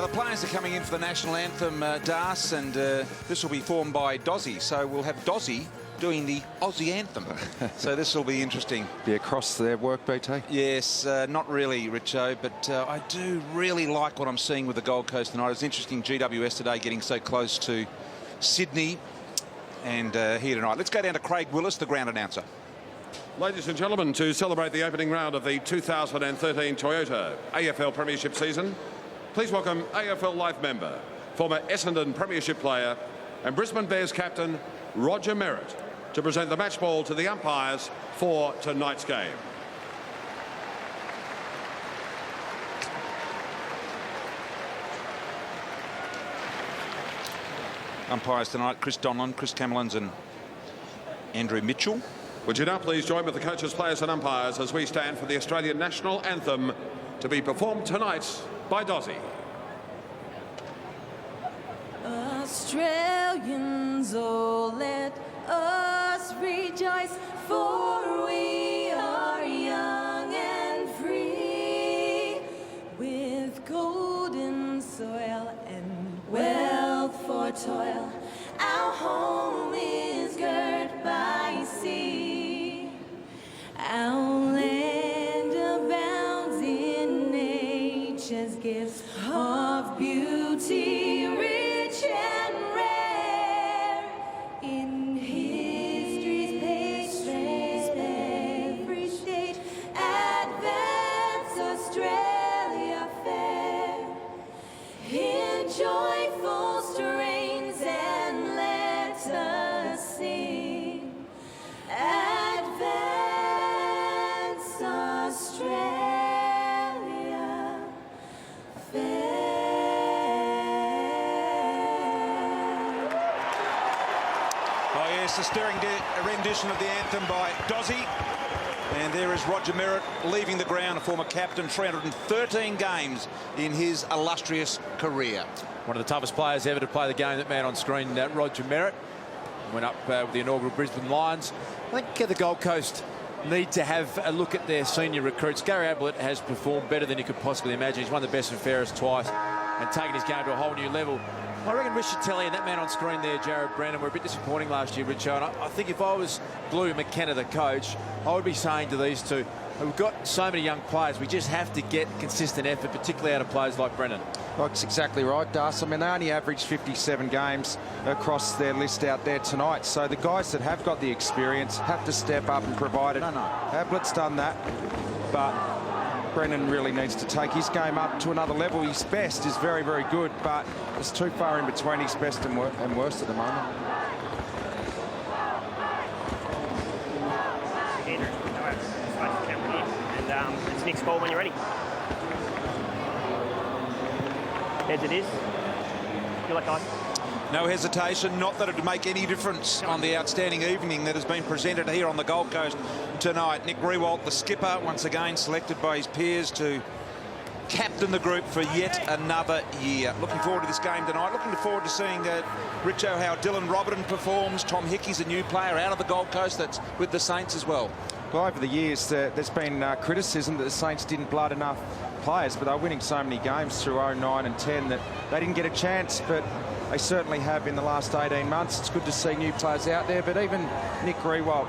The players are coming in for the national anthem, Das, and this will be formed by Dozzy. So we'll have Dozzy doing the Aussie anthem. So this will be interesting. Be across their work, BT? Yes, not really, Richo, but I do really like what I'm seeing with the Gold Coast tonight. It was interesting, GWS today getting so close to Sydney and here tonight. Let's go down to Craig Willis, the ground announcer. Ladies and gentlemen, to celebrate the opening round of the 2013 Toyota AFL Premiership season, please welcome AFL Life member, former Essendon Premiership player and Brisbane Bears captain Roger Merritt to present the match ball to the umpires for tonight's game. Umpires tonight, Chris Donlan, Chris Camelins and Andrew Mitchell. Would you now please join with the coaches, players and umpires as we stand for the Australian national anthem to be performed tonight by Dozzy. Australians, oh, let us rejoice, for we are young and free, with golden soil and wealth for toil. Our home is girt by sea. Our land abounds in nature's gifts of beauty, rich and rare. In history's pastries, every state advance Australia fair. In joyful strains and let us sing. Advance Australia fair. Oh yes, the stirring rendition of the anthem by Dozzy. And there is Roger Merritt leaving the ground, a former captain, 313 games in his illustrious career. One of the toughest players ever to play the game, that man on screen, Roger Merritt. Went up with the inaugural Brisbane Lions. I think the Gold Coast need to have a look at their senior recruits. Gary Ablett has performed better than you could possibly imagine. He's won the best and fairest twice and taken his game to a whole new level. I reckon Richard Telley and that man on screen there, Jared Brennan, were a bit disappointing last year, Richo. And I think if I was Blue McKenna, the coach, I would be saying to these two, we've got so many young players, we just have to get consistent effort, particularly out of players like Brennan. That's exactly right, Das. I mean, they only averaged 57 games across their list out there tonight. So the guys that have got the experience have to step up and provide it. Ablett's done that, but Brennan really needs to take his game up to another level. His best is very, very good, but it's too far in between his best and worst at the moment. And it's Nick's ball when you're ready. Heads it is. Feel like ice. No hesitation, not that it would make any difference on the outstanding evening that has been presented here on the Gold Coast tonight. Nick Riewoldt, the skipper, once again selected by his peers to captain the group for yet another year. Looking forward to this game tonight. Looking forward to seeing, Richo, how Dylan Robertson performs. Tom Hickey's a new player out of the Gold Coast that's with the Saints as well. Well, over the years, there's been criticism that the Saints didn't blood enough players, but they're winning so many games through 09 and 10 that they didn't get a chance, but they certainly have in the last 18 months. It's good to see new players out there, but even Nick Riewoldt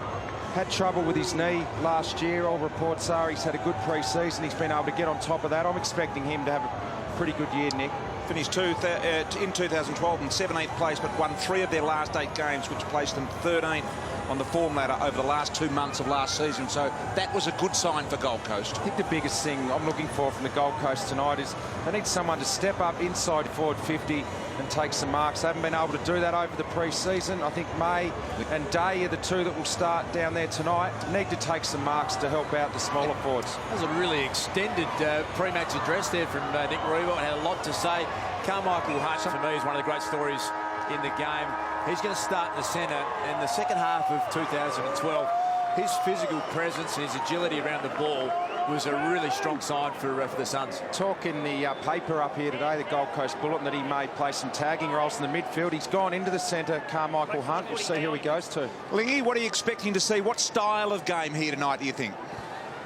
had trouble with his knee last year. All reports are he's had a good pre-season. He's been able to get on top of that. I'm expecting him to have a pretty good year, Nick. Finished in 2012 in 17th place, but won 3 of their last 8 games, which placed them 13th on the form ladder over the last 2 months of last season. So that was a good sign for Gold Coast. I think the biggest thing I'm looking for from the Gold Coast tonight is they need someone to step up inside forward 50 and take some marks. They haven't been able to do that over the pre-season. I think May and Day are the two that will start down there tonight. Need to take some marks to help out the smaller forwards. That was a really extended pre-match address there from Nick Riewoldt. Had a lot to say. Carmichael Hunt, for me, is one of the great stories in the game. He's going to start in the centre, and the second half of 2012, his physical presence and his agility around the ball was a really strong sign for the Suns. Talk in the paper up here today, the Gold Coast Bulletin, that he may play some tagging roles in the midfield. He's gone into the centre, Carmichael Hunt. We'll see who he goes to. Lingy, what are you expecting to see? What style of game here tonight, do you think?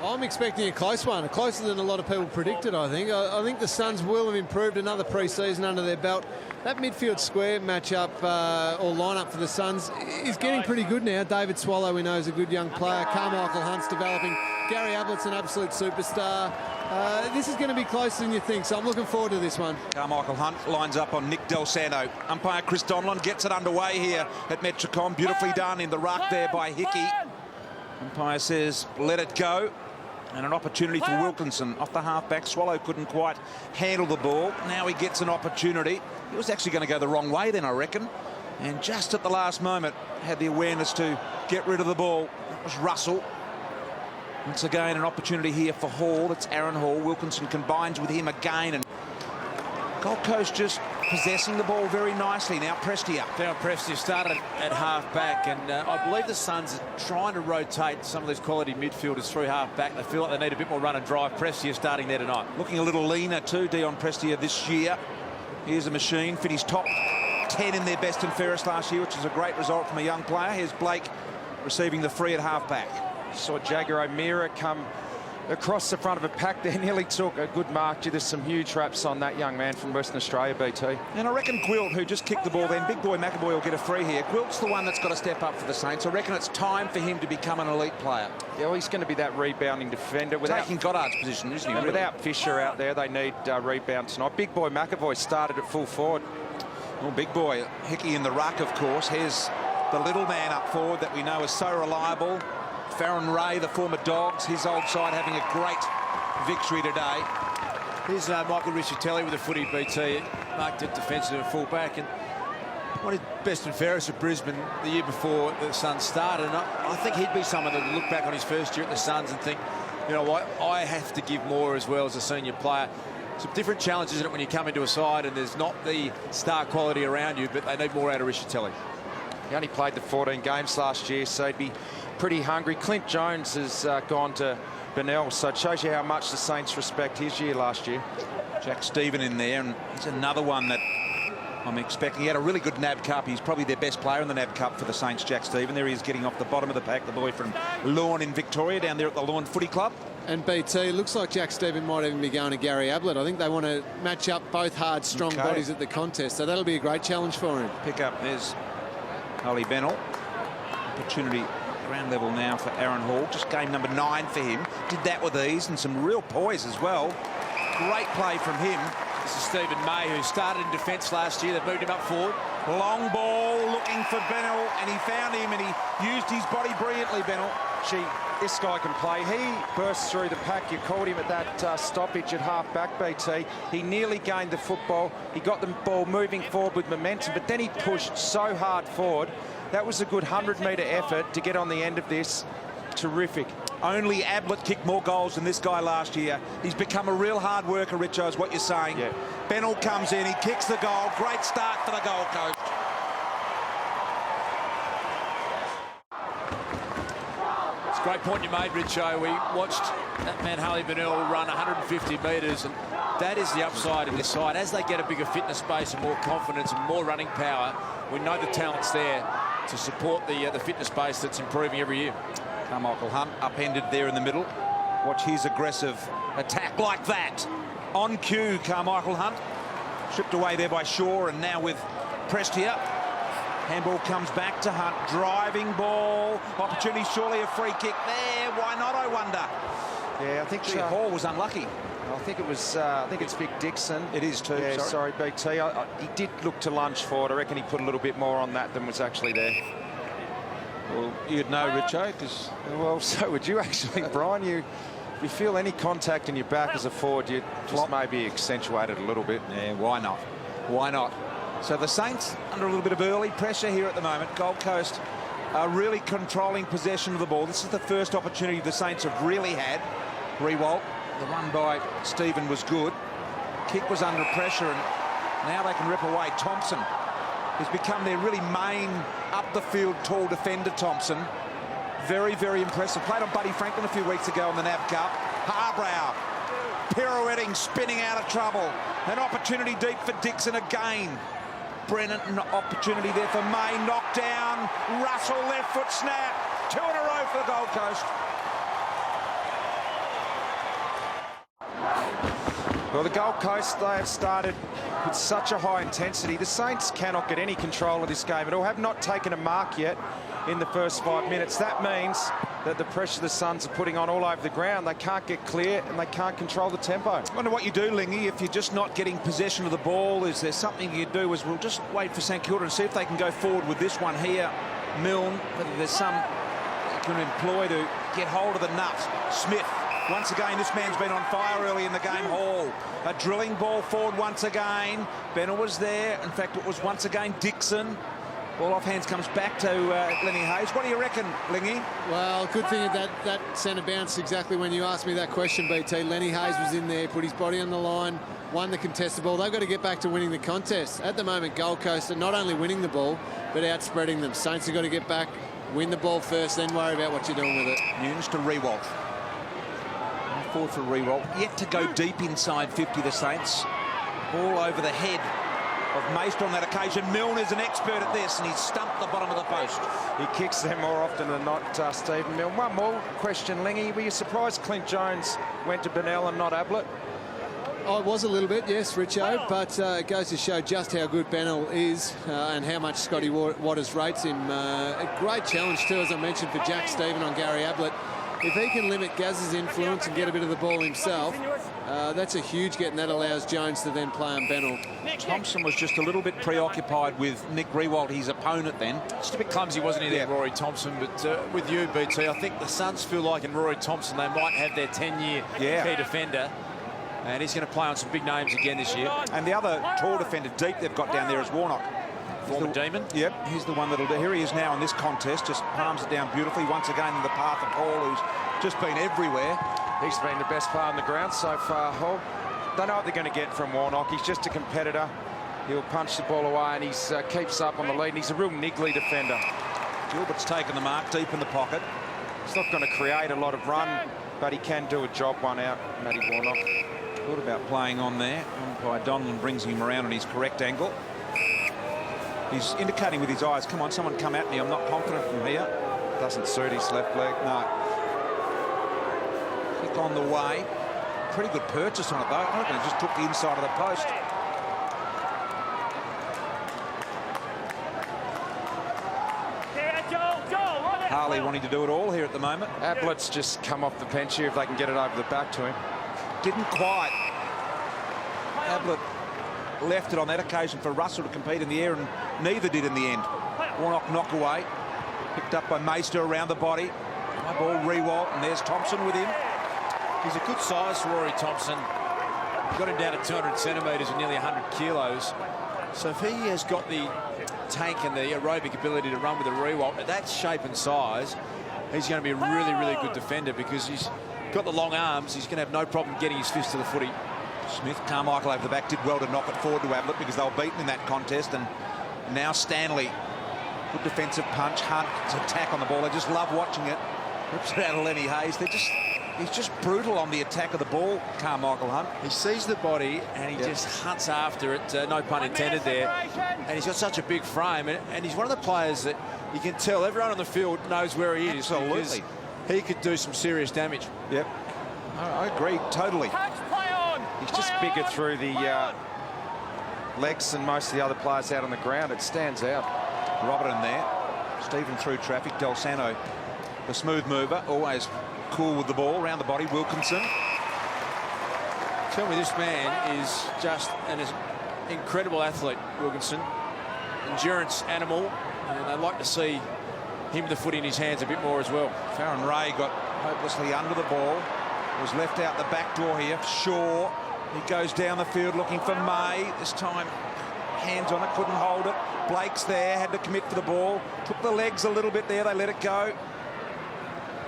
I'm expecting a close one, closer than a lot of people predicted, I think. I think the Suns will have improved another pre-season under their belt. That midfield square matchup or lineup for the Suns is getting pretty good now. David Swallow, we know, is a good young player. Carmichael Hunt's developing. Gary Ablett's an absolute superstar. This is going to be closer than you think, so I'm looking forward to this one. Carmichael Hunt lines up on Nick Del Santo. Umpire Chris Donlan gets it underway here at Metricon. Beautifully done in the ruck there by Hickey. Umpire says, let it go. And an opportunity for Wilkinson off the halfback. Swallow couldn't quite handle the ball. Now he gets an opportunity. He was actually going to go the wrong way then, I reckon. And just at the last moment, had the awareness to get rid of the ball. That was Russell. Once again, an opportunity here for Hall. It's Aaron Hall. Wilkinson combines with him again. And Gold Coast just possessing the ball very nicely. Now Prestia. Now Prestia started at half-back, and I believe the Suns are trying to rotate some of these quality midfielders through half-back. They feel like they need a bit more run and drive. Prestia starting there tonight. Looking a little leaner too, Dion Prestia this year. Here's a machine. Finished top 10 in their best and fairest last year, which is a great result from a young player. Here's Blake receiving the free at half-back. Saw Jagger O'Meara come across the front of a pack there, nearly took a good mark. There's some huge raps on that young man from Western Australia, BT. And I reckon Quilt, who just kicked the ball then, big boy McAvoy will get a free here. Quilt's the one that's got to step up for the Saints. I reckon it's time for him to become an elite player. Yeah, well, he's going to be that rebounding defender. Taking Goddard's position, isn't he? Really? Without Fisher out there, they need rebound tonight. Big boy McAvoy started at full forward. Well, big boy Hickey in the ruck, of course. Here's the little man up forward that we know is so reliable. Farron Ray, the former Dogs, his old side having a great victory today. Here's Michael Riccitelli with a footy, BT, marked at defensive and full-back. And one of his best and fairest at Brisbane the year before the Suns started. And I think he'd be someone that would look back on his first year at the Suns and think, you know what, I have to give more as well as a senior player. Some different challenges, isn't it, when you come into a side and there's not the star quality around you, but they need more out of Riccitelli. He only played the 14 games last year, so he'd be pretty hungry. Clint Jones has gone to Benell, so it shows you how much the Saints respect his year last year. Jack Stephen in there, and he's another one that I'm expecting. He had a really good NAB Cup. He's probably their best player in the NAB Cup for the Saints, Jack Stephen. There he is getting off the bottom of the pack, the boy from Lawn in Victoria, down there at the Lawn Footy Club. And BT, looks like Jack Stephen might even be going to Gary Ablett. I think they want to match up both hard, strong bodies at the contest, so that'll be a great challenge for him. Pick up, there's Ollie Bennell. Opportunity ground level now for Aaron Hall. Just game number 9 for him. Did that with ease and some real poise as well. Great play from him. This is Stephen May, who started in defence last year. They've moved him up forward. Long ball looking for Bennell, and he found him and he used his body brilliantly, Bennell. Gee, this guy can play. He burst through the pack. You called him at that stoppage at half-back, BT. He nearly gained the football. He got the ball moving forward with momentum, but then he pushed so hard forward. That was a good 100-metre effort to get on the end of this. Terrific. Only Ablett kicked more goals than this guy last year. He's become a real hard worker, Richo, is what you're saying. Yeah. Bennell comes in, he kicks the goal. Great start for the Gold Coast. It's a great point you made, Richo. We watched that man Harley Bennell run 150 metres, and that is the upside in this side. As they get a bigger fitness base and more confidence and more running power, we know the talent's there to support the fitness base that's improving every year. Carmichael Hunt upended there in the middle. Watch his aggressive attack like that. On cue, Carmichael Hunt. Stripped away there by Shaw, and now with Prestia. Handball comes back to Hunt. Driving ball. Opportunity, surely a free kick there. Why not, I wonder? Yeah, I think Hall was unlucky. I think it was. I think it's Vic Dixon. It is too. Yeah, sorry, BT. He did look to lunge forward. I reckon he put a little bit more on that than was actually there. Well, you'd know, Richo, because... Well, so would you actually, Brian. You feel any contact in your back as a forward, you just maybe accentuate it a little bit. Yeah, why not? Why not? So the Saints under a little bit of early pressure here at the moment. Gold Coast are really controlling possession of the ball. This is the first opportunity the Saints have really had. Riewoldt, the run by Stephen was good. Kick was under pressure, and now they can rip away. Thompson has become their really main up-the-field tall defender, Thompson. Very, very impressive. Played on Buddy Franklin a few weeks ago in the NAB Cup. Harbrow pirouetting, spinning out of trouble. An opportunity deep for Dixon again. Brennan, an opportunity there for May. Knocked down. Russell, left foot snap. 2 in a row for the Gold Coast. Well, the Gold Coast, they have started with such a high intensity. The Saints cannot get any control of this game at all, have not taken a mark yet in the first 5 minutes. That means that the pressure the Suns are putting on all over the ground, they can't get clear and they can't control the tempo. I wonder what you do, Lingy, if you're just not getting possession of the ball. Is there something you do? We'll just wait for St Kilda and see if they can go forward with this one here. Milne, whether there's some you can employ to get hold of the nut. Smith. Once again, this man's been on fire early in the game. Hall, a drilling ball forward once again. Bennell was there. In fact, it was once again Dixon. Ball off hands comes back to Lenny Hayes. What do you reckon, Lingy? Well, good thing that centre bounced exactly when you asked me that question, BT. Lenny Hayes was in there, put his body on the line, won the contested ball. They've got to get back to winning the contest. At the moment, Gold Coast are not only winning the ball, but outspreading them. Saints have got to get back, win the ball first, then worry about what you're doing with it. Nunes to Riewoldt. Forward for Riewoldt. Yet to go deep inside 50, the Saints. Ball over the head of Maester on that occasion. Milne is an expert at this, and he's stumped the bottom of the post. He kicks them more often than not, Stephen Milne. One more question, Lingy. Were you surprised Clint Jones went to Bennell and not Ablett? I was a little bit, yes, Richo, but it goes to show just how good Bennell is and how much Scotty Waters rates him. A great challenge, too, as I mentioned, for Jack Stephen on Gary Ablett. If he can limit Gaz's influence and get a bit of the ball himself, that's a huge get, and that allows Jones to then play on Bennell. Thompson was just a little bit preoccupied with Nick Riewoldt, his opponent then. Just a bit clumsy, wasn't he, there, Rory Thompson? But with you, BT, I think the Suns feel like in Rory Thompson they might have their 10-year key defender. And he's going to play on some big names again this year. And the other tall defender deep they've got down there is Warnock. Former Demon. Yep, he's the one that'll do. Here he is now in this contest, just palms it down beautifully. Once again in the path of Hall, who's just been everywhere. He's been the best player on the ground so far, Hall. They know what they're going to get from Warnock. He's just a competitor. He'll punch the ball away, and he keeps up on the lead. And he's a real niggly defender. Gilbert's taken the mark deep in the pocket. He's not going to create a lot of run, but he can do a job one out, Matty Warnock. Thought about playing on there. Umpire Donlan brings him around on his correct angle. He's indicating with his eyes, come on, someone come at me. I'm not confident from here. Doesn't suit his left leg. No. Kick on the way. Pretty good purchase on it, though. I reckon it just took the inside of the post. Harley wanting to do it all here at the moment. Ablett's just come off the bench here if they can get it over the back to him. Didn't quite. Ablett left it on that occasion for Russell to compete in the air, and neither did in the end. Warnock knock away. Picked up by Maester around the body. High ball, Riewoldt, and there's Thompson with him. He's a good size for Rory Thompson. Got him down to 200 centimetres and nearly 100 kilos. So if he has got the tank and the aerobic ability to run with a Riewoldt at that shape and size, he's going to be a really, really good defender because he's got the long arms. He's going to have no problem getting his fist to the footy. Smith, Carmichael over the back, did well to knock it forward to Ablett because they were beaten in that contest. And now Stanley, good defensive punch. Hunt's attack on the ball. I just love watching it. Rips it out of Lenny Hayes. He's just brutal on the attack of the ball, Carmichael Hunt. He sees the body and he just hunts after it, no pun intended there. And he's got such a big frame, and he's one of the players that you can tell everyone on the field knows where he is. Absolutely. He could do some serious damage. Yep. I agree, totally. He's just bigger through the legs than most of the other players out on the ground. It stands out. Robertson there. Stephen through traffic. Del Sano, the smooth mover, always cool with the ball around the body. Wilkinson. Tell me, this man is just an incredible athlete, Wilkinson. Endurance animal, and I'd like to see him the footy in his hands a bit more as well. Farron Ray got hopelessly under the ball. Was left out the back door here. Shaw. He goes down the field looking for May. This time, hands on it, couldn't hold it. Blake's there, had to commit for the ball. Took the legs a little bit there, they let it go.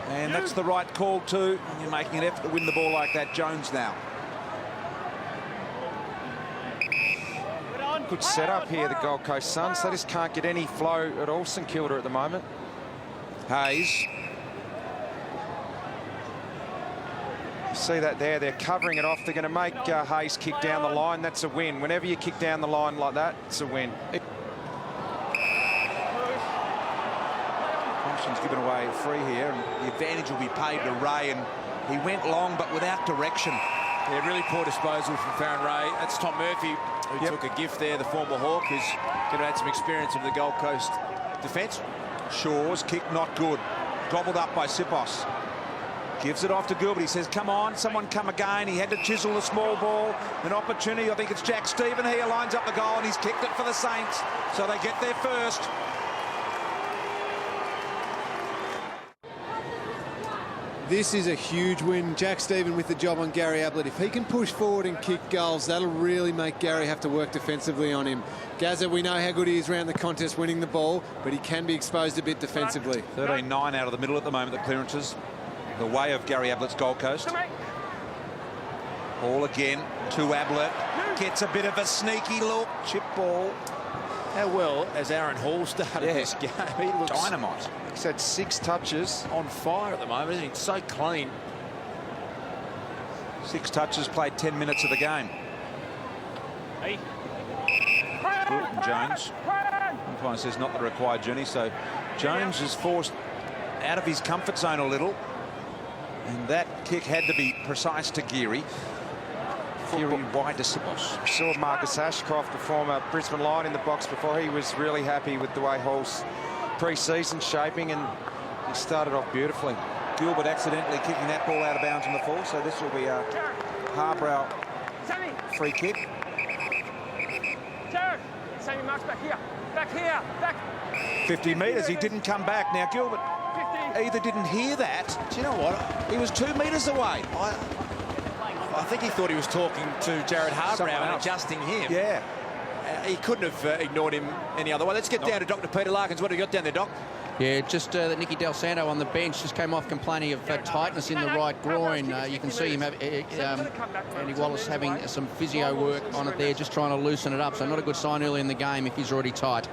And that's the right call too. When you're making an effort to win the ball like that. Jones now. Good setup here, the Gold Coast Suns. They just can't get any flow at all, St Kilda at the moment. Hayes. See that there, they're covering it off. They're going to make Hayes kick down the line. That's a win. Whenever you kick down the line like that, it's a win. Thompson's given away a free here, and the advantage will be paid to Ray, and he went long but without direction. Yeah, really poor disposal from Farron Ray. That's Tom Murphy, who took a gift there, the former Hawk, who's going to add some experience into the Gold Coast defence. Shaw's kick not good. Gobbled up by Sipos. Gives it off to Gilbert. He says, come on, someone come again. He had to chisel the small ball. An opportunity. I think it's Jack Stephen here lines up the goal, and he's kicked it for the Saints. So they get there first. This is a huge win. Jack Stephen with the job on Gary Ablett. If he can push forward and kick goals, that'll really make Gary have to work defensively on him. Gazza, we know how good he is around the contest winning the ball, but he can be exposed a bit defensively. 13-9 out of the middle at the moment, the clearances. The way of Gary Ablett's Gold Coast. Ball again to Ablett. Gets a bit of a sneaky look. Chip ball. How well has Aaron Hall started this game? He looks dynamite. He's had 6 touches. On fire at the moment, isn't he? So clean. 6 touches, played 10 minutes of the game. Burton Jones. Umpire says not the required journey, so Jones is forced out of his comfort zone a little. And that kick had to be precise to Geary. Geary wide to Sipos. Saw Marcus Ashcroft, the former Brisbane Lion, in the box before. He was really happy with the way Hall's pre-season shaping, and he started off beautifully. Gilbert accidentally kicking that ball out of bounds on the full, so this will be a Harbrow free kick. Jared, Sammy Marks back here, back. 50 metres, he didn't come back. Now Gilbert either didn't hear that. Do you know what? He was 2 metres away. I think he thought he was talking to Jared Harbrow and adjusting him. Yeah. He couldn't have ignored him any other way. Let's get down to Dr. Peter Larkins. What have you got down there, Doc? Yeah, just that Nicky Del Santo on the bench just came off complaining of tightness in the right groin. You can see him, Andy Wallace, having some physio work on it there, just trying to loosen it up. So not a good sign early in the game if he's already tight.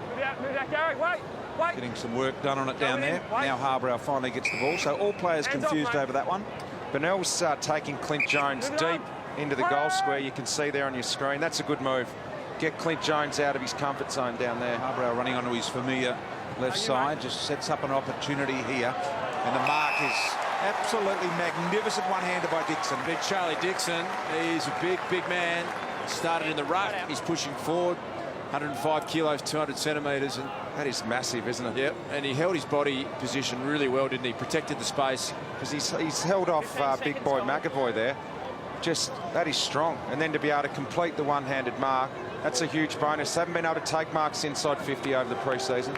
Getting some work done on it down there. Now Harbrow finally gets the ball, so all players confused over that one. Burnell's taking Clint Jones deep into the goal square. You can see there on your screen. That's a good move. Get Clint Jones out of his comfort zone down there. Harbrow running onto his familiar left side, just sets up an opportunity here. And the mark is absolutely magnificent, one-handed by Dixon. Big Charlie Dixon, he's a big man. Started in the ruck, he's pushing forward. 105 kilos, 200 centimetres. And that is massive, isn't it? Yep, and he held his body position really well, didn't he? Protected the space. Because he's held off big boy McAvoy there. Just, that is strong. And then to be able to complete the one-handed mark, that's a huge bonus. Haven't been able to take marks inside 50 over the pre-season.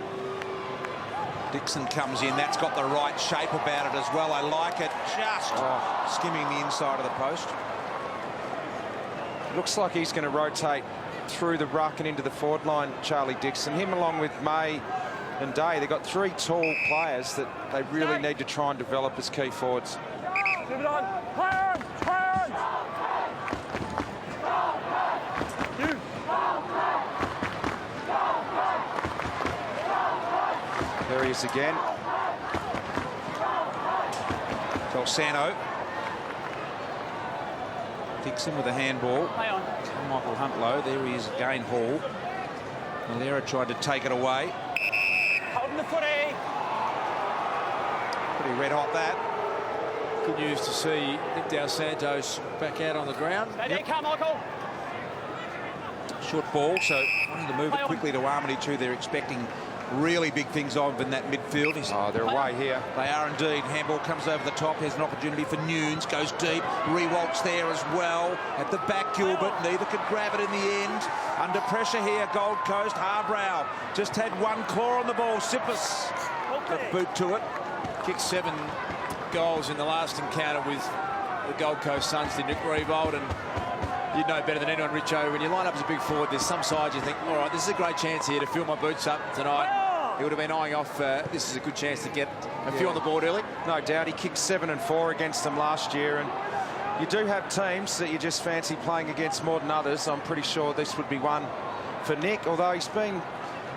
Dixon comes in. That's got the right shape about it as well. I like it. Just skimming the inside of the post. Looks like he's going to rotate through the ruck and into the forward line, Charlie Dixon. Him along with May and Day. They've got 3 tall players that they really need to try and develop as key forwards. There he is again. Delsanto. Dixon with a handball. Michael Huntlow. There he is again, Hall. Malera tried to take it away. Holding the footy. Pretty red hot that. Good news to see Nick Del Santos back out on the ground. There you come, Michael. Short ball, so wanting to move it quickly to Armitage, who they're expecting really big things of in that midfield. They're away here. They are indeed. Handball comes over the top. Here's an opportunity for Nunes. Goes deep. Riewoldt there as well. At the back, Gilbert. Neither could grab it in the end. Under pressure here, Gold Coast. Harbrow just had one claw on the ball. Sippers got boot to it. Kicked 7 goals in the last encounter with the Gold Coast Suns, did Nick Riewoldt, and you'd know better than anyone, Richo, when you line up as a big forward, there's some sides you think, all right, this is a great chance here to fill my boots up tonight. He would have been eyeing off, this is a good chance to get a few on the board early. No doubt. He kicked 7 and 4 against them last year, and you do have teams that you just fancy playing against more than others. I'm pretty sure this would be one for Nick, although he's been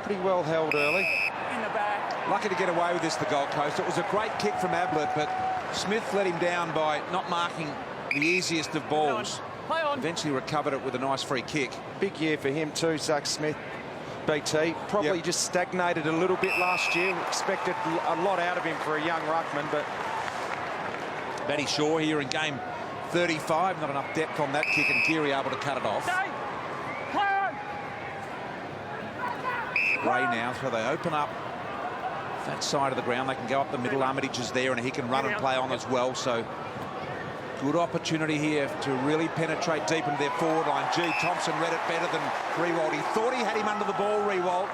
pretty well held early. In the back. Lucky to get away with this, the Gold Coast. It was a great kick from Ablett, but Smith let him down by not marking the easiest of balls. Play on. Eventually recovered it with a nice free kick. Big year for him too, Zach Smith. BT probably just stagnated a little bit last year. Expected a lot out of him for a young ruckman, but Matty Shaw here in game 35, not enough depth on that kick, and Gary able to cut it off. Gray now, so they open up that side of the ground. They can go up the middle. Armitage is there, and he can run and play on as well. So good opportunity here to really penetrate deep into their forward line. Gee, Thompson read it better than Riewoldt. He thought he had him under the ball, Riewoldt.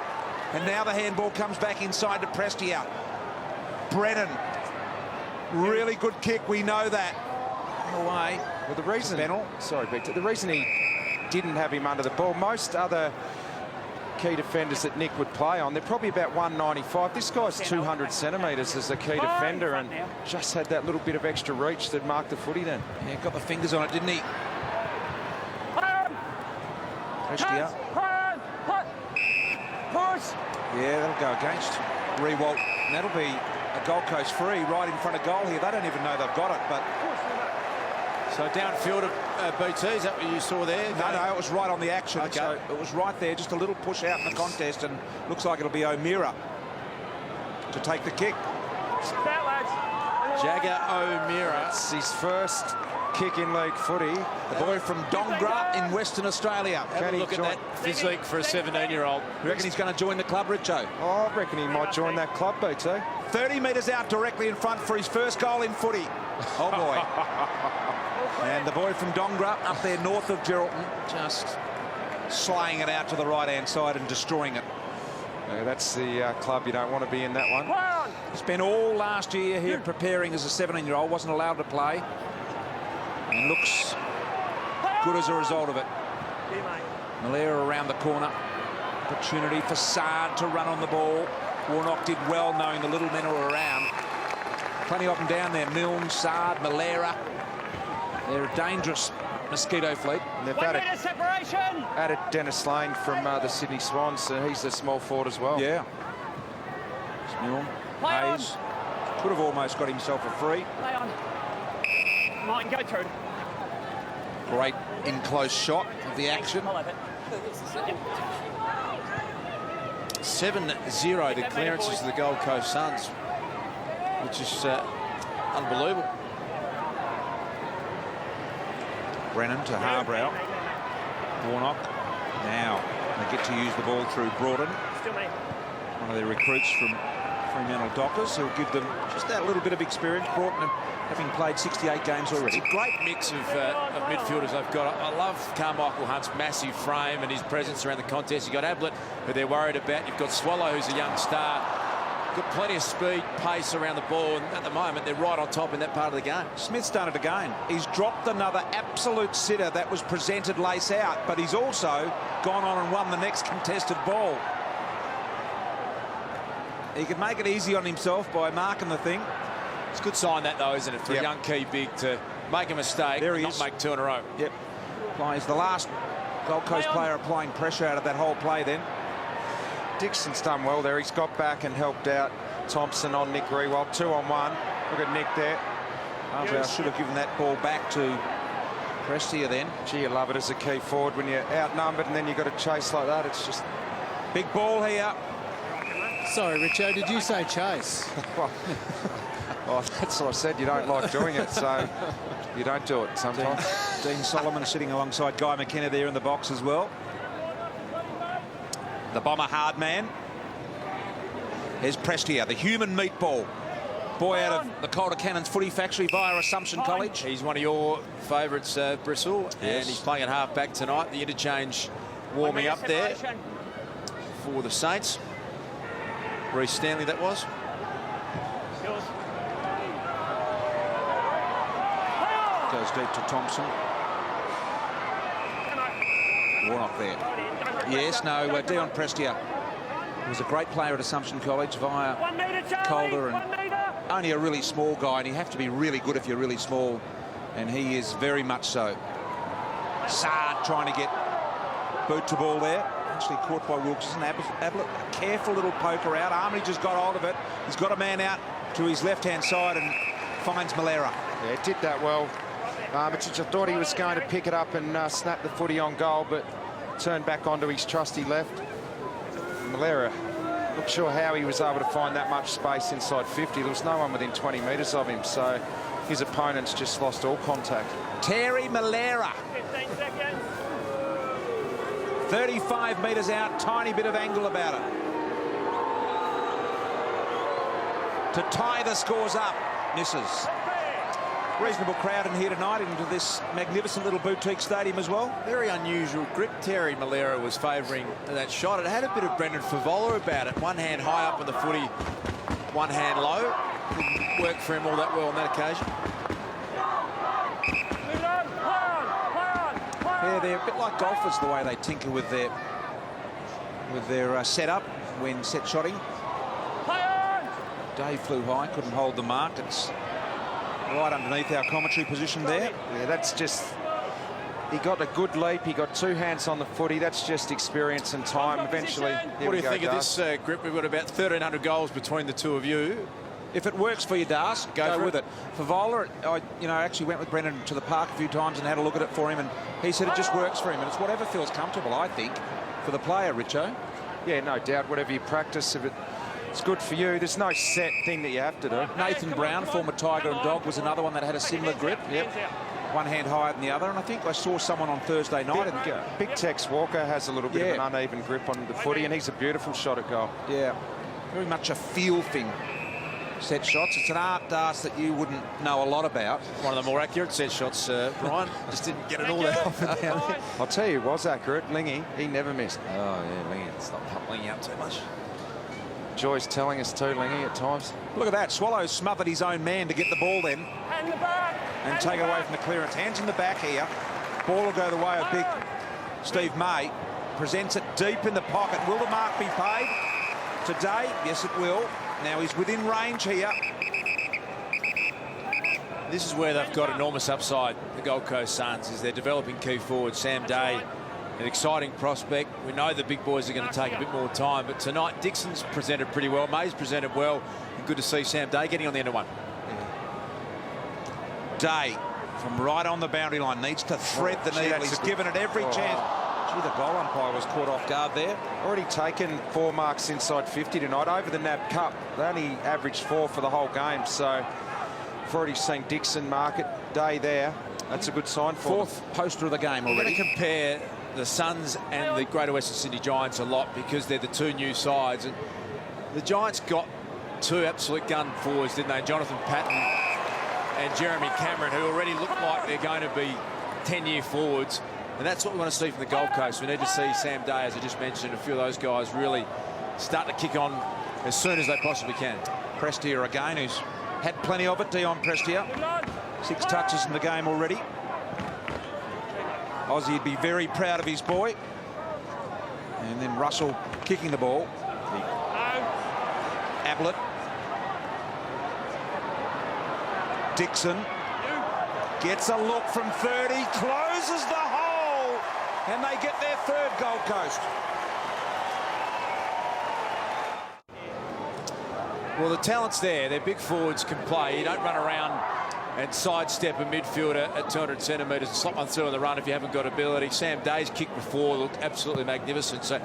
And now the handball comes back inside to Prestia. Brennan, really good kick. We know that. Away. Well, the reason, sorry, Victor, the reason he didn't have him under the ball, most other key defenders that Nick would play on, they're probably about 195. This guy's 200 centimetres as a key defender, and just had that little bit of extra reach that marked the footy then. Yeah, got the fingers on it, didn't he? Prestia. Yeah, that'll go against Riewoldt. And that'll be a Gold Coast free right in front of goal here. They don't even know they've got it, but... So downfield of BT, is that what you saw there? No, it was right on the action. Okay. So it was right there, just a little push out in the contest, and looks like it'll be O'Meara to take the kick. Jagger O'Meara. It's his first kick in league footy. The boy from Dongra in Western Australia. Have a look at that physique for a 17-year-old. You reckon he's going to join the club, Richo? Oh, I reckon he might join that club, BT. 30 metres out directly in front for his first goal in footy. Oh, boy. And the boy from Dongra up there north of Geraldton, just slaying it out to the right-hand side and destroying it. Yeah, that's the club you don't want to be in, that one. Spent all last year here preparing as a 17-year-old, wasn't allowed to play. And looks good as a result of it. Malera around the corner. Opportunity for Saad to run on the ball. Warnock did well knowing the little men were around. Plenty of them down there. Milne, Saad, Malera. They're a dangerous mosquito fleet. And they've added Dennis Lane from the Sydney Swans, so he's a small forward as well. Yeah. Milne, Hayes. Could have almost got himself a free. Martin, go through. Great in-close shot of the action. 7-0 to clearances to the Gold Coast Suns, which is unbelievable. Brennan to Harbrow. Warnock. Now they get to use the ball through Broughton. One of their recruits from Fremantle Dockers, who'll give them just that little bit of experience. Broughton having played 68 games already. It's a great mix of midfielders they've got. I love Carmichael Hunt's massive frame and his presence around the contest. You've got Ablett, who they're worried about. You've got Swallow, who's a young star. Got plenty of speed, pace around the ball, and at the moment they're right on top in that part of the game. Smith's done it again. He's dropped another absolute sitter that was presented lace out, but he's also gone on and won the next contested ball. He could make it easy on himself by marking the thing. It's a good sign that, though, isn't it, for a young key big to make a mistake and not make two in a row. Yep. Plays the last Gold Coast player applying pressure out of that whole play then. Dixon's done well there. He's got back and helped out Thompson on Nick Riewoldt. 2-on-1. Look at Nick there. I should have given that ball back to Prestia then. Gee, you love it as a key forward when you're outnumbered and then you've got to chase like that. It's just... Big ball here. Sorry, Richo, did you say chase? Well, that's what I said. You don't like doing it, so you don't do it sometimes. Dean Solomon sitting alongside Guy McKenna there in the box as well. The bomber hard man. Here's Prestia, the human meatball. Boy out of the Calder Cannons footy factory via Assumption College. He's one of your favourites, Bristle, yes. And he's playing at half-back tonight. The interchange warming up there for the Saints. Reece Stanley, that was. Goes deep to Thompson. Warnock there. Yes, no, Dion Prestia was a great player at Assumption College via Calder, and only a really small guy, and you have to be really good if you're really small, and he is very much so. Saad trying to get boot to ball there. Actually caught by Wilkinson. Ablett, a careful little poker out. Armitage has got hold of it. He's got a man out to his left-hand side and finds Malera. Yeah, did that well. Armitage, I thought he was going to pick it up and snap the footy on goal, but turned back onto his trusty left. Malera, not sure how he was able to find that much space inside 50. There was no one within 20 metres of him, so his opponent's just lost all contact. Terry Malera. 15 seconds. 35 metres out, tiny bit of angle about it. To tie the scores up, misses. Reasonable crowd in here tonight into this magnificent little boutique stadium as well. Very unusual grip Terry Malera was favouring that shot. It had a bit of Brendan Favola about it. One hand high up on the footy, one hand low. Didn't work for him all that well on that occasion. Yeah, they're a bit like golfers, the way they tinker with their setup when set shotting. Dave flew high, couldn't hold the mark. It's right underneath our commentary position there. Yeah, that's just... He got a good leap. He got two hands on the footy. That's just experience and time. Eventually, What do you think of this grip? We've got about 1,300 goals between the two of you. If it works for you, Das, go for with it. Favola, I actually went with Brendan to the park a few times and had a look at it for him, and he said it just works for him, and it's whatever feels comfortable, I think, for the player, Richo. Yeah, no doubt. Whatever you practice, if it's good for you, there's no set thing that you have to do. Nathan Brown, former Tiger and Dog, was another one that had a similar grip. Yep. One hand higher than the other, and I think I saw someone on Thursday night. Big Tex Walker has a little bit of an uneven grip on the footy, and he's a beautiful shot at goal. Yeah, very much a feel thing. Set shots. It's an art, Das, that you wouldn't know a lot about. One of the more accurate set shots, Brian. Just didn't get it all that often down there. I'll tell you, it was accurate. Lingy, he never missed. Oh, yeah, Lingy. Stop Lingy up too much. Joy's telling us too, Lingy, at times. Look at that. Swallows smothered his own man to get the ball then. And take it away from the clearance. Hands in the back here. Ball will go the way of big Steve May. Presents it deep in the pocket. Will the mark be paid today? Yes, it will. Now he's within range here. This is where they've got enormous upside, the Gold Coast Suns, is they're developing key forward. Sam Day, an exciting prospect. We know the big boys are going to take a bit more time, but tonight Dixon's presented pretty well. May's presented well. Good to see Sam Day getting on the end of one. Day, from right on the boundary line, needs to thread the needle. He's given it every chance. Gee, the goal umpire was caught off guard there. Already taken 4 marks inside 50 tonight over the NAB Cup. They only averaged 4 for the whole game, so we've already seen Dixon mark it. Day there. That's a good sign for Fourth poster of the game already. I'm going to compare the Suns and the Greater Western Sydney Giants a lot because they're the two new sides. And the Giants got 2 absolute gun forwards, didn't they? Jonathan Patton and Jeremy Cameron, who already look like they're going to be 10-year forwards. And that's what we want to see from the Gold Coast. We need to see Sam Day, as I just mentioned, a few of those guys really start to kick on as soon as they possibly can. Prestia again, who's had plenty of it. Dion Prestia. 6 touches in the game already. Aussie would be very proud of his boy. And then Russell kicking the ball. Ablett. Dixon gets a look from 30, closes the hole, and they get their 3rd Gold Coast. Well, the talent's there. Their big forwards can play. You don't run around and sidestep a midfielder at 200 centimetres and slot one through on the run if you haven't got ability. Sam Day's kick before looked absolutely magnificent. So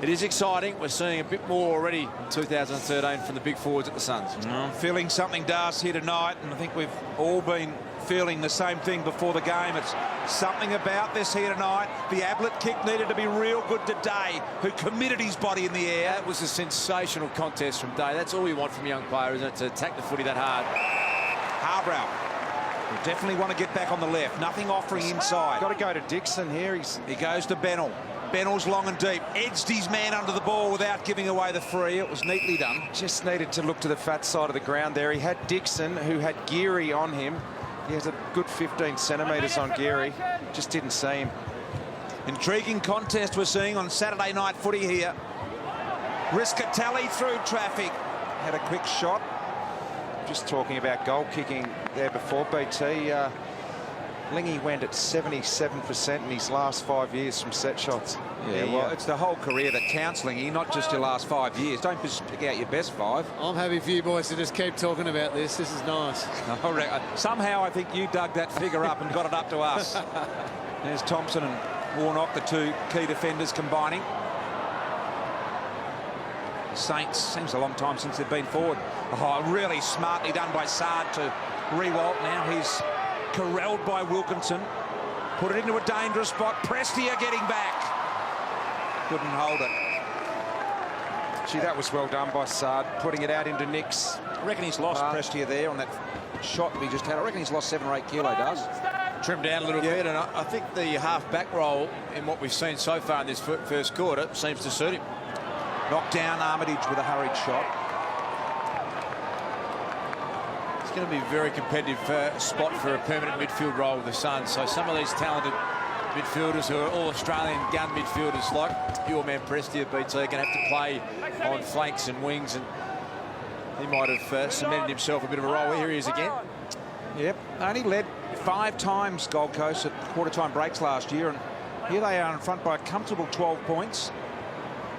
it is exciting. We're seeing a bit more already in 2013 from the big forwards at the Suns. I'm feeling something, Das, here tonight, and I think we've all been feeling the same thing before the game. It's something about this here tonight. The Ablett kick needed to be real good today, who committed his body in the air. That was a sensational contest from Day. That's all you want from a young player, isn't it? To attack the footy that hard. Harbrow. We definitely want to get back on the left. Nothing offering inside. Got to go to Dixon here. He goes to Bennell. Bennell's long and deep. Edged his man under the ball without giving away the free. It was neatly done. Just needed to look to the fat side of the ground there. He had Dixon, who had Geary on him. He has a good 15 centimetres on Geary. Just didn't see him. Intriguing contest we're seeing on Saturday night footy here. Riskatelli through traffic. Had a quick shot. Just talking about goal kicking there before, BT. Lingy went at 77% in his last 5 years from set shots. Yeah, well, it's the whole career that counts, Lingy, not just your last 5 years. Don't just pick out your best 5. I'm happy for you boys to just keep talking about this. This is nice. Somehow I think you dug that figure up and got it up to us. There's Thompson and Warnock, the 2 key defenders combining. The Saints, seems a long time since they've been forward. Oh, really smartly done by Saad to Riewoldt now. He's corralled by Wilkinson. Put it into a dangerous spot. Prestia getting back. Couldn't hold it. Gee, that was well done by Sard, putting it out into Nick's. I reckon he's lost Prestia there on that shot we just had. I reckon he's lost 7 or 8 kilo, does. Trimmed down a little bit, and I think the half-back roll in what we've seen so far in this first quarter seems to suit him. Knocked down Armitage with a hurried shot. It's going to be a very competitive spot for a permanent midfield role with the Suns. So some of these talented midfielders who are all Australian gun midfielders like your man Prestia, BT, are going to have to play on flanks and wings, and he might have cemented himself a bit of a role. Here he is again. Yep, only led 5 times Gold Coast at quarter-time breaks last year, and here they are in front by a comfortable 12 points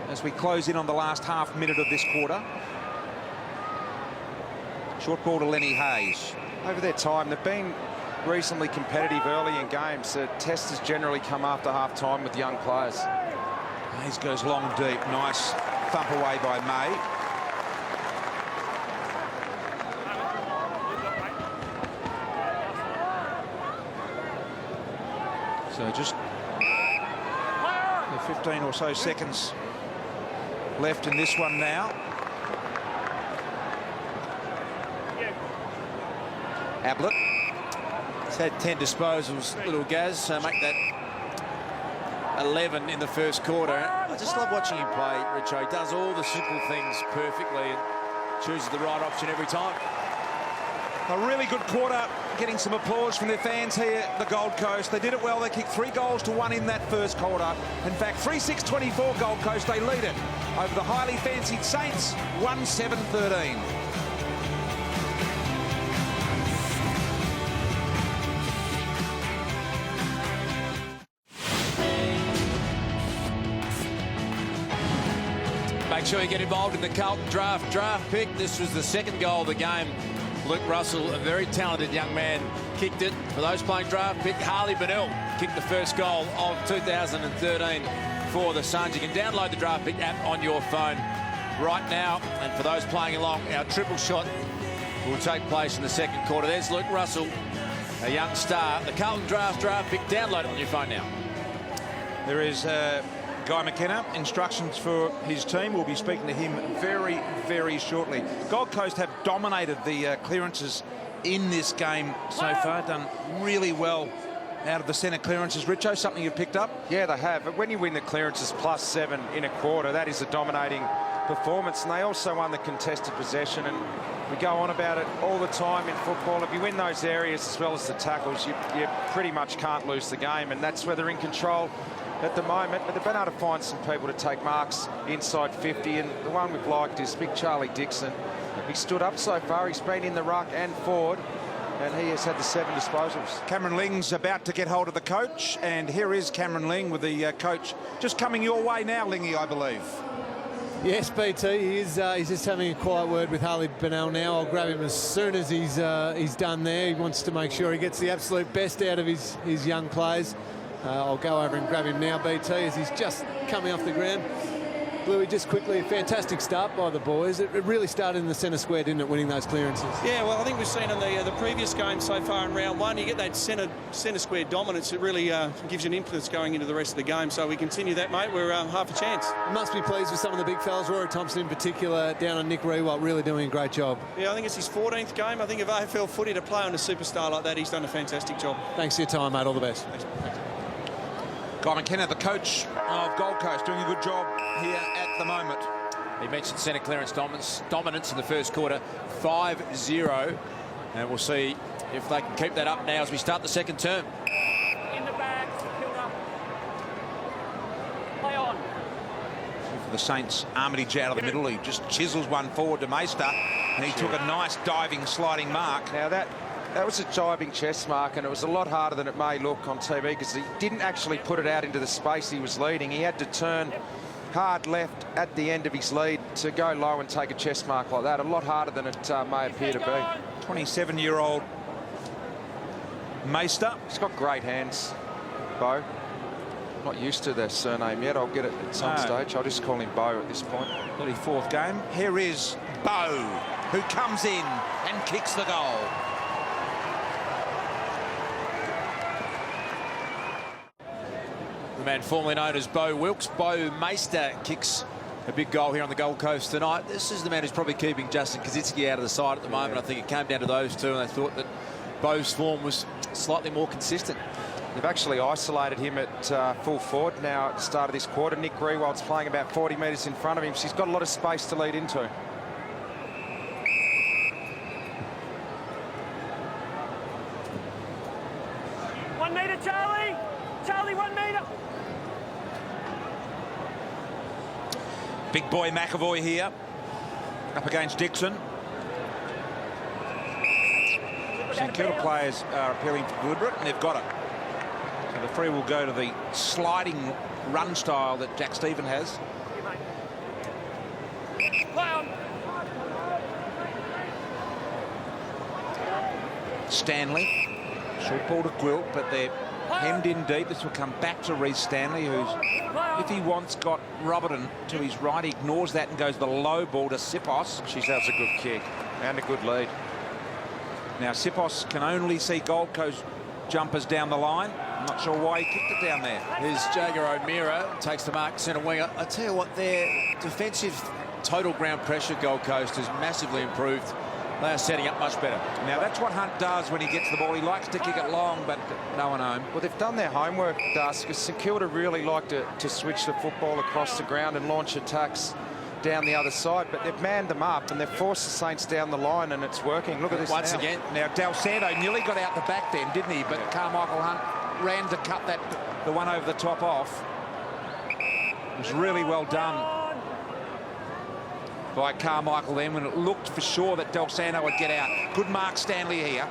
as we close in on the last half minute of this quarter. Short ball to Lenny Hayes. Over their time, they've been reasonably competitive early in games. The test has generally come after half-time with young players. Hayes goes long and deep. Nice thump away by May. So just 15 or so seconds left in this one now. Ablett. He's had 10 disposals, little Gaz, make that 11 in the first quarter. I just love watching him play, Richo. He does all the simple things perfectly and chooses the right option every time. A really good quarter, getting some applause from their fans here at the Gold Coast. They did it well. They kicked 3 goals to 1 in that first quarter. In fact, 3-6-24 Gold Coast. They lead it over the highly fancied Saints, 1-7-13. Make sure you get involved in the Carlton draft pick. This was the second goal of the game. Luke Russell, a very talented young man, kicked it. For those playing draft pick, Harley Bennell kicked the first goal of 2013 for the Suns. You can download the draft pick app on your phone right now. And for those playing along, our triple shot will take place in the second quarter. There's Luke Russell, a young star. The Carlton draft pick, download it on your phone now. There is Guy McKenna, instructions for his team. We'll be speaking to him very, very shortly. Gold Coast have dominated the clearances in this game so far, done really well out of the centre clearances. Richo, something you've picked up? Yeah, they have. But when you win the clearances +7 in a quarter, that is a dominating performance. And they also won the contested possession. And we go on about it all the time in football. If you win those areas as well as the tackles, you pretty much can't lose the game. And that's where they're in control at the moment, but they've been able to find some people to take marks inside 50, and the one we've liked is Big Charlie Dixon. He stood up so far. He's been in the ruck and forward, and he has had the 7 disposals. Cameron Ling's about to get hold of the coach, and here is Cameron Ling with the coach just coming your way now, Lingy, I believe. Yes, BT, he's just having a quiet word with Harley Bennell now. I'll grab him as soon as he's done there. He wants to make sure he gets the absolute best out of his young players. I'll go over and grab him now, BT, as he's just coming off the ground. Bluey, just quickly, a fantastic start by the boys. It really started in the centre square, didn't it, winning those clearances? Yeah, well, I think we've seen in the previous game so far in round 1, you get that centre square dominance. It really gives you an influence going into the rest of the game. So we continue that, mate. We're half a chance. You must be pleased with some of the big fellas. Rory Thompson in particular, down on Nick Riewoldt, really doing a great job. Yeah, I think it's his 14th game. I think of AFL footy to play on a superstar like that, he's done a fantastic job. Thanks for your time, mate. All the best. Thanks. Guy McKenna, the coach of Gold Coast, doing a good job here at the moment. He mentioned centre clearance dominance in the first quarter, 5-0. And we'll see if they can keep that up now as we start the second term. In the bag, St.Kilda. Play on. For the Saints, Armitage out of the middle. He just chisels one forward to Meister, and he took a nice diving, sliding mark. Now that was a jibing chest mark, and it was a lot harder than it may look on TV because he didn't actually put it out into the space he was leading. He had to turn hard left at the end of his lead to go low and take a chest mark like that. A lot harder than it may appear to be. 27-year-old Meister. He's got great hands, Bo. Not used to their surname yet. I'll get it at some stage. I'll just call him Bo at this point. 34th game. Here is Bo, who comes in and kicks the goal. The man formerly known as Bo Wilkes. Bo Meister kicks a big goal here on the Gold Coast tonight. This is the man who's probably keeping Justin Kaczynski out of the side at the moment. I think it came down to those two, and they thought that Bo's form was slightly more consistent. They've actually isolated him at full forward now at the start of this quarter. Nick Riewoldt's playing about 40 metres in front of him, so he's got a lot of space to lead into. One metre, Charlie. Charlie, 1 metre. Big boy McAvoy here, up against Dixon. St Kilda players are appealing for Goodbrit, and they've got it. So the free will go to the sliding run style that Jack Stephen has. Stanley, short ball to Gwilt, but they're hemmed in deep. This will come back to Reece Stanley, who's, if he wants, got Robertson to his right. He ignores that and goes the low ball to Sipos. That's a good kick and a good lead. Now Sipos can only see Gold Coast jumpers down the line. I'm not sure why he kicked it down there. Here's Jagger O'Meara, takes the mark, centre winger. I tell you what, their defensive total ground pressure, Gold Coast, has massively improved. They are setting up much better. Now that's what Hunt does when he gets the ball. He likes to kick it long, but no one home. Well, they've done their homework, Das, because St Kilda really like to switch the football across the ground and launch attacks down the other side, but they've manned them up and they've forced the Saints down the line, and it's working. Look at this once now. again. Now Del Santo nearly got out the back then, didn't he? But Carmichael Hunt ran to cut the one over the top off. It was really well done by Carmichael then, when it looked for sure that Del Santo would get out. Good Mark Stanley here.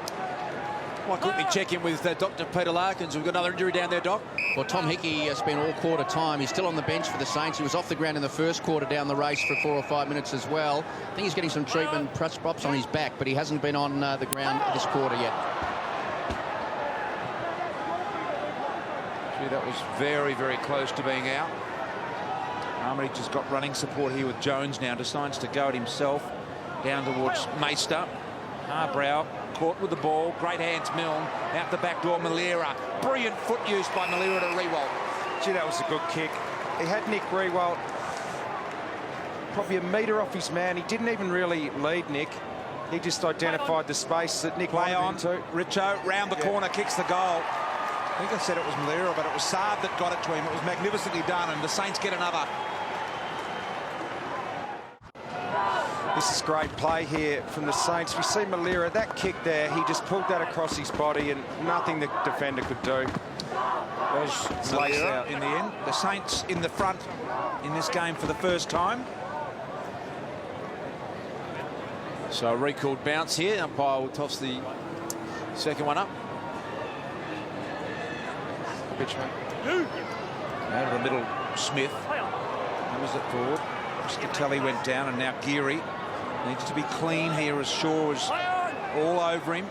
Might quickly check in with Dr. Peter Larkins. We've got another injury down there, Doc. Well, Tom Hickey has been all quarter time. He's still on the bench for the Saints. He was off the ground in the first quarter down the race for 4 or 5 minutes as well. I think he's getting some treatment, props on his back, but he hasn't been on the ground this quarter yet. Gee, that was very, very close to being out. Armitage has got running support here with Jones now. Decides to go it himself down towards Meister. Harbrow caught with the ball. Great hands, Milne. Out the back door, Malera. Brilliant foot use by Malera to Riewoldt. Gee, that was a good kick. He had Nick Riewoldt probably a metre off his man. He didn't even really lead Nick. He just identified the space that Nick Play on. Into. Richo round the corner, kicks the goal. I think I said it was Malera, but it was Saab that got it to him. It was magnificently done, and the Saints get another. This is great play here from the Saints. We see Malera, that kick there, he just pulled that across his body and nothing the defender could do. Was Malera in the end. The Saints in the front in this game for the first time. So a recalled bounce here. Umpire will toss the second one up. Out of the middle, Smith. That was it forward. Scatelli went down, and now Geary needs to be clean here as Shaw is all over him.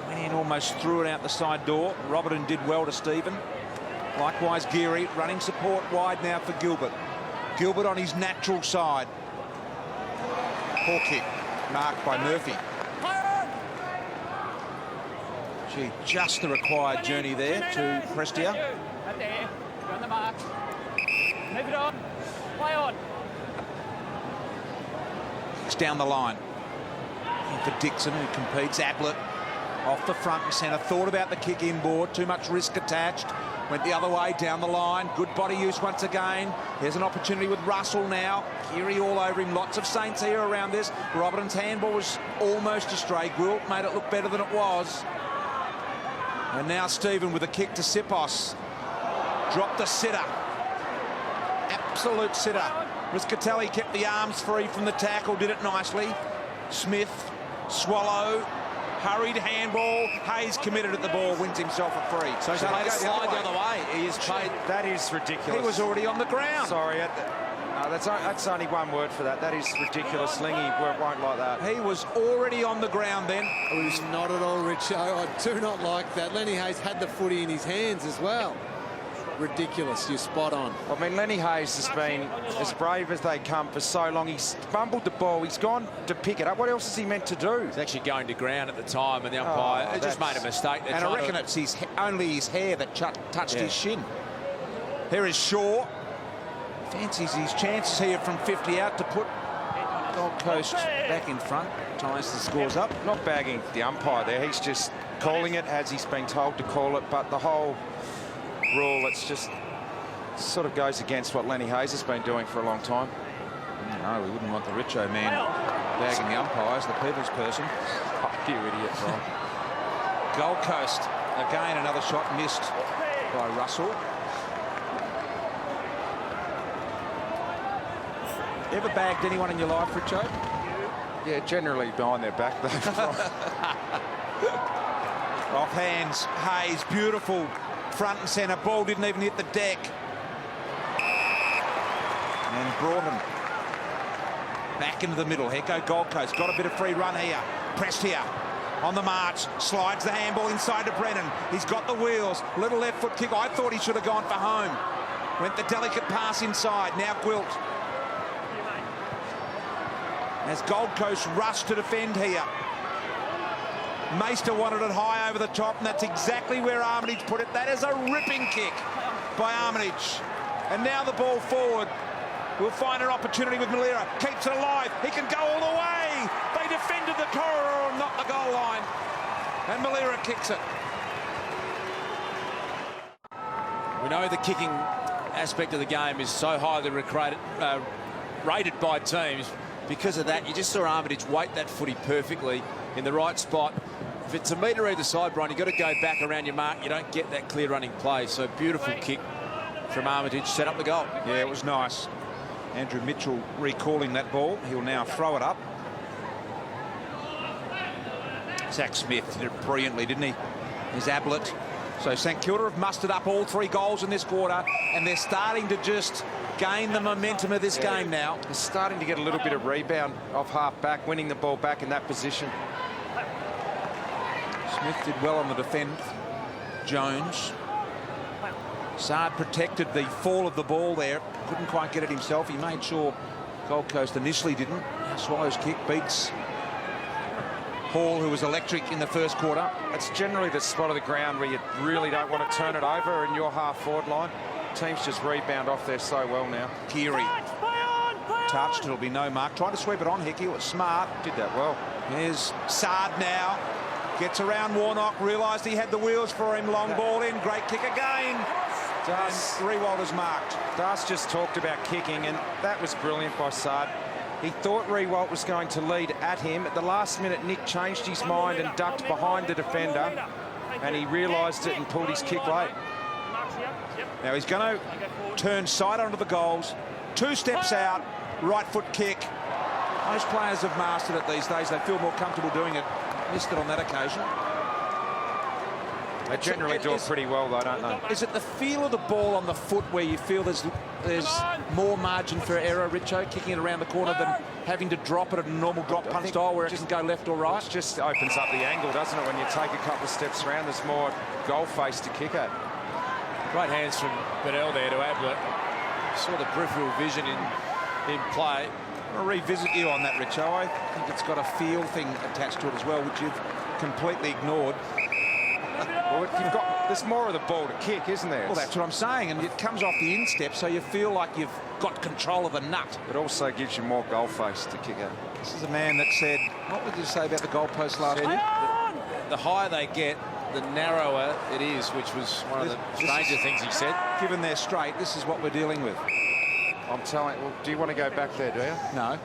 Went in, almost threw it out the side door. Robertson did well to Stephen. Likewise, Geary running support wide now for Gilbert. Gilbert on his natural side. Poor kick, marked by Murphy. Gee, just the required journey there to Prestia. On the mark. Move it on. Play on. It's down the line. And for Dixon, who competes. Ablett off the front and centre. Thought about the kick inboard. Too much risk attached. Went the other way down the line. Good body use once again. There's an opportunity with Russell now. Geary all over him. Lots of Saints here around this. Robertson's handball was almost astray. Gwilt made it look better than it was. And now Stephen with a kick to Sipos. Dropped the sitter. Absolute sitter. Riscatelli kept the arms free from the tackle, did it nicely. Smith, Swallow, hurried handball. Hayes committed at the ball, wins himself a free. So he's let allowed to slide the other way. He is paid. That is ridiculous. He was already on the ground. Sorry, that's only one word for that. That is ridiculous. Slingy won't like that. He was already on the ground then. It was not at all, Richo. I do not like that. Lenny Hayes had the footy in his hands as well. Ridiculous. You're spot on. I mean, Lenny Hayes has been as brave as they come for so long. He's fumbled the ball. He's gone to pick it up. What else is he meant to do? He's actually going to ground at the time, and the umpire just made a mistake. And I reckon it's only his hair that touched his shin. Here is Shaw. Fancies his chances here from 50 out to put Gold Coast back in front. Ties the scores up. Not bagging the umpire there. He's just calling it as he's been told to call it. But the whole rule, it's just sort of goes against what Lenny Hayes has been doing for a long time. No, we wouldn't want the Richo man bagging the umpires, the people's person. Oh, you idiot, Brian. Gold Coast, again, another shot missed by Russell. Ever bagged anyone in your life, Richo? Yeah, generally behind their back, though. Off hands, Hayes, beautiful front and centre. Ball didn't even hit the deck. And Broughton back into the middle. Here go Gold Coast. Got a bit of free run here. Pressed here. On the march. Slides the handball inside to Brennan. He's got the wheels. Little left foot kick. I thought he should have gone for home. Went the delicate pass inside. Now Gwilt. As Gold Coast rush to defend here. Meister wanted it high over the top, and that's exactly where Armitage put it. That is a ripping kick by Armitage. And now the ball forward. We'll find an opportunity with Malira. Keeps it alive. He can go all the way. They defended the corridor and not the goal line. And Malira kicks it. We know the kicking aspect of the game is so highly rated by teams. Because of that, you just saw Armitage weight that footy perfectly in the right spot. If it's a metre either side, Brian, you've got to go back around your mark. You don't get that clear running play. So beautiful kick from Armitage, set up the goal. Yeah, it was nice. Andrew Mitchell recalling that ball. He'll now throw it up. Zach Smith did it brilliantly, didn't he? There's Ablett. So St Kilda have mustered up all 3 goals in this quarter, and they're starting to just gain the momentum of this game now. They're starting to get a little bit of rebound off half-back, winning the ball back in that position. Smith did well on the defend. Jones. Sard protected the fall of the ball there. Couldn't quite get it himself. He made sure Gold Coast initially didn't. Swallows kick beats Hall, who was electric in the first quarter. It's generally the spot of the ground where you really don't want to turn it over in your half-forward line. Teams just rebound off there so well now. Keary touched. It'll be no mark. Trying to sweep it on. Hickey was smart. Did that well. There's Sard now. Gets around Warnock. Realised he had the wheels for him. Long ball in. Great kick again. Riewoldt is marked. Das just talked about kicking, and that was brilliant by Sard. He thought Riewoldt was going to lead at him. At the last minute, Nick changed his mind and ducked behind the defender, and he realised it and pulled his kick late. Now he's going to turn side onto the goals. 2 steps out, right foot kick. Most players have mastered it these days. They feel more comfortable doing it. Missed it on that occasion. They generally do it pretty well, though, don't they? Is it the feel of the ball on the foot where you feel there's more margin for error, Richo, kicking it around the corner than having to drop it at a normal drop punch style where it can go left or right? It just opens up the angle, doesn't it? When you take a couple of steps around, there's more goal face to kick at. Great hands from Bennell there to Ablett. Saw the peripheral vision in play. I'll revisit you on that, Richo. I think it's got a feel thing attached to it as well, which you've completely ignored. Well, there's more of the ball to kick, isn't there? Well, that's what I'm saying, and it comes off the instep, so you feel like you've got control of the nut. It also gives you more goal face to kick at. This is a man that said, what would you say about the goalpost last week? The higher they get, the narrower it is, which was one of the stranger things he said. Given they're straight, this is what we're dealing with. I'm telling you, well, do you want to go back there, do you? No.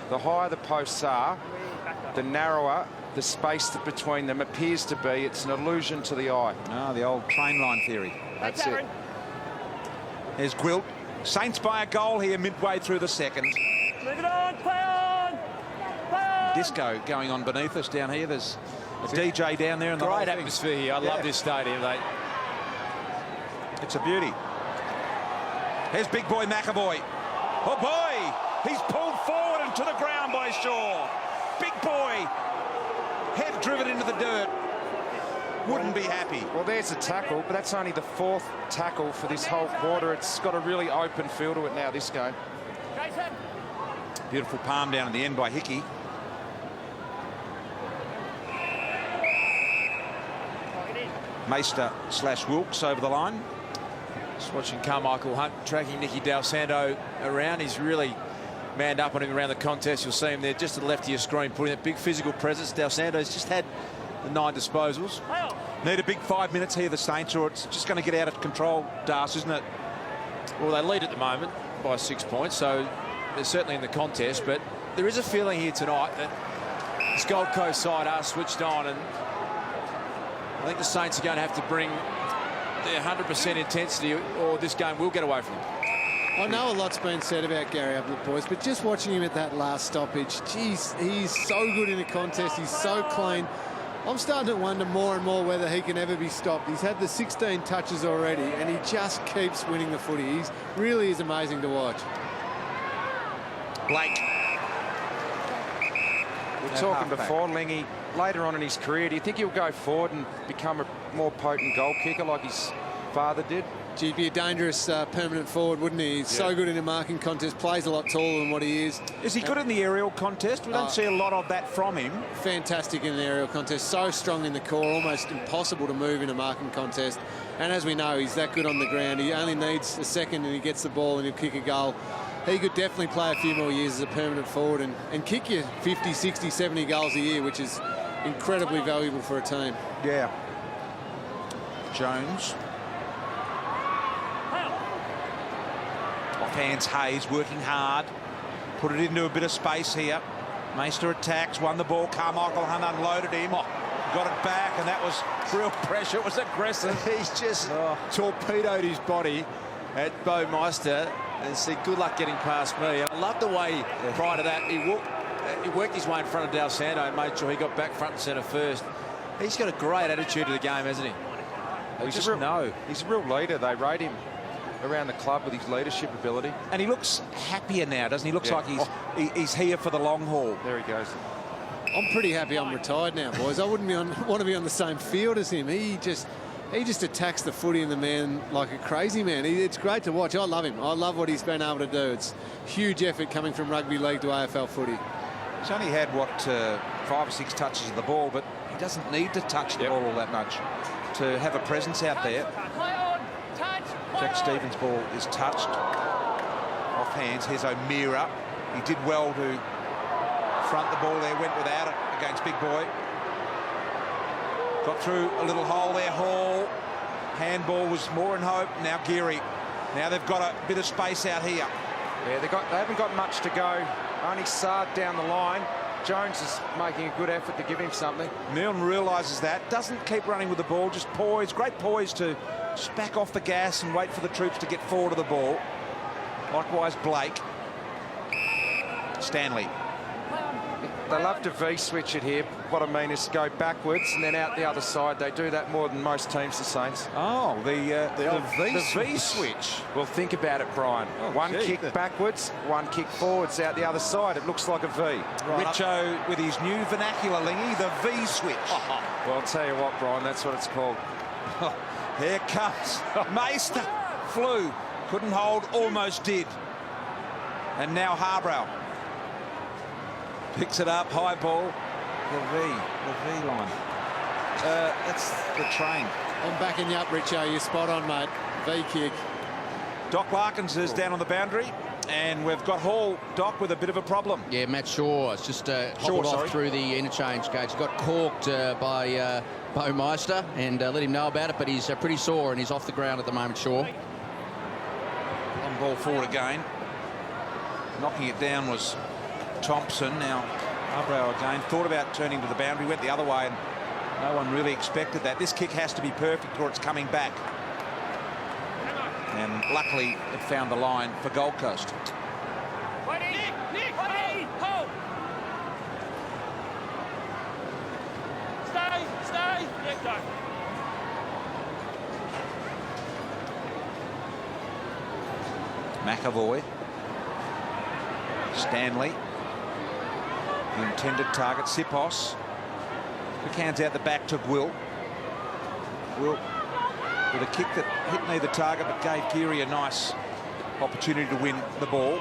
The higher the posts are, the narrower the space between them appears to be. It's an illusion to the eye. Ah, the old train line theory. That's it. There's Gwilt. Saints by a goal here midway through the second. Move it on, play on, play on. Disco going on beneath us down here. There's a DJ down there in the Great atmosphere here. I love this stadium. It's a beauty. Here's big boy McAvoy. Oh boy! He's pulled forward and to the ground by Shaw. Big boy. Head driven into the dirt. Wouldn't be happy. Well, there's a tackle, but that's only the 4th tackle for this whole quarter. It's got a really open feel to it now, this game. Beautiful palm down at the end by Hickey. Meister / Wilkes over the line. Just watching Carmichael Hunt tracking Nicky Del Santo around. He's really manned up on him around the contest. You'll see him there just to the left of your screen, putting that big physical presence. Del Santo's just had the 9 disposals. Need a big 5 minutes here, the Saints, or it's just going to get out of control, Das, isn't it? Well, they lead at the moment by 6 points, so they're certainly in the contest, but there is a feeling here tonight that this Gold Coast side are switched on, and I think the Saints are going to have to bring their 100% intensity, or this game will get away from them. I know a lot's been said about Gary Ablett, boys, but just watching him at that last stoppage, geez, he's so good in the contest. He's so clean. I'm starting to wonder more and more whether he can ever be stopped. He's had the 16 touches already, and he just keeps winning the footy. He really is amazing to watch. Blake. We were talking before, Lingy, later on in his career, do you think he'll go forward and become a more potent goal kicker like his father did? Gee, he'd be a dangerous permanent forward, wouldn't he? He's so good in a marking contest, plays a lot taller than what he is. Is he good in the aerial contest? We don't see a lot of that from him. Fantastic in the aerial contest, so strong in the core, almost impossible to move in a marking contest. And as we know, he's that good on the ground. He only needs a second and he gets the ball and he'll kick a goal. He could definitely play a few more years as a permanent forward and kick you 50, 60, 70 goals a year, which is incredibly valuable for a team. Yeah. Jones. Offhands Hayes working hard. Put it into a bit of space here. Meister attacks, won the ball. Carmichael Hunt unloaded him. Got it back, and that was real pressure. It was aggressive. He's just torpedoed his body at Bo Meister and said, good luck getting past me. And I love the way prior to that he worked his way in front of Del Santo and made sure he got back front and centre first. He's got a great attitude to the game, hasn't he? He's a real leader. They rate him around the club with his leadership ability. And he looks happier now, doesn't he? Looks like he's here for the long haul. There he goes. I'm pretty happy I'm retired now, boys. I wouldn't want to be on the same field as him. He just attacks the footy and the man like a crazy man. It's great to watch. I love him. I love what he's been able to do. It's huge effort coming from rugby league to AFL footy. He's only had, 5 or 6 touches of the ball, but he doesn't need to touch the ball all that much to have a presence out there. Jack Stevens' ball is touched off hands. Here's O'Meara. He did well to front the ball there, went without it against Big Boy. Got through a little hole there. Hall. Handball was more in hope. Now Geary. Now they've got a bit of space out here. Yeah, they haven't got much to go. Only Sard down the line. Jones is making a good effort to give him something. Milne realises that. Doesn't keep running with the ball. Just poise. Great poise to just back off the gas and wait for the troops to get forward of the ball. Likewise, Blake. Stanley. They love to V-switch it here. What I mean is go backwards and then out the other side. They do that more than most teams, the Saints. Oh, the V-switch. Well, think about it, Brian. One kick backwards, one kick forwards, out the other side. It looks like a V. Right. Richo with his new vernacular, Lingy, the V-switch. Well, I'll tell you what, Brian, that's what it's called. Here comes Meister. Flew. Couldn't hold, almost did. And now Harbrow. Picks it up, high ball. The V line. That's the train. I'm backing you up, Richo. You're spot on, mate. V kick. Doc Larkins is down on the boundary, and we've got Hall, Doc, with a bit of a problem. Yeah, Matt Shaw has just hobbled off through the interchange gate. He got corked by Bo Meister and let him know about it, but he's pretty sore and he's off the ground at the moment, Shaw. Long ball forward again. Knocking it down was Thompson. Now Harbrow again thought about turning to the boundary, went the other way, and no one really expected that. This kick has to be perfect or it's coming back. And luckily it found the line for Gold Coast. Nick, hold. Stay. Yeah, go. McAvoy. Stanley. The intended target, Sipos. Quick hands out the back to Will. Will with a kick that hit near the target but gave Geary a nice opportunity to win the ball.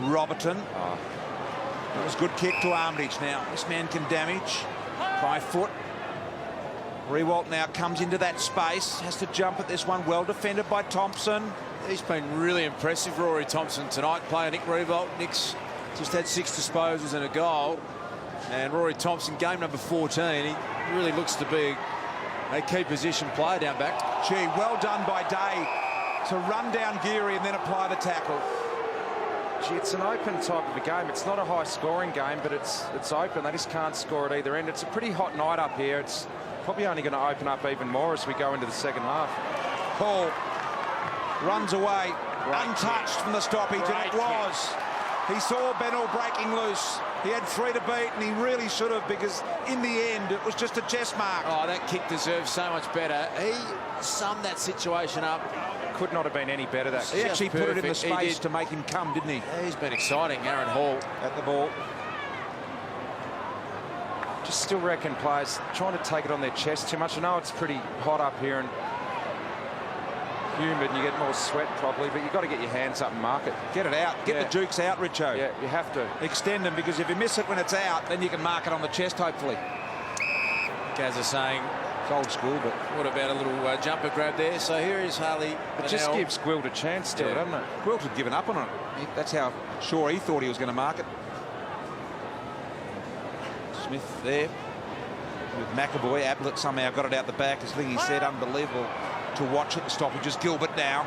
Robertson. That was a good kick to Armitage. Now this man can damage by foot. Riewoldt now comes into that space, has to jump at this one, well defended by Thompson. He's been really impressive, Rory Thompson, tonight, playing Nick Riewoldt. Nick's just had 6 disposals and a goal. And Rory Thompson, game number 14, he really looks to be a key position player down back. Gee, well done by Day to run down Gary and then apply the tackle. Gee, it's an open type of a game. It's not a high-scoring game, but it's open. They just can't score at either end. It's a pretty hot night up here. It's probably only going to open up even more as we go into the second half. Paul runs away, untouched from the stoppage, and it was. He saw Bennell breaking loose. He had 3 to beat, and he really should have, because in the end, it was just a chest mark. Oh, that kick deserves so much better. He summed that situation up. Could not have been any better, that He actually put it in the space to make him come, didn't he? Yeah, he's been exciting, Aaron Hall. At the ball. Just still reckon players trying to take it on their chest too much. I know it's pretty hot up here and humid and you get more sweat probably, but you've got to get your hands up and mark it. Get it out. Get the jukes out, Richo. Yeah, you have to. Extend them, because if you miss it when it's out, then you can mark it on the chest, hopefully. Gaz is saying, it's old school, but what about a little jumper grab there? So here is Harley. It just gives Gwilt a chance to it, doesn't it? Gwilt had given up on it. That's how sure he thought he was going to mark it. Smith there with McAvoy. Ablett somehow got it out the back. As Lingy said, unbelievable to watch at the stoppages. Gilbert now.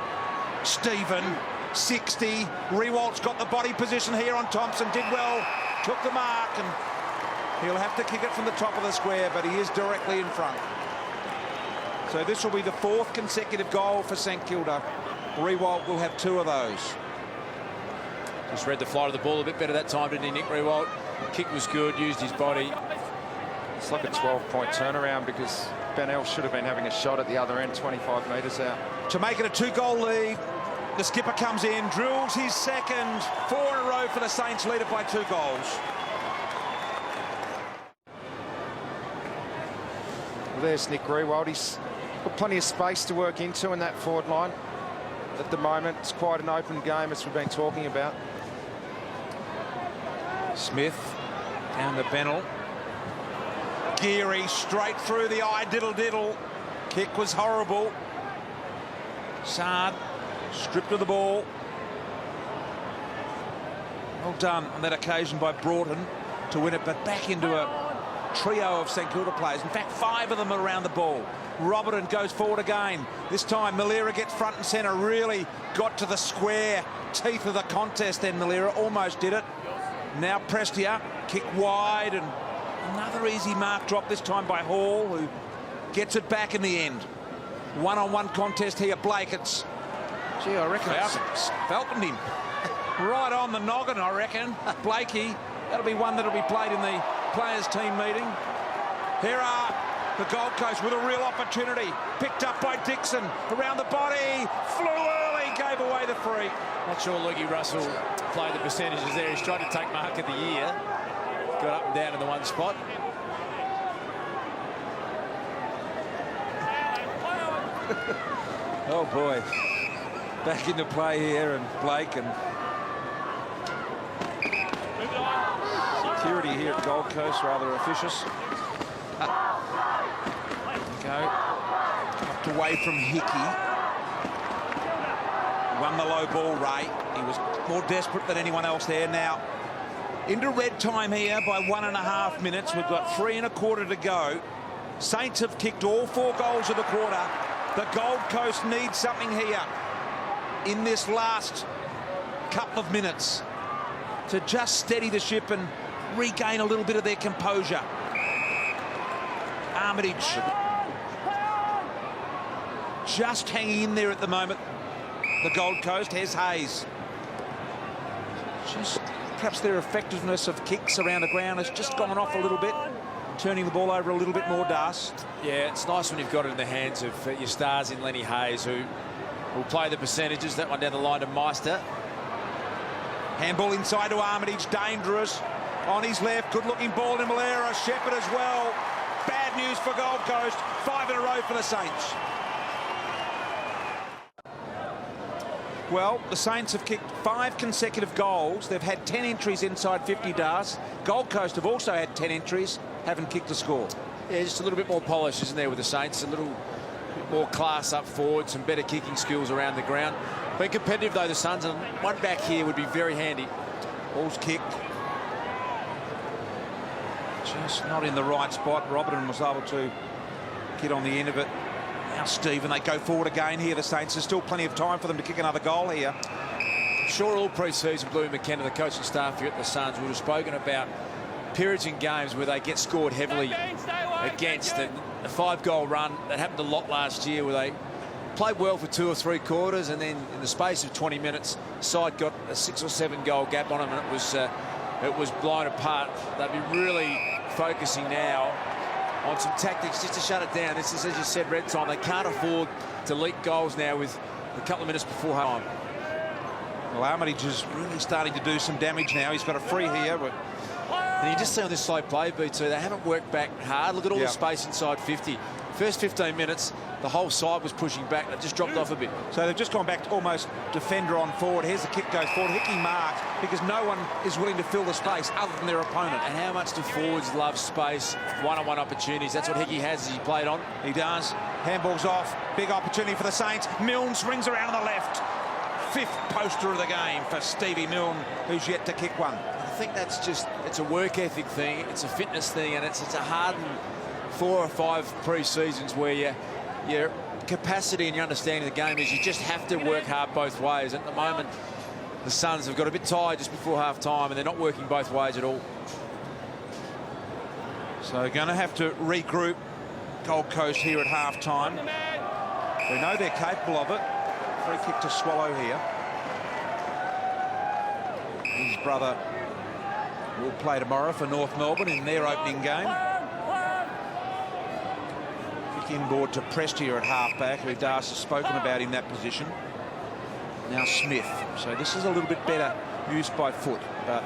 Stephen, 60. Riewoldt's got the body position here on Thompson. Did well. Took the mark, and he'll have to kick it from the top of the square, but he is directly in front. So this will be the 4th consecutive goal for St Kilda. Riewoldt will have 2 of those. Just read the flight of the ball a bit better that time, didn't he, Nick Riewoldt? Kick was good, used his body. It's like a 12-point turnaround, because Bennell should have been having a shot at the other end, 25 metres out. To make it a 2-goal lead, the skipper comes in, drills his second. 4 in a row for the Saints, lead it by 2 goals. Well, there's Nick Riewoldt. He's got plenty of space to work into in that forward line. At the moment, it's quite an open game, as we've been talking about. Smith down to Bennell. Geary straight through the eye, diddle. Kick was horrible. Sard stripped of the ball. Well done on that occasion by Broughton to win it, but back into a trio of St Kilda players. In fact, 5 of them are around the ball. Robertson goes forward again. This time Malera gets front and centre, really got to the square teeth of the contest then. Malera almost did it. Now Prestia, kick wide, and another easy mark drop, this time by Hall, who gets it back in the end. One-on-one contest here. Blake, it's... Gee, I reckon it's falconed him. Right on the noggin, I reckon. Blakey, that'll be one that'll be played in the players' team meeting. Here are the Gold Coast with a real opportunity. Picked up by Dixon. Around the body. Flew early, gave away the free. Not sure Lukey Russell played the percentages there. He's trying to take mark of the year. Got up and down in the one spot. Oh boy, back into play here, and Blake, and security here at Gold Coast rather officious. Go up away from Hickey. Won the low ball, Ray. He was more desperate than anyone else there. Now into red time here by 1.5 minutes. We've got 3 1/4 to go. Saints have kicked all 4 goals of the quarter. The Gold Coast needs something here in this last couple of minutes to just steady the ship and regain a little bit of their composure. Armitage just hanging in there at the moment. The Gold Coast. Here's Hayes. Just perhaps their effectiveness of kicks around the ground has just gone off a little bit, turning the ball over a little bit more dust. Yeah, it's nice when you've got it in the hands of your stars in Lenny Hayes, who will play the percentages. That one down the line to Meister. Handball inside to Armitage, dangerous. On his left, good-looking ball to Malera. Shepherd as well. Bad news for Gold Coast. 5 in a row for the Saints. Well, the Saints have kicked 5 consecutive goals. They've had 10 entries inside 50 darts. Gold Coast have also had 10 entries, haven't kicked a score. Yeah, just a little bit more polish, isn't there, with the Saints? A little bit more class up forward, some better kicking skills around the ground. Been competitive, though, the Suns, and one back here would be very handy. Ball's kicked. Just not in the right spot. Robertson was able to get on the end of it. Now, Stephen, they go forward again here, the Saints. There's still plenty of time for them to kick another goal here. I'm sure all pre-season, Bluey McKenna, the coaching staff here at the Suns, would have spoken about periods in games where they get scored heavily against. The 5-goal run that happened a lot last year, where they played well for 2 or 3 quarters, and then in the space of 20 minutes, side got a 6 or 7 goal gap on them, and it was blown apart. They'd be really focusing now on some tactics just to shut it down. This is, as you said, red time. They can't afford to leak goals now with a couple of minutes before half time. Well, Armitage is really starting to do some damage now. He's got a free here. But and you just see on this slow play, B2, they haven't worked back hard. Look at all the space inside 50. First 15 minutes, the whole side was pushing back. It just dropped off a bit. So they've just gone back to almost defender on forward. Here's the kick goes forward. Hickey marks because no one is willing to fill the space other than their opponent. And how much do forwards love space, one-on-one opportunities? That's what Hickey has as he played on. He does. Handball's off. Big opportunity for the Saints. Milne swings around on the left. 5th poster of the game for Stevie Milne, who's yet to kick one. I think that's just, it's a work ethic thing, it's a fitness thing, and it's a hardened 4 or 5 pre-seasons where your capacity and your understanding of the game is you just have to work hard both ways. At the moment, the Suns have got a bit tired just before half-time, and they're not working both ways at all. So going to have to regroup Gold Coast here at half-time. We know they're capable of it. Free kick to Swallow here. His brother will play tomorrow for North Melbourne in their opening game. Kick inboard to Prestia at halfback, who Darcy has spoken about in that position. Now Smith. So this is a little bit better used by foot, but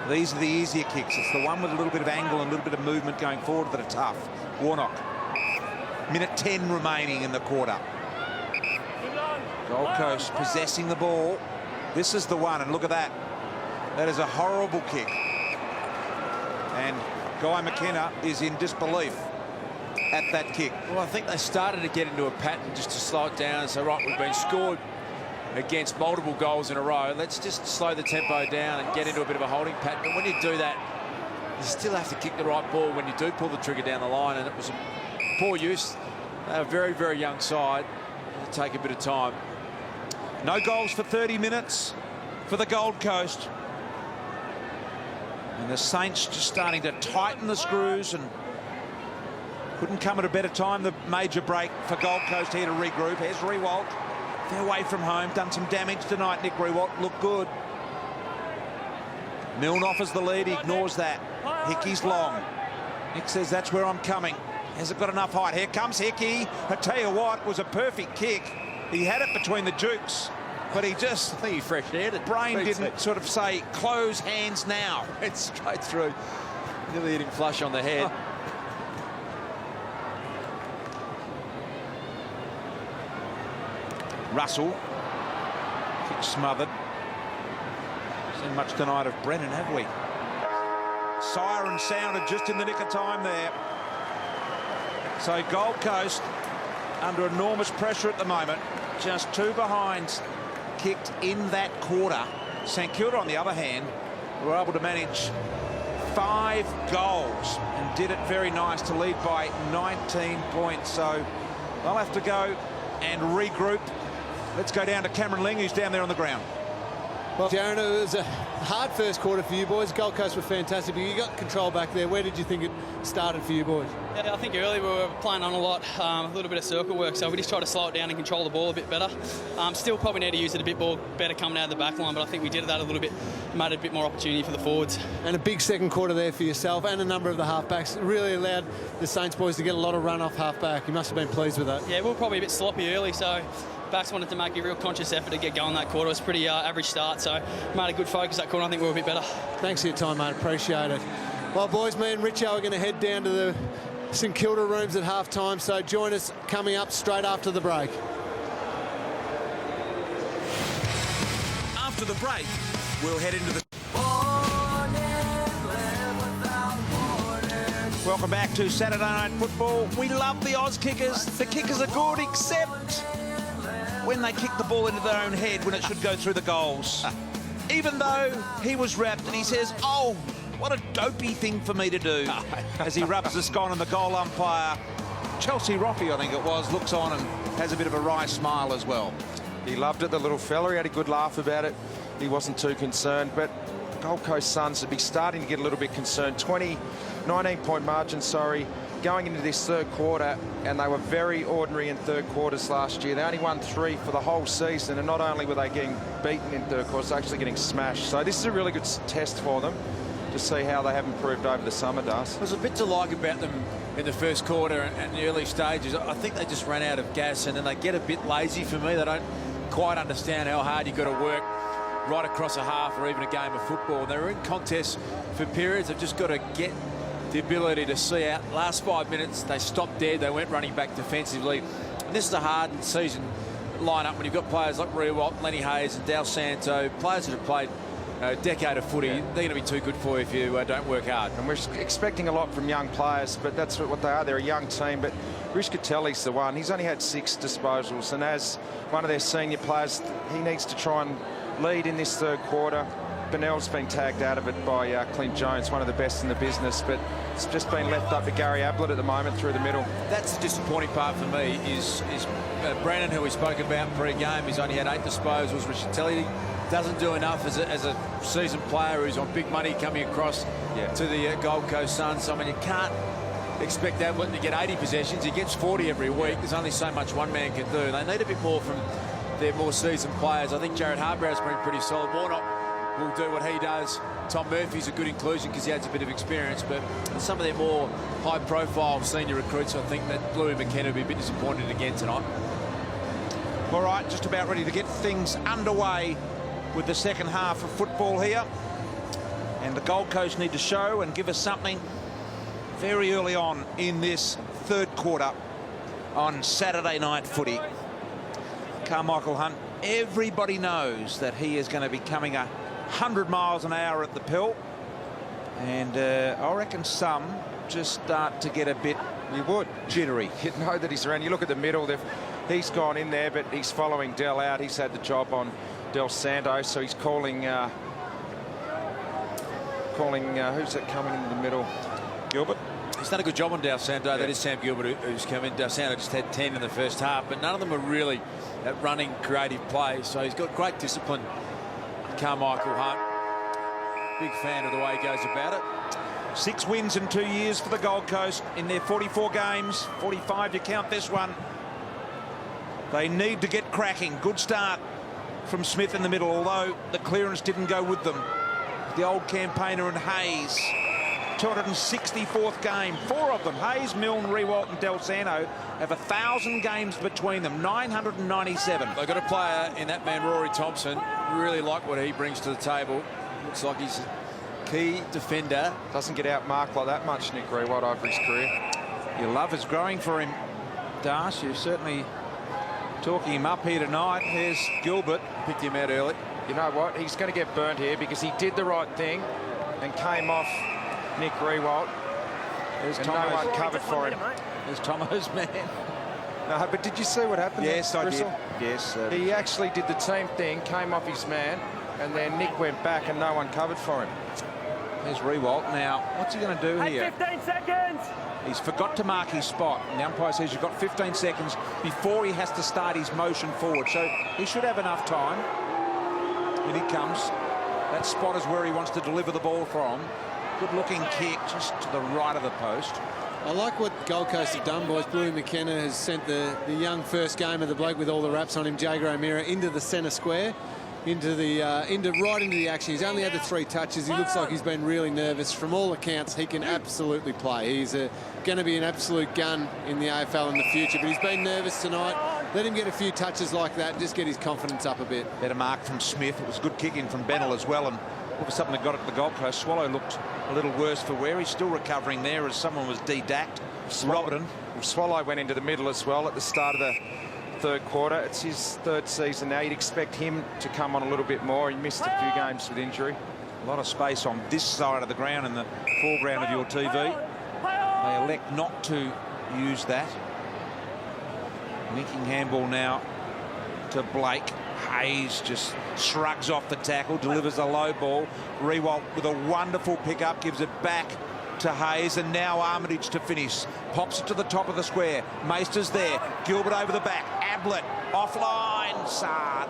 these are the easier kicks. It's the one with a little bit of angle and a little bit of movement going forward that are tough. Warnock. Minute 10 remaining in the quarter. Gold Coast possessing the ball. This is the one, and look at that. That is a horrible kick. And Guy McKenna is in disbelief at that kick. Well, I think they started to get into a pattern just to slow it down and say, right, we've been scored against multiple goals in a row. Let's just slow the tempo down and get into a bit of a holding pattern. But when you do that, you still have to kick the right ball when you do pull the trigger down the line, and it was a poor use. They're a very, very young side. It'll take a bit of time. No goals for 30 minutes for the Gold Coast. And the Saints just starting to tighten the screws, and couldn't come at a better time. The major break for Gold Coast here to regroup. Here's Riewoldt. They're away from home. Done some damage tonight, Nick Riewoldt. Looked good. Milne offers the lead. He ignores that. Hickey's long. Nick says, that's where I'm coming. Hasn't got enough height. Here comes Hickey. I tell you what, it was a perfect kick. He had it between the jukes, but he just... I think he fresh-aired it. Brain didn't sort of say, close hands now. It's straight through. Nearly hitting flush on the head. Russell. Kick smothered. Seen much tonight of Brennan, have we? Siren sounded just in the nick of time there. So Gold Coast under enormous pressure at the moment. Just 2 behinds kicked in that quarter. St Kilda, on the other hand, were able to manage 5 goals and did it very nice to lead by 19 points. So they'll have to go and regroup. Let's go down to Cameron Ling, who's down there on the ground. Well, Darren, it was a hard first quarter for you boys. Gold Coast were fantastic, but you got control back there. Where did you think it started for you boys? Yeah, I think early we were playing on a lot, a little bit of circle work, so we just tried to slow it down and control the ball a bit better. Still probably need to use it a bit more better coming out of the back line, but I think we did that a little bit, made it a bit more opportunity for the forwards. And a big second quarter there for yourself and a number of the halfbacks. It really allowed the Saints boys to get a lot of run off halfback. You must have been pleased with that. Yeah, we were probably a bit sloppy early, so backs wanted to make a real conscious effort to get going that quarter. It was a pretty average start, so made a good focus that quarter. I think we were a bit better. Thanks for your time, mate. Appreciate it. Well, boys, me and Richo are going to head down to the St Kilda rooms at half-time, so join us coming up straight after the break. After the break, we'll head into the... Welcome back to Saturday Night Football. We love the Oz kickers. The kickers are good, except when they kick the ball into their own head when it should go through the goals. Even though he was wrapped and he says, oh, what a dopey thing for me to do, as he rubs the scone on the goal umpire. Chelsea Roffey, I think it was, looks on and has a bit of a wry smile as well. He loved it, the little fella. He had a good laugh about it. He wasn't too concerned, but Gold Coast Suns would be starting to get a little bit concerned. 19-point margin, going into this third quarter, and they were very ordinary in third quarters last year. They only won 3 for the whole season, and not only were they getting beaten in third quarters, they're actually getting smashed. So this is a really good test for them to see how they have improved over the summer, Das. There's a bit to like about them in the first quarter and the early stages. I think they just ran out of gas, and then they get a bit lazy for me. They don't quite understand how hard you've got to work right across a half or even a game of football. They're in contests for periods. They've just got to get the ability to see out. Last 5 minutes, they stopped dead. They went running back defensively. And this is a hardened season lineup when you've got players like Riewoldt, Lenny Hayes and Del Santo, players that have played a decade of footy. They're going to be too good for you if you don't work hard. And we're expecting a lot from young players, but that's what they are. They're a young team, but Rischitelli's the one. He's only had 6 disposals, and as one of their senior players, he needs to try and lead in this third quarter. Bennell's been tagged out of it by Clint Jones, one of the best in the business, but it's just been left up to Gary Ablett at the moment through the middle. That's the disappointing part for me is Brandon, who we spoke about pre-game. He's only had 8 disposals. Rischitelli doesn't do enough as a seasoned player who's on big money coming across to the Gold Coast Suns. I mean, you can't expect Ablett to get 80 possessions. He gets 40 every week. There's only so much one man can do. They need a bit more from their more seasoned players. I think Jared Harbour's been pretty solid. Warnock will do what he does. Tom Murphy's a good inclusion because he adds a bit of experience, but some of their more high-profile senior recruits, I think that Bluey McKenna will be a bit disappointed again tonight. All right, just about ready to get things underway with the second half of football here. And the Gold Coast need to show and give us something very early on in this third quarter on Saturday Night Footy. Carmichael Hunt, everybody knows that he is going to be coming 100 miles an hour at the pill, and I reckon some just start to get a bit jittery. You know that he's around. You look at the middle, he's gone in there, but he's following Dell out. He's had the job on Del Santo, so he's calling who's it coming into the middle? Gilbert. He's done a good job on Del Santo. Yeah. That is Sam Gilbert who's come in. Del Santo just had 10 in the first half, but none of them are really at running creative play. So he's got great discipline, Carmichael Hunt. Big fan of the way he goes about it. 6 wins in 2 years for the Gold Coast in their 44 games. 45 you count this one. They need to get cracking. Good start from Smith in the middle, although the clearance didn't go with them. The old campaigner and Hayes. 264th game, 4 of them, Hayes, Milne, Riewoldt and Del Santo, have 1,000 games between them, 997. They've got a player in that man, Rory Thompson. Really like what he brings to the table. Looks like he's a key defender. Doesn't get outmarked like that much, Nick Riewoldt, over his career. Your love is growing for him, Darsh. You're certainly talking him up here tonight. Here's Gilbert. Picked him out early. You know what? He's going to get burnt here because he did the right thing and came off Nick Riewoldt. There's and no one covered for him. There's Tomo's man. No, but did you see what happened? Yes, there, I Bristol? did. Yes. He actually did the team thing, came off his man, and then Nick went back and no one covered for him. There's Riewoldt. Now, what's he going to do here? 15 seconds! He's forgot to mark his spot. And the umpire says you've got 15 seconds before he has to start his motion forward. So he should have enough time. Here he comes. That spot is where he wants to deliver the ball from. Good-looking kick just to the right of the post. I like what Gold Coast have done, boys. Bluey McKenna has sent the young first game of the bloke with all the wraps on him, Jager O'Meara, into the centre square, right into the action. He's only had the 3 touches. He looks like he's been really nervous. From all accounts, he can absolutely play. He's going to be an absolute gun in the AFL in the future, but he's been nervous tonight. Let him get a few touches like that and just get his confidence up a bit. Better mark from Smith. It was good kicking from Bennell as well, and all of a sudden they got it to the Gold Coast. Swallow looked a little worse for wear. He's still recovering there as someone was dedacked. Robertson. Swallow went into the middle as well at the start of the third quarter. It's his 3rd season now. You'd expect him to come on a little bit more. He missed a few games with injury. A lot of space on this side of the ground in the foreground of your TV. They elect not to use that. Linking handball now to Blake. Hayes just shrugs off the tackle, delivers a low ball. Riewoldt with a wonderful pickup, gives it back to Hayes, and now Armitage to finish. Pops it to the top of the square. Meister's there. Gilbert over the back. Ablett offline. Sard.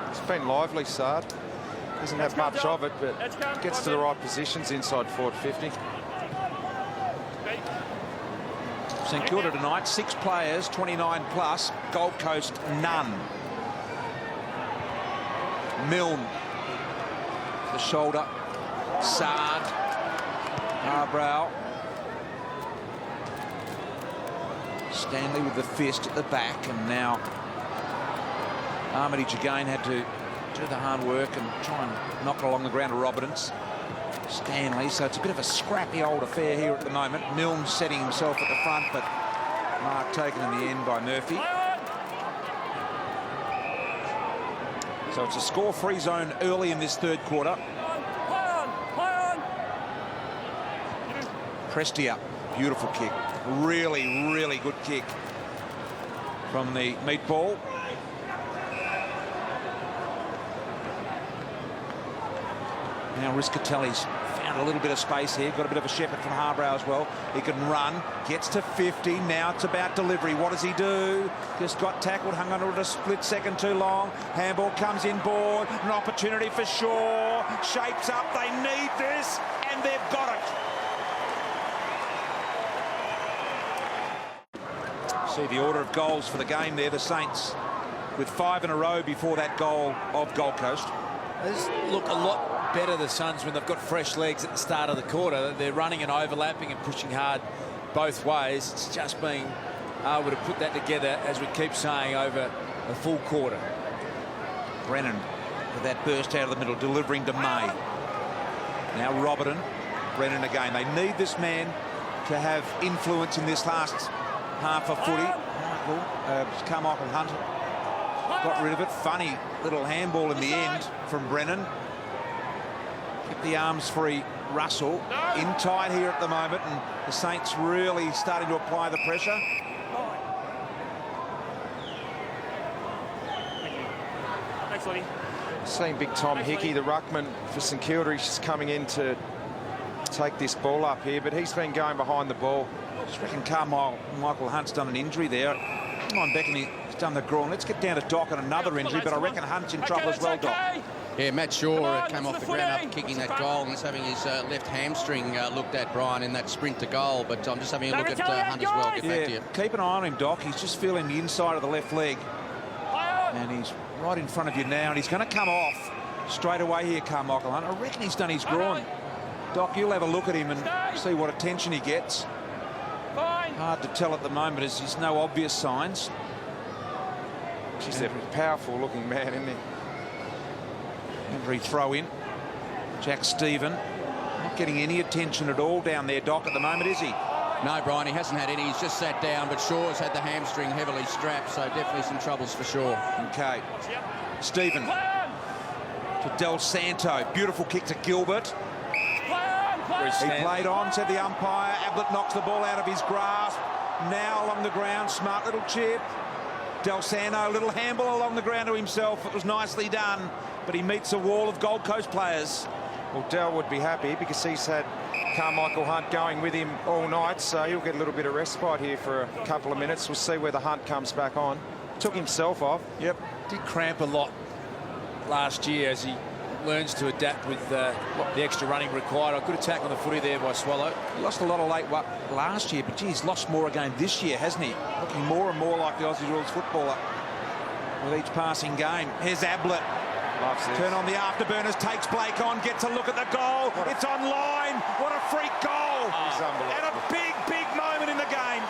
It's been lively, Sard. Doesn't have much of it, but gets to the right positions inside forward 50. St Kilda tonight, 6 players, 29 plus. Gold Coast, none. Milne, the shoulder. Sard, Harbrow. Stanley with the fist at the back, and now Armitage again had to do the hard work and try and knock it along the ground to Roberts. Stanley, so it's a bit of a scrappy old affair here at the moment. Milne setting himself at the front, but mark taken in the end by Murphy. So it's a score-free zone early in this third quarter. Prestia, beautiful kick. Really, really good kick from the meatball. Now Riscatelli's found a little bit of space here. Got a bit of a shepherd from Harbrow as well. He can run. Gets to 50. Now it's about delivery. What does he do? Just got tackled. Hung under it a split second too long. Handball comes in board. An opportunity for Shaw. Shapes up. They need this. And they've got it. See the order of goals for the game there. The Saints with 5 in a row before that goal of Gold Coast. They look a lot better, the Suns, when they've got fresh legs at the start of the quarter. They're running and overlapping and pushing hard both ways. It's just being able to put that together, as we keep saying, over a full quarter. Brennan with that burst out of the middle, delivering to May. Now Robertson. Brennan again. They need this man to have influence in this last half of footy. Carmichael Hunt got rid of it. Funny little handball in the end from Brennan. Kept the arms free. Russell in tight here at the moment, and the Saints really starting to apply the pressure. Thanks, Lonnie. Seeing big Tom Hickey, the ruckman for St Kilda. He's just coming in to take this ball up here, but he's been going behind the ball. I just reckon Carmichael Hunt's done an injury there. Come on, Beckham, he's done the groin. Let's get down to Doc on another injury, but I reckon Hunt's in trouble as well, Doc. Yeah, Matt Shaw came off the ground after kicking that goal, and he's having his left hamstring looked at, Brian, in that sprint to goal. But I'm just having a look at Hunt as well. Get back to you. Keep an eye on him, Doc. He's just feeling the inside of the left leg. And he's right in front of you now, and he's going to come off straight away here, Carmichael Hunt. I reckon he's done his groin. Doc, you'll have a look at him and see what attention he gets. Hard to tell at the moment, as there's no obvious signs. He's a powerful looking man, isn't he? Every throw in. Jack Stephen not getting any attention at all down there, Doc, at the moment, is he? No, Brian, he hasn't had any. He's just sat down, but Shaw's had the hamstring heavily strapped, so definitely some troubles for Shaw. Okay. Stephen to Del Santo. Beautiful kick to Gilbert. He played on, said the umpire. Ablett knocks the ball out of his grasp. Now along the ground, smart little chip. Del Santo, a little handball along the ground to himself. It was nicely done, but he meets a wall of Gold Coast players. Well, Del would be happy because he's had Carmichael Hunt going with him all night, so he'll get a little bit of respite here for a couple of minutes. We'll see where the Hunt comes back on. Took himself off. Yep. Did cramp a lot last year as he learns to adapt with the extra running required. A good attack on the footy there by Swallow. He lost a lot of late last year, but gee, he's lost more again this year, hasn't he? Looking more and more like the Aussie rules footballer with each passing game. Here's Ablett. Loves this. Turn on the afterburners, takes Blake on, gets a look at the goal. It's online. What a freak goal. And a big, big moment in the game.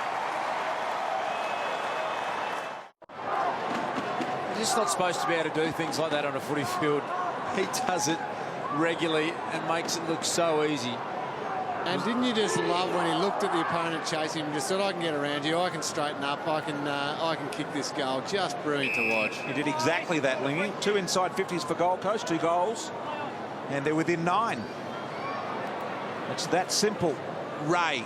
He's just not supposed to be able to do things like that on a footy field. He does it regularly and makes it look so easy. And didn't you just love when he looked at the opponent chasing him and just thought, I can get around you, I can straighten up, I can kick this goal. Just brilliant to watch. He did exactly that, Lingy. 2 inside 50s for Gold Coast, 2 goals, and they're within 9. It's that simple. Ray,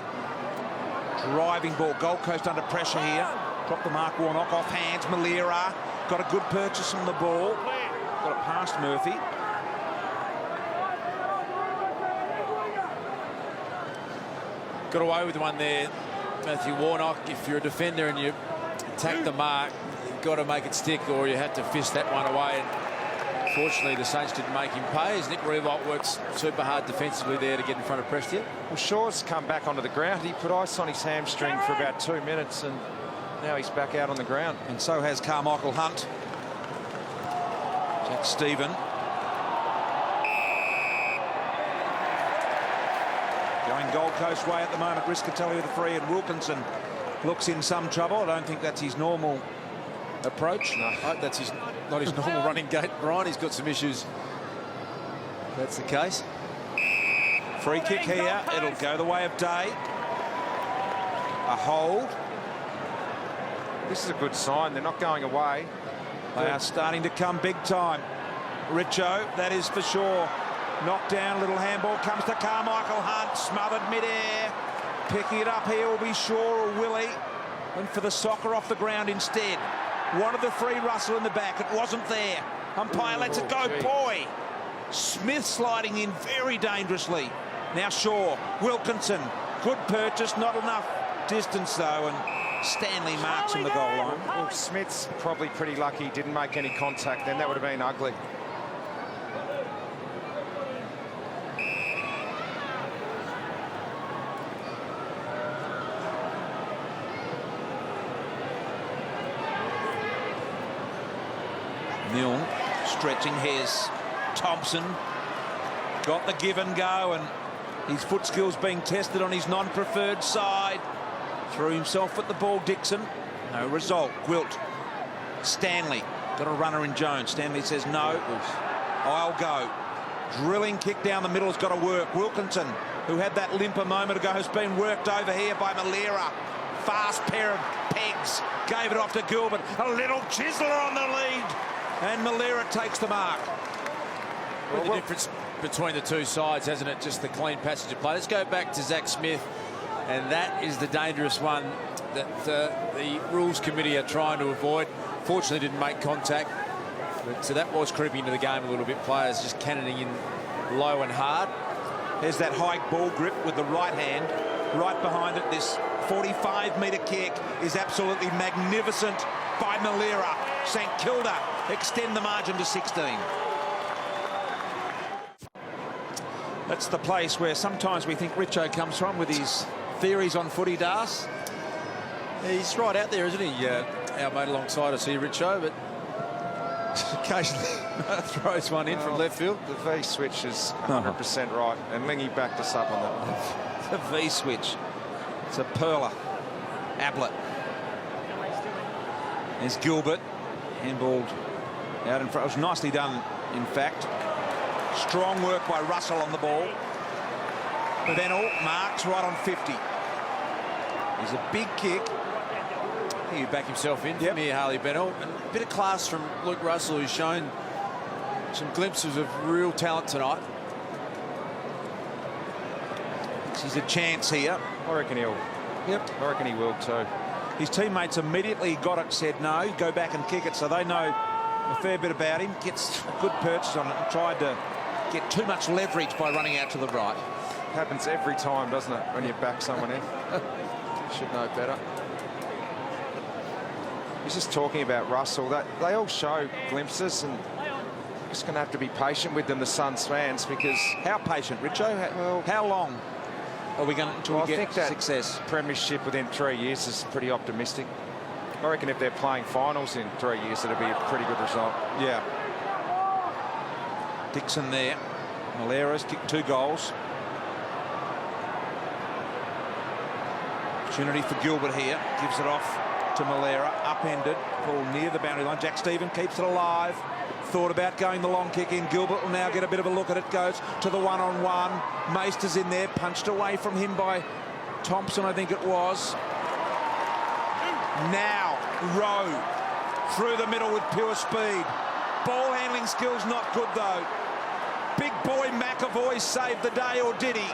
driving ball. Gold Coast under pressure here. Drop the mark, Warnock off hands. Malira got a good purchase on the ball. Got it past Murphy. Got away with one there, Matthew Warnock. If you're a defender and you attack the mark, you've got to make it stick, or you had to fist that one away. And fortunately, the Saints didn't make him pay, as Nick Riewoldt works super hard defensively there to get in front of Prestia. Well, Shaw's come back onto the ground. He put ice on his hamstring for about 2 minutes, and now he's back out on the ground. And so has Carmichael Hunt. Jack Stephen. Going Gold Coast way at the moment. Riscatelli with a free, and Wilkinson looks in some trouble. I don't think that's his normal approach. No, that's not his normal running gait, Brian. He's got some issues. That's the case. Free kick here. It'll go the way of Day. A hold. This is a good sign. They're not going away. They are starting to come big time. Richo, that is for sure. Knocked down, little handball comes to Carmichael Hunt, smothered midair. Picking it up here will be Shaw or Willie. Went for the soccer off the ground instead. Wanted the free Russell in the back. It wasn't there. Umpire lets it go. Boy, Smith sliding in very dangerously. Now Shaw, Wilkinson, good purchase, not enough distance though, and Stanley marks on the goal line. Well, Smith's probably pretty lucky he didn't make any contact then. That would have been ugly. Milne stretching his. Thompson got the give and go, and his foot skills being tested on his non-preferred side. Threw himself at the ball, Dixon. No result. Gwilt. Stanley got a runner in Jones. Stanley says no. I'll go. Drilling kick down the middle has got to work. Wilkinson, who had that limp a moment ago, has been worked over here by Malira. Fast pair of pegs. Gave it off to Gilbert. A little chiseler on the lead. And Malira takes the mark. Well, the difference between the two sides, hasn't it? Just the clean passage of play. Let's go back to Zach Smith. And that is the dangerous one that the rules committee are trying to avoid. Fortunately, didn't make contact. But so that was creeping into the game a little bit. Players just cannoning in low and hard. There's that high ball grip with the right hand. Right behind it, this 45-metre kick is absolutely magnificent by Malira. St. Kilda extend the margin to 16. That's the place where sometimes we think Richo comes from with his theories on footy, Das. He's right out there, isn't he? Our mate alongside us here, Richo, but occasionally throws one in from left field. The V-switch is 100% right, and Lingy backed us up on that. The V-switch. It's a perler. Ablett. There's Gilbert. Handballed out in front. It was nicely done, in fact. Strong work by Russell on the ball. Benell marks right on 50. He's a big kick. He back himself in from here, Harley Benell. And a bit of class from Luke Russell, who's shown some glimpses of real talent tonight. He's a chance here. I reckon he'll. Yep. I reckon he will too. His teammates immediately got it, said no, go back and kick it, so they know a fair bit about him. Gets a good purchase on it and tried to get too much leverage by running out to the right. Happens every time, doesn't it, when you back someone in? Should know better. He's just talking about Russell. That they all show glimpses, and just going to have to be patient with them, the Suns fans, because how patient, Richo? Well, how long are we going to I get think that success? Premiership within 3 years is pretty optimistic. I reckon if they're playing finals in 3 years, it'll be a pretty good result. Yeah. Dixon there. Malera's kicked 2 goals. Opportunity for Gilbert here. Gives it off to Malera, upended, ball near the boundary line. Jack Stephen keeps it alive. Thought about going the long kick in. Gilbert will now get a bit of a look at it. Goes to the one-on-one. Maester's in there, punched away from him by Thompson, I think it was. Now Rowe through the middle with pure speed. Ball handling skills not good though. Big boy McAvoy saved the day, or did he?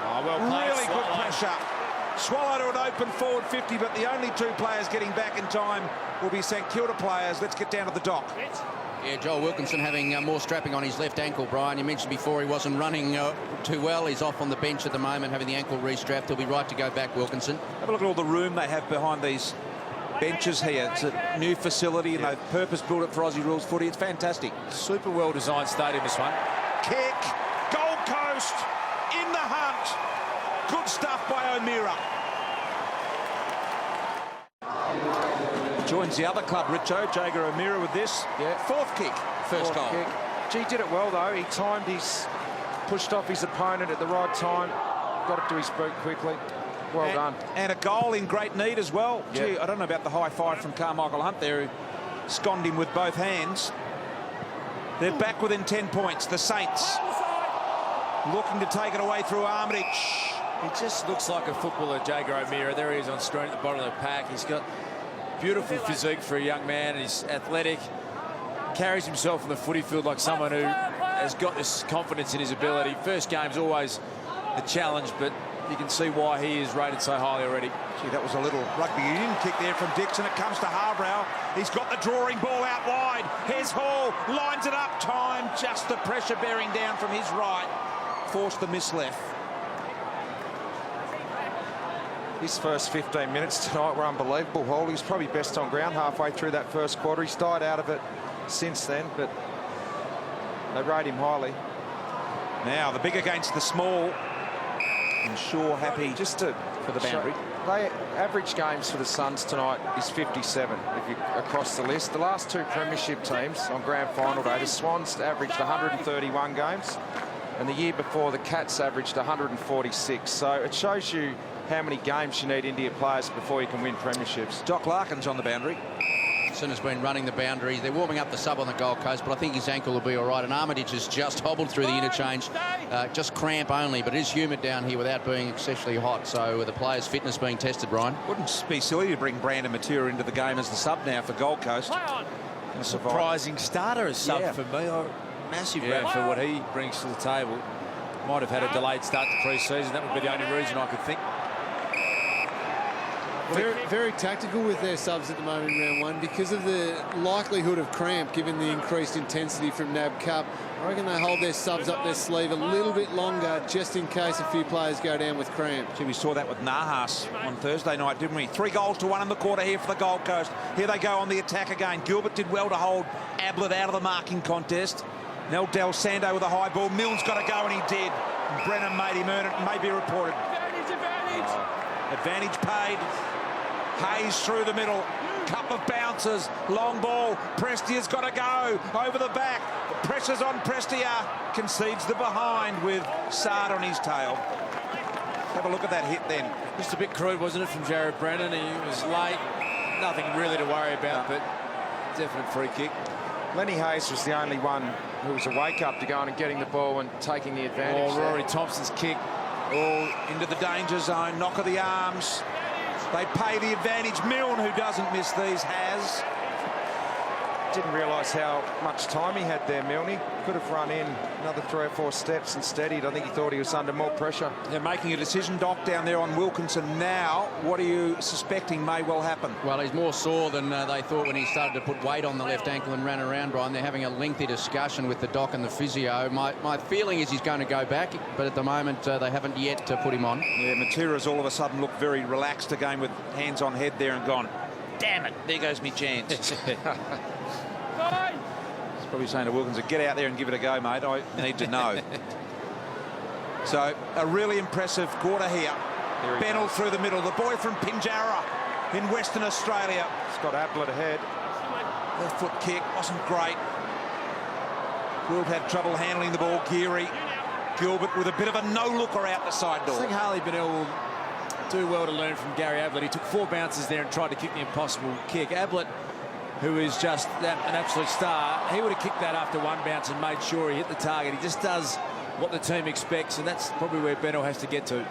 Oh, well played, really good pressure. Swallow to an open forward 50, but the only two players getting back in time will be St Kilda players. Let's get down to the dock. Yeah, Joel Wilkinson having more strapping on his left ankle, Brian. You mentioned before he wasn't running too well. He's off on the bench at the moment, having the ankle restrapped. He'll be right to go back, Wilkinson. Have a look at all the room they have behind these benches here. It's a new facility, and they've purpose-built it for Aussie rules footy. It's fantastic. Super well-designed stadium, this one. Kick. Gold Coast in the hunt. Good stuff by O'Meara. Joins the other club, Richo. Jager O'Meara with this. Yeah. Fourth kick. First goal. Kick. Gee, did it well, though. He timed his... pushed off his opponent at the right time. Got it to his boot quickly. Well done. And a goal in great need as well. Yep. Gee, I don't know about the high five from Carmichael Hunt there, who sconned him with both hands. They're back within 10 points. The Saints looking to take it away through Armitage. He just looks like a footballer, Jager O'Meara. There he is on screen at the bottom of the pack. He's got beautiful physique for a young man. He's athletic, carries himself on the footy field like someone who has got this confidence in his ability. First game's always a challenge, but you can see why he is rated so highly already. Gee, that was a little rugby union kick there from Dixon. It comes to Harbrow. He's got the drawing ball out wide. Here's Hall, lines it up. Time, just the pressure bearing down from his right. Forced the miss left. His first 15 minutes tonight were unbelievable. Hall, he was probably best on ground halfway through that first quarter. He's died out of it since then, but they rate him highly. Now the big against the small. And Shaw happy just to for the boundary. They average games for the Suns tonight is 57 if you across the list. The last two premiership teams on grand final day, the Swans averaged 131 games, and the year before the Cats averaged 146. So it shows you how many games you need into your players before you can win premierships. Doc Larkin's on the boundary. Has been running the boundaries. They're warming up the sub on the Gold Coast, but I think his ankle will be all right. And Armitage has just hobbled through the interchange, just cramp only, but it is humid down here without being excessively hot. So the players' fitness being tested, Brian. Wouldn't be silly to bring Brandon Matera into the game as the sub now for Gold Coast. A surprising starter as sub for me. Massive rap for what he brings to the table. Might have had a delayed start to pre-season. That would be the only reason I could think. Very, very tactical with their subs at the moment in round one because of the likelihood of cramp given the increased intensity from NAB Cup. I reckon they hold their subs up their sleeve a little bit longer just in case a few players go down with cramp. Gee, we saw that with Nahas on Thursday night, didn't we? 3 goals to 1 in the quarter here for the Gold Coast. Here they go on the attack again. Gilbert did well to hold Ablett out of the marking contest. Nel Del Sando with a high ball. Milne's got to go, and he did. And Brennan made him earn it, may be reported. Advantage paid. Hayes through the middle, couple of bounces, long ball. Prestia's got to go over the back. Pressure's on Prestia, concedes the behind with Sard on his tail. Have a look at that hit then. Just a bit crude, wasn't it, from Jared Brennan? He was late. Nothing really to worry about, but definite free kick. Lenny Hayes was the only one who was awake up to going and getting the ball and taking the advantage. Oh, Rory Thompson's kick. All into the danger zone, knock of the arms. They pay the advantage. Milne, who doesn't miss these, has. Didn't realise how much time he had there, Milne. Could have run in another 3 or 4 steps and steadied. I think he thought he was under more pressure. They're making a decision, Doc, down there on Wilkinson now. What are you suspecting may well happen? Well, he's more sore than they thought when he started to put weight on the left ankle and ran around, Brian. They're having a lengthy discussion with the doc and the physio. My feeling is he's going to go back, but at the moment they haven't yet put him on. Yeah, Matera's all of a sudden looked very relaxed again with hands on head there and gone, damn it, there goes me chance. He's probably saying to Wilkinson, get out there and give it a go, mate. I need to know. So a really impressive quarter here. Bennell through the middle. The boy from Pinjarra in Western Australia. He's got Ablett ahead. Left foot kick wasn't great. Wilt had trouble handling the ball. Geary. Gilbert with a bit of a no-looker out the side door. I think Harley Bennell will do well to learn from Gary Ablett. He took 4 bounces there and tried to kick the impossible kick. Ablett, who is just an absolute star, he would have kicked that after 1 bounce and made sure he hit the target. He just does what the team expects, and that's probably where Benno has to get to.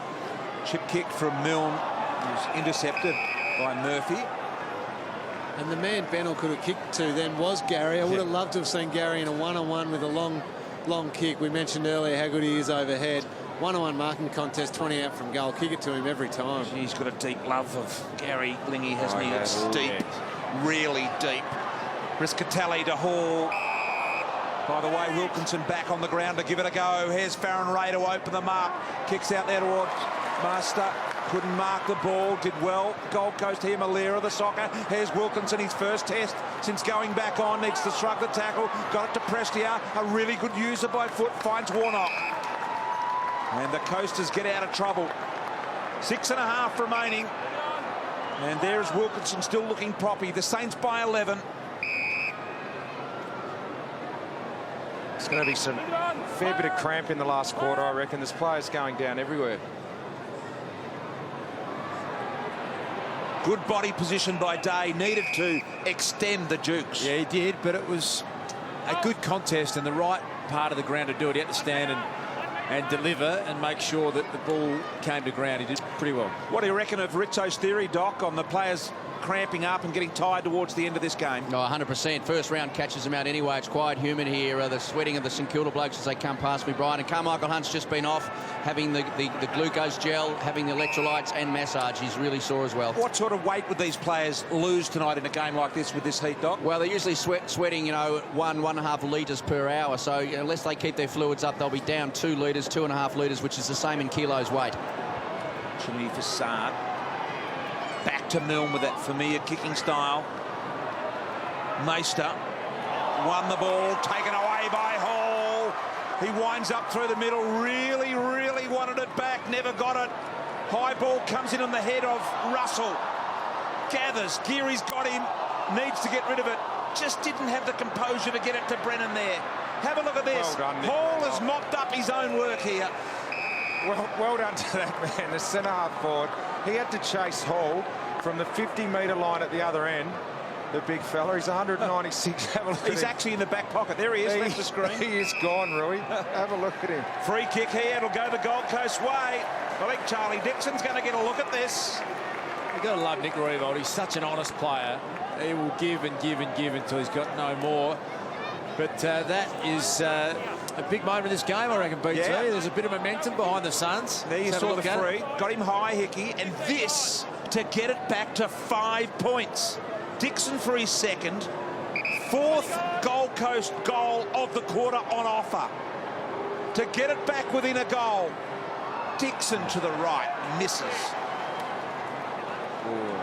Chip kick from Milne was intercepted by Murphy. And the man Bennell could have kicked to then was Gary. I would have loved to have seen Gary in a one-on-one with a long kick. We mentioned earlier how good he is overhead. One-on-one marking contest, 20 out from goal. Kick it to him every time. He's got a deep love of Gary Lingy, hasn't he? It's deep, really deep. Riscatelli to Hall. By the way, Wilkinson back on the ground to give it a go. Here's Farron Ray to open the mark. Kicks out there towards Master. Couldn't mark the ball, did well. Gold Coast here, Malera, the soccer. Here's Wilkinson, his first test since going back on. Needs to shrug the tackle. Got it to Prestia. A really good user by foot. Finds Warnock. And the Coasters get out of trouble. 6.5 remaining. And there's Wilkinson still looking proppy. The Saints by 11. It's going to be some fair bit of cramp in the last quarter, I reckon. There's players going down everywhere. Good body position by Day. Needed to extend the Dukes. Yeah, he did, but it was a good contest and the right part of the ground to do it. He had to stand and deliver and make sure that the ball came to ground. He did pretty well. What do you reckon of Rizzo's theory, Doc, on the players cramping up and getting tired towards the end of this game? Oh, 100%. First round catches them out anyway. It's quite humid here. The sweating of the St Kilda blokes as they come past me, Brian. And Carmichael Hunt's just been off, having the glucose gel, having the electrolytes and massage. He's really sore as well. What sort of weight would these players lose tonight in a game like this with this heat, Doc? Well, they're usually sweating, 1.5 litres per hour. So unless they keep their fluids up, they'll be down 2 litres, 2.5 litres, which is the same in kilos weight. Jimmy Fassad. Back to Milne with that familiar kicking style. Meister won the ball, taken away by Hall. He winds up through the middle, really wanted it back, never got it. High ball comes in on the head of Russell. Gathers, Geary's got him, needs to get rid of it. Just didn't have the composure to get it to Brennan there. Have a look at this. Well done, Nick. Hall has mopped up his own work here. Well done to that man, the centre-half forward. He had to chase Hall from the 50-metre line at the other end. The big fella, he's 196. Have a look at him. He's actually in the back pocket. There he is, left the screen. He is gone, Rui. Have a look at him. Free kick here, it'll go the Gold Coast way. I think Charlie Dixon's going to get a look at this. You've got to love Nick Riewoldt. He's such an honest player. He will give and give and give until he's got no more. But that is a big moment in this game, I reckon, BT. Yeah. There's a bit of momentum behind the Suns. There you saw the free. Got him high, Hickey. And this to get it back to 5 points. Dixon for his second. 4th Gold Coast goal of the quarter on offer. To get it back within a goal. Dixon to the right. Misses. Ooh.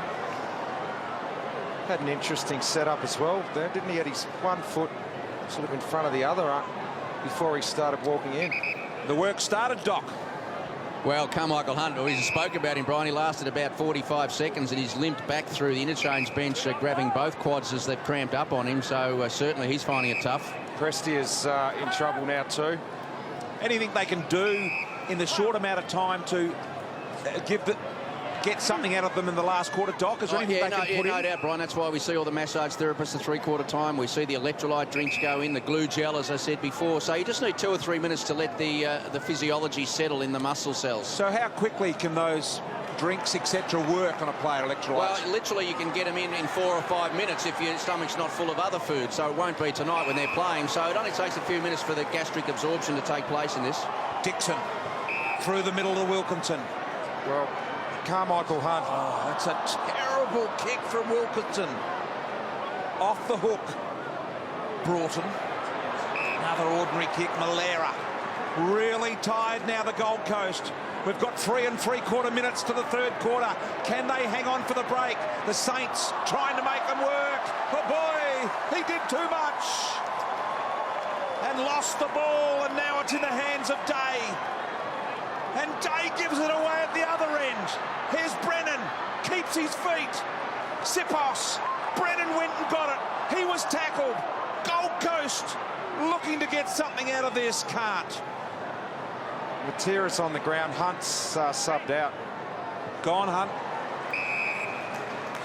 Had an interesting setup as well there, didn't he? Had his 1 foot sort of in front of the other before he started walking in. The work started, Doc. Well, Carmichael Hunt, we spoke about him, Brian. He lasted about 45 seconds and he's limped back through the interchange bench, grabbing both quads as they've cramped up on him. So certainly he's finding it tough. Prestia's in trouble now too. Anything they can do in the short amount of time to get something out of them in the last quarter, Doc? Is there anything they can put in? No doubt, Brian. That's why we see all the massage therapists at 3/4 time. We see the electrolyte drinks go in, the glue gel, as I said before. So you just need 2 or 3 minutes to let the physiology settle in the muscle cells. So how quickly can those drinks, etc., work on a player, electrolytes? Well, literally, you can get them in 4 or 5 minutes if your stomach's not full of other food. So it won't be tonight when they're playing. So it only takes a few minutes for the gastric absorption to take place in this. Dixon through the middle to Wilkinson. Well, Carmichael Hunt. Oh, that's a terrible kick from Wilkinson. Off the hook. Broughton. Another ordinary kick. Malera. Really tired now, the Gold Coast. We've got 3 3/4 minutes to the 3rd quarter. Can they hang on for the break? The Saints trying to make them work. Oh boy, he did too much. And lost the ball, and now it's in the hands of Day. And Day gives it away at the other end. Here's Brennan, keeps his feet. Sipos, Brennan went and got it. He was tackled. Gold Coast looking to get something out of this, can't. Materis on the ground. Hunt's subbed out. Gone, Hunt.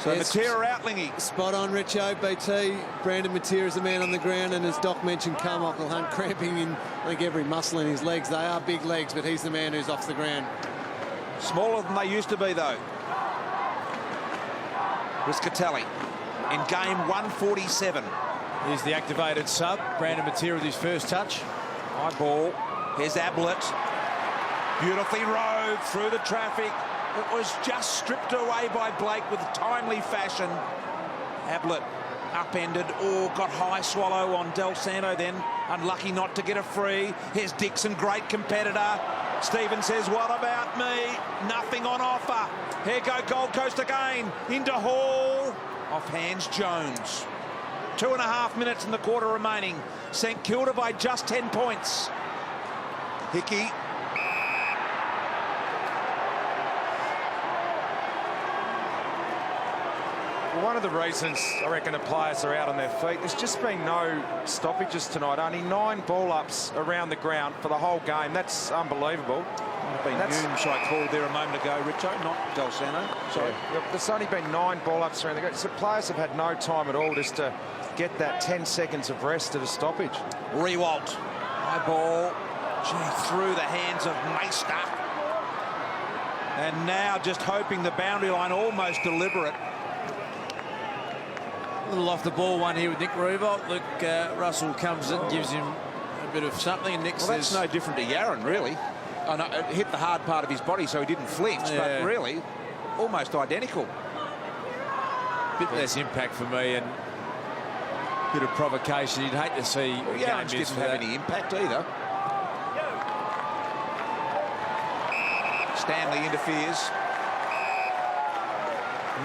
So Yes. Matera out, Lingy. Spot on, Richo. BT. Brandon Matera is the man on the ground, and as Doc mentioned, Carmichael Hunt cramping in, I think, every muscle in his legs. They are big legs, but he's the man who's off the ground. Smaller than they used to be, though. Riscatelli in game 147. Here's the activated sub. Brandon Matera with his first touch. High ball. Here's Ablett. Beautifully rode through the traffic. It was just stripped away by Blake with timely fashion. Ablett upended. Oh, got high swallow on Del Santo then. Unlucky not to get a free. Here's Dixon, great competitor. Stephen says, what about me? Nothing on offer. Here go Gold Coast again. Into Hall. Off hands Jones. 2.5 minutes in the quarter remaining. St Kilda by just 10 points. Hickey. Well, one of the reasons I reckon the players are out on their feet, there's just been no stoppages tonight. Only 9 ball-ups around the ground for the whole game. That's unbelievable. Nunes I called there a moment ago, Richo, not Del Santo. Sorry. Yeah. Yep, there's only been 9 ball-ups around the ground. So players have had no time at all just to get that 10 seconds of rest at a stoppage. Riewoldt. High ball. Gee, through the hands of Meister. And now just hoping the boundary line, almost deliberate. A little off the ball one here with Nick Riewoldt. Look, Russell comes in, gives him a bit of something, and Nick Well, says... that's no different to Yaron, really. Oh, no, it hit the hard part of his body, so he didn't flinch, but really, almost identical. Bit less impact for me, and bit of provocation. You'd hate to see Well, a Yaron game didn't miss for have that. any impact either. Stanley interferes.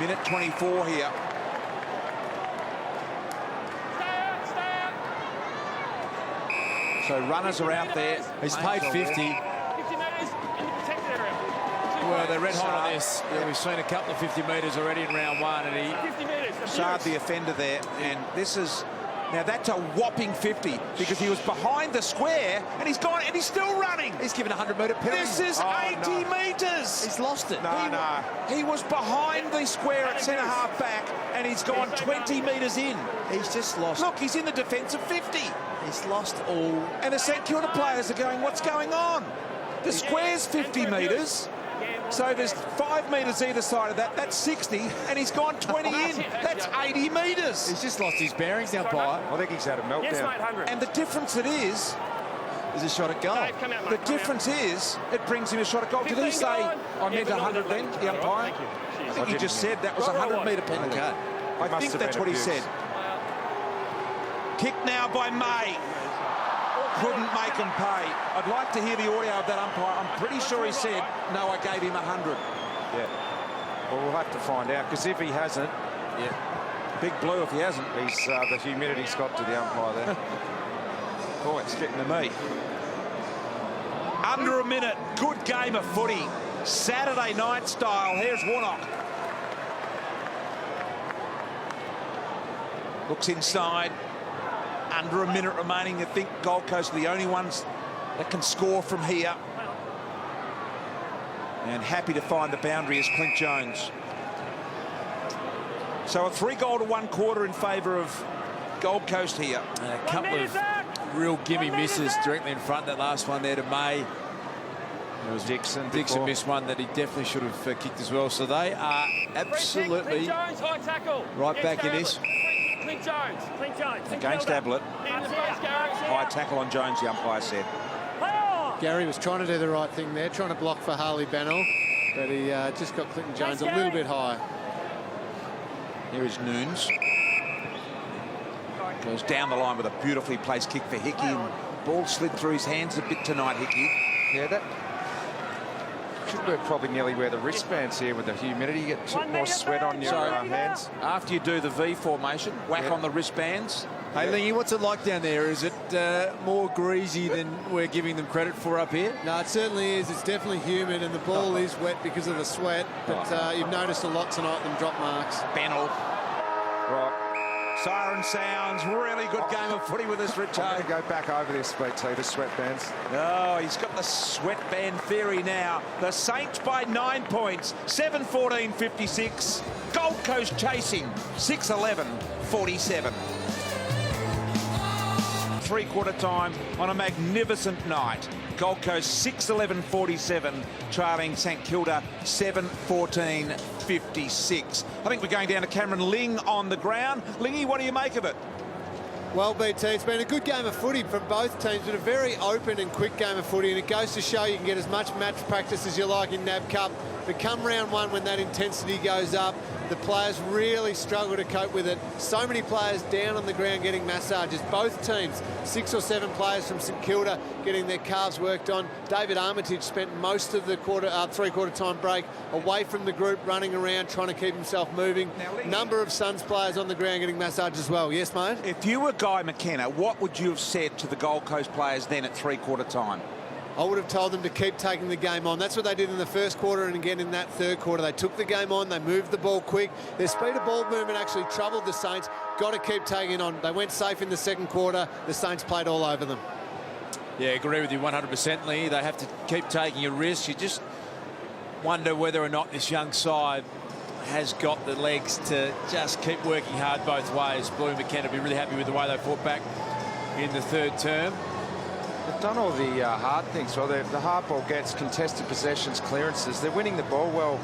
Minute 24 here. So runners are out there. He's paid 50. 50 metres in the protected area. Well, they're red hot on this. Yeah, we've seen a couple of 50 metres already in round one, and he... 50 metres. Sard the offender there, and this is... Now, that's a whopping 50 because he was behind the square and he's gone and he's still running. He's given a 100-metre penalty. This is 80 metres. He's lost it. He was behind the square at centre-half back and he's gone 20 metres in. He's just lost. Look, he's in the defensive 50. He's lost all. And the St Kilda players are going, what's going on? The square's 50 metres. So there's 5 metres either side of that. That's 60, and he's gone 20 in. That's 80 metres. He's just lost his bearings, the umpire. I think he's had a meltdown. Yes, mate, 100. And the difference it is a shot at goal. Come out, mate, the come difference is it brings him a shot at goal. Did he 15 say gone. I meant 100 then, the umpire? Thank you. I think he just said that was a 100-metre penalty. Okay. I Must think have that's been what he abused. said. Kick now by May. Couldn't make him pay. I'd like to hear the audio of that umpire. I'm pretty sure he said, no, I gave him 100. Yeah. Well, we'll have to find out, because if he hasn't, Big blue if he hasn't. he's the humidity's got to the umpire there. Boy, it's getting to me. Under a minute. Good game of footy. Saturday night style. Here's Warnock. Looks inside. Under a minute remaining. I think Gold Coast are the only ones that can score from here. And happy to find the boundary is Clint Jones. So a 3-goal to 1 quarter in favour of Gold Coast here. And a couple of real gimme misses directly in front. That last one there to May. It was Dixon missed one that he definitely should have kicked as well. So they are absolutely Jones, high tackle. right back in this. Clint Jones. Against Ablett. High tackle on Jones, the umpire said. Gary was trying to do the right thing there, trying to block for Harley Bennell, but he just got Clinton Jones a little bit high. Here is Nunes. Goes down the line with a beautifully placed kick for Hickey. And ball slid through his hands a bit tonight, Hickey. Yeah, that should be probably nearly where the wristbands here with the humidity. You get a bit more sweat on your hands. After you do the V formation, whack on the wristbands. Hey, Lingy, what's it like down there? Is it more greasy than we're giving them credit for up here? No, it certainly is. It's definitely humid, and the ball is wet because of the sweat. But you've noticed a lot tonight, them drop marks. Bennell. Right. Siren sounds. Really good game of footy with this, Richo. I'm going to go back over this, BT, the sweatbands. Oh, he's got the sweatband theory now. The Saints by 9 points, 7-14-56. Gold Coast chasing, 6-11-47. Three-quarter time on a magnificent night. Gold Coast 6-11-47, trailing St Kilda 7-14-56. I think we're going down to Cameron Ling on the ground. Lingy, what do you make of it? Well, BT, it's been a good game of footy from both teams, but a very open and quick game of footy, and it goes to show you can get as much match practice as you like in NAB Cup, but come round one when that intensity goes up, the players really struggle to cope with it. So many players down on the ground getting massages. Both teams, 6 or 7 players from St Kilda getting their calves worked on. David Armitage spent most of the three-quarter time break away from the group, running around, trying to keep himself moving. Number of Suns players on the ground getting massages as well. Yes, mate? If you were Guy McKenna, what would you have said to the Gold Coast players then at three-quarter time? I would have told them to keep taking the game on. That's what they did in the first quarter and again in that third quarter. They took the game on, they moved the ball quick. Their speed of ball movement actually troubled the Saints. Got to keep taking on. They went safe in the second quarter. The Saints played all over them. Yeah, agree with you 100%, Lee. They have to keep taking a risk. You just wonder whether or not this young side has got the legs to just keep working hard both ways. Blue McKenna will be really happy with the way they fought back in the third term. They've done all the hard things. Well, the hard ball gets contested possessions, clearances. They're winning the ball well,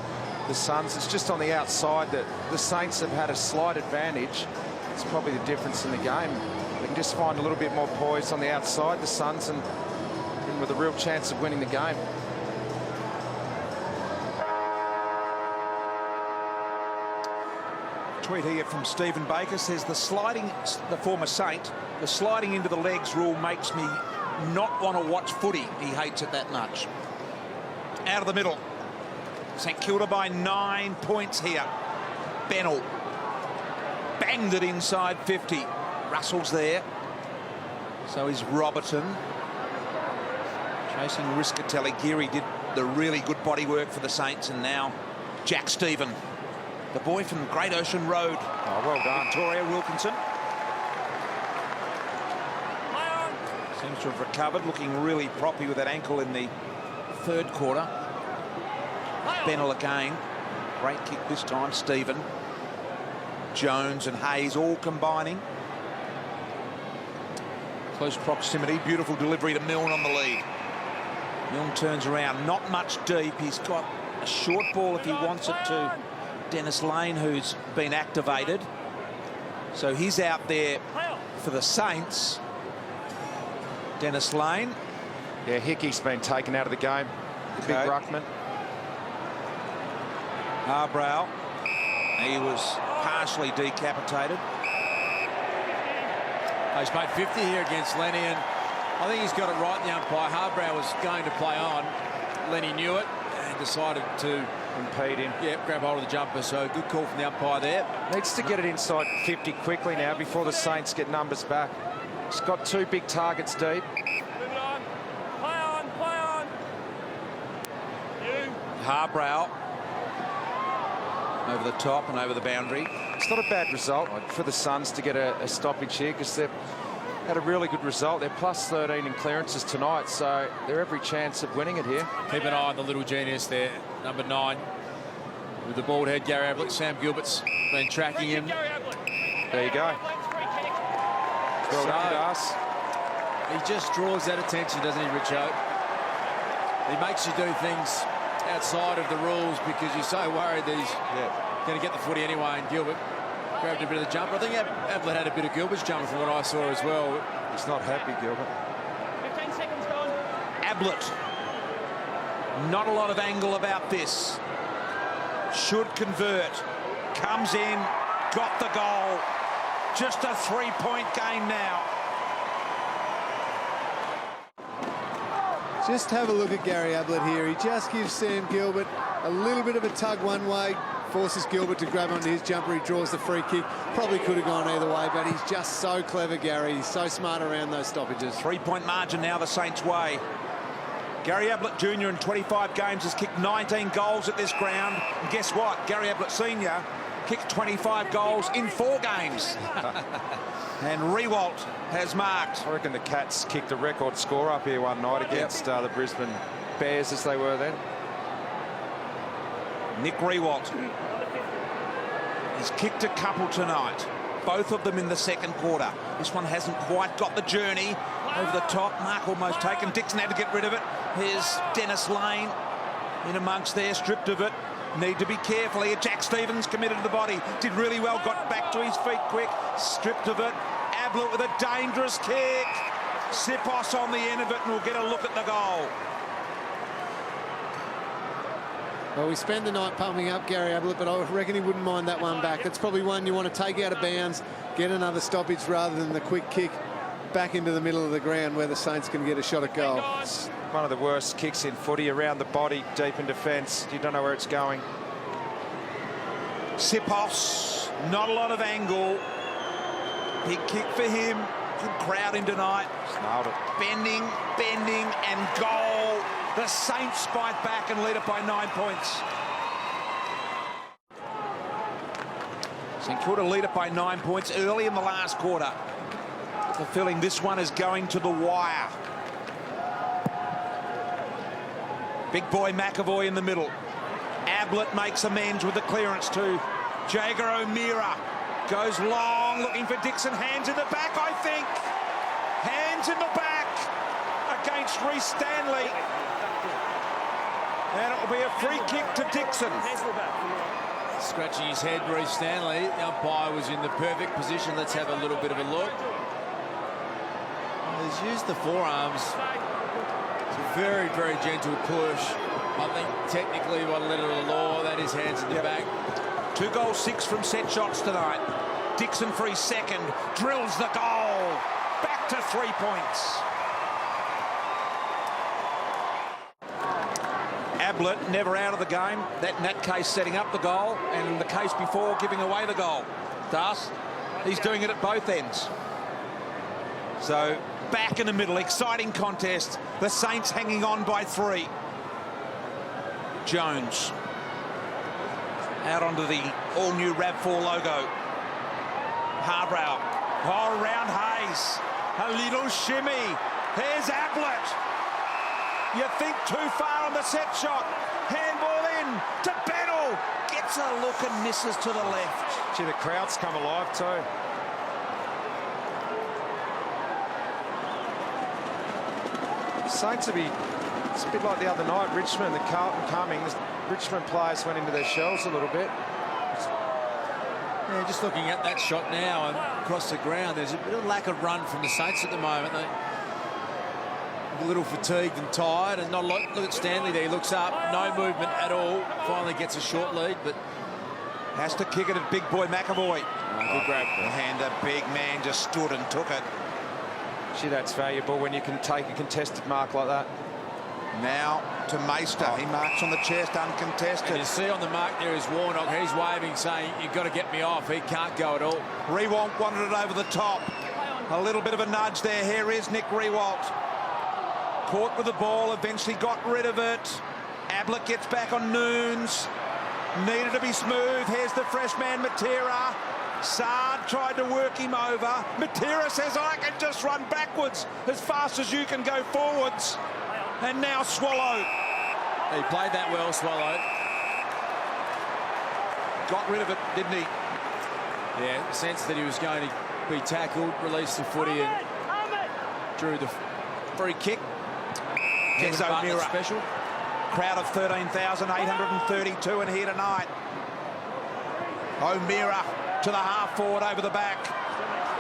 the Suns. It's just on the outside that the Saints have had a slight advantage. It's probably the difference in the game. They can just find a little bit more poise on the outside, the Suns, and with a real chance of winning the game. Tweet here from Stephen Baker says the former Saint, the sliding into the legs rule makes me not want to watch footy. He hates it that much. Out of the middle. St Kilda by 9 points here. Bennell banged it inside 50. Russell's there. So is Robertson. Chasing Riscatelli. Geary did the really good body work for the Saints, and now Jack Stephen, the boy from Great Ocean Road. Oh, well done. Victoria Wilkinson. Seems to have recovered, looking really proppy with that ankle in the third quarter. Bennell again. Great kick this time. Stephen, Jones and Hayes all combining. Close proximity. Beautiful delivery to Milne on the lead. Milne turns around. Not much deep. He's got a short ball if he wants it to Dennis Lane, who's been activated. So he's out there for the Saints. Dennis Lane. Yeah, Hickey's been taken out of the game. The big ruckman. Harbrow. He was partially decapitated. He's made 50 here against Lenny, and I think he's got it right, the umpire. Harbrow was going to play on. Lenny knew it and decided to impede him. Yeah, grab hold of the jumper, so good call from the umpire there. Needs to get it inside 50 quickly now before the Saints get numbers back. He's got 2 big targets deep. Move it on. Play on, play on. You. Harbrow over the top and over the boundary. It's not a bad result for the Suns to get a stoppage here, because they've had a really good result. They're plus 13 in clearances tonight, so they're every chance of winning it here. Keep an eye on the little genius there, number 9, with the bald head, Gary Ablett. Sam Gilbert's been tracking him. There you go. Well, so, he just draws that attention, doesn't he, Richo? He makes you do things outside of the rules because you're so worried that he's going to get the footy anyway, and Gilbert grabbed a bit of the jumper. I think Ablett had a bit of Gilbert's jumper from what I saw as well. He's not happy, Gilbert. 15 seconds gone. Ablett. Not a lot of angle about this. Should convert. Comes in. Got the goal. Just a 3-point game now. Just have a look at Gary Ablett here. He just gives Sam Gilbert a little bit of a tug one way, forces Gilbert to grab onto his jumper. He draws the free kick. Probably could have gone either way, but he's just so clever, Gary. He's so smart around those stoppages. 3-point margin now the Saints' way. Gary Ablett Jr. in 25 games has kicked 19 goals at this ground. And guess what? Gary Ablett Sr. kicked 25 goals in 4 games. And Riewoldt has marked. I reckon the Cats kicked a record score up here one night against the Brisbane Bears, as they were then. Nick Riewoldt has kicked a couple tonight, both of them in the second quarter. This one hasn't quite got the journey over the top. Mark almost taken. Dixon had to get rid of it. Here's Dennis Lane in amongst there, stripped of it. Need to be careful here. Jack Stevens committed to the body. Did really well, got back to his feet quick. Stripped of it. Ablett with a dangerous kick. Sipos on the end of it, and we'll get a look at the goal. Well, we spent the night pumping up Gary Ablett, but I reckon he wouldn't mind that one back. It's probably one you want to take out of bounds, get another stoppage rather than the quick kick back into the middle of the ground where the Saints can get a shot at goal. It's one of the worst kicks in footy, around the body, deep in defence. You don't know where it's going. Sipos, not a lot of angle. Big kick for him. Good crowd in tonight. Nailed it. Bending, and goal. The Saints fight back and lead it by 9 points. St Kilda lead it by 9 points early in the last quarter. The feeling this one is going to the wire. Big boy McAvoy in the middle. Ablett makes amends with the clearance to Jager O'Meara. Goes long, looking for Dixon. Hands in the back, I think. Hands in the back against Reece Stanley. And it will be a free kick to Dixon. Scratching his head, Reece Stanley. The umpire was in the perfect position. Let's have a little bit of a look. He's used the forearms. It's a very, very gentle push. I think technically by the letter of the law, that is hands in the back. 2 goals, 6 from set shots tonight. Dixon for his second, drills the goal. Back to 3 points. Ablett never out of the game. That in that case setting up the goal, and in the case before giving away the goal. Thus, he's doing it at both ends. So back in the middle, exciting contest. The Saints hanging on by 3. Jones out onto the all-new RAV4 logo. Harbrow. Oh, around Hayes. A little shimmy. Here's Ablett. You think too far on the set shot. Handball in to Bennell. Gets a look and misses to the left. Gee, the crowd's come alive too. Saints will be, it's a bit like the other night, Richmond, the Carlton coming. The Richmond players went into their shells a little bit. Yeah, just looking at that shot now and across the ground, there's a bit of lack of run from the Saints at the moment. They're a little fatigued and tired, and not a lot. Look at Stanley there, he looks up, no movement at all. Finally gets a short lead, but has to kick it at big boy McAvoy. good grab. And the big man just stood and took it. Gee, that's valuable when you can take a contested mark like that. Now to Meister. He marks on the chest, uncontested. And you see on the mark there is Warnock. He's waving, saying, you've got to get me off. He can't go at all. Riewoldt wanted it over the top. A little bit of a nudge there. Here is Nick Riewoldt. Caught with the ball, eventually got rid of it. Ablett gets back on Noons. Needed to be smooth. Here's the fresh man, Matera. Saad tried to work him over. Matera says, I can just run backwards as fast as you can go forwards. And now Swallow. He played that well, Swallow. Got rid of it, didn't he? Yeah, sense that he was going to be tackled, released the footy and drew the free kick. Here's O'Meara. Special. Crowd of 13,832 in here tonight. O'Meara to the half forward over the back.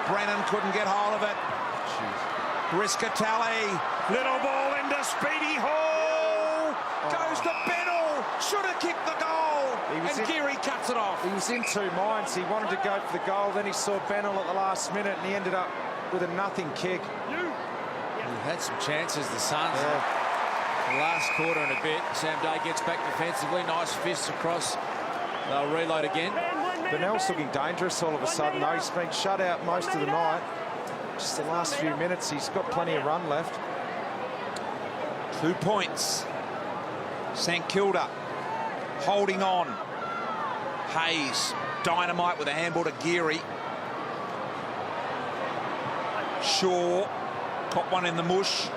Brennan couldn't get hold of it. Riscatelli, little ball into Speedy Hall. Goes to Bennell. Should have kicked the goal. And Geary cuts it off. He was in 2 minds. He wanted to go for the goal. Then he saw Bennell at the last minute, and he ended up with a nothing kick. They've had some chances, the Suns. The last quarter and a bit. Sam Day gets back defensively. Nice fists across. They'll reload again. Bennell's looking dangerous all of a sudden, though. He's been shut out most of the night. Just the last few minutes, he's got plenty of run left. 2 points. St Kilda holding on. Hayes dynamite with a handball to Gary. Shaw caught one in the mush.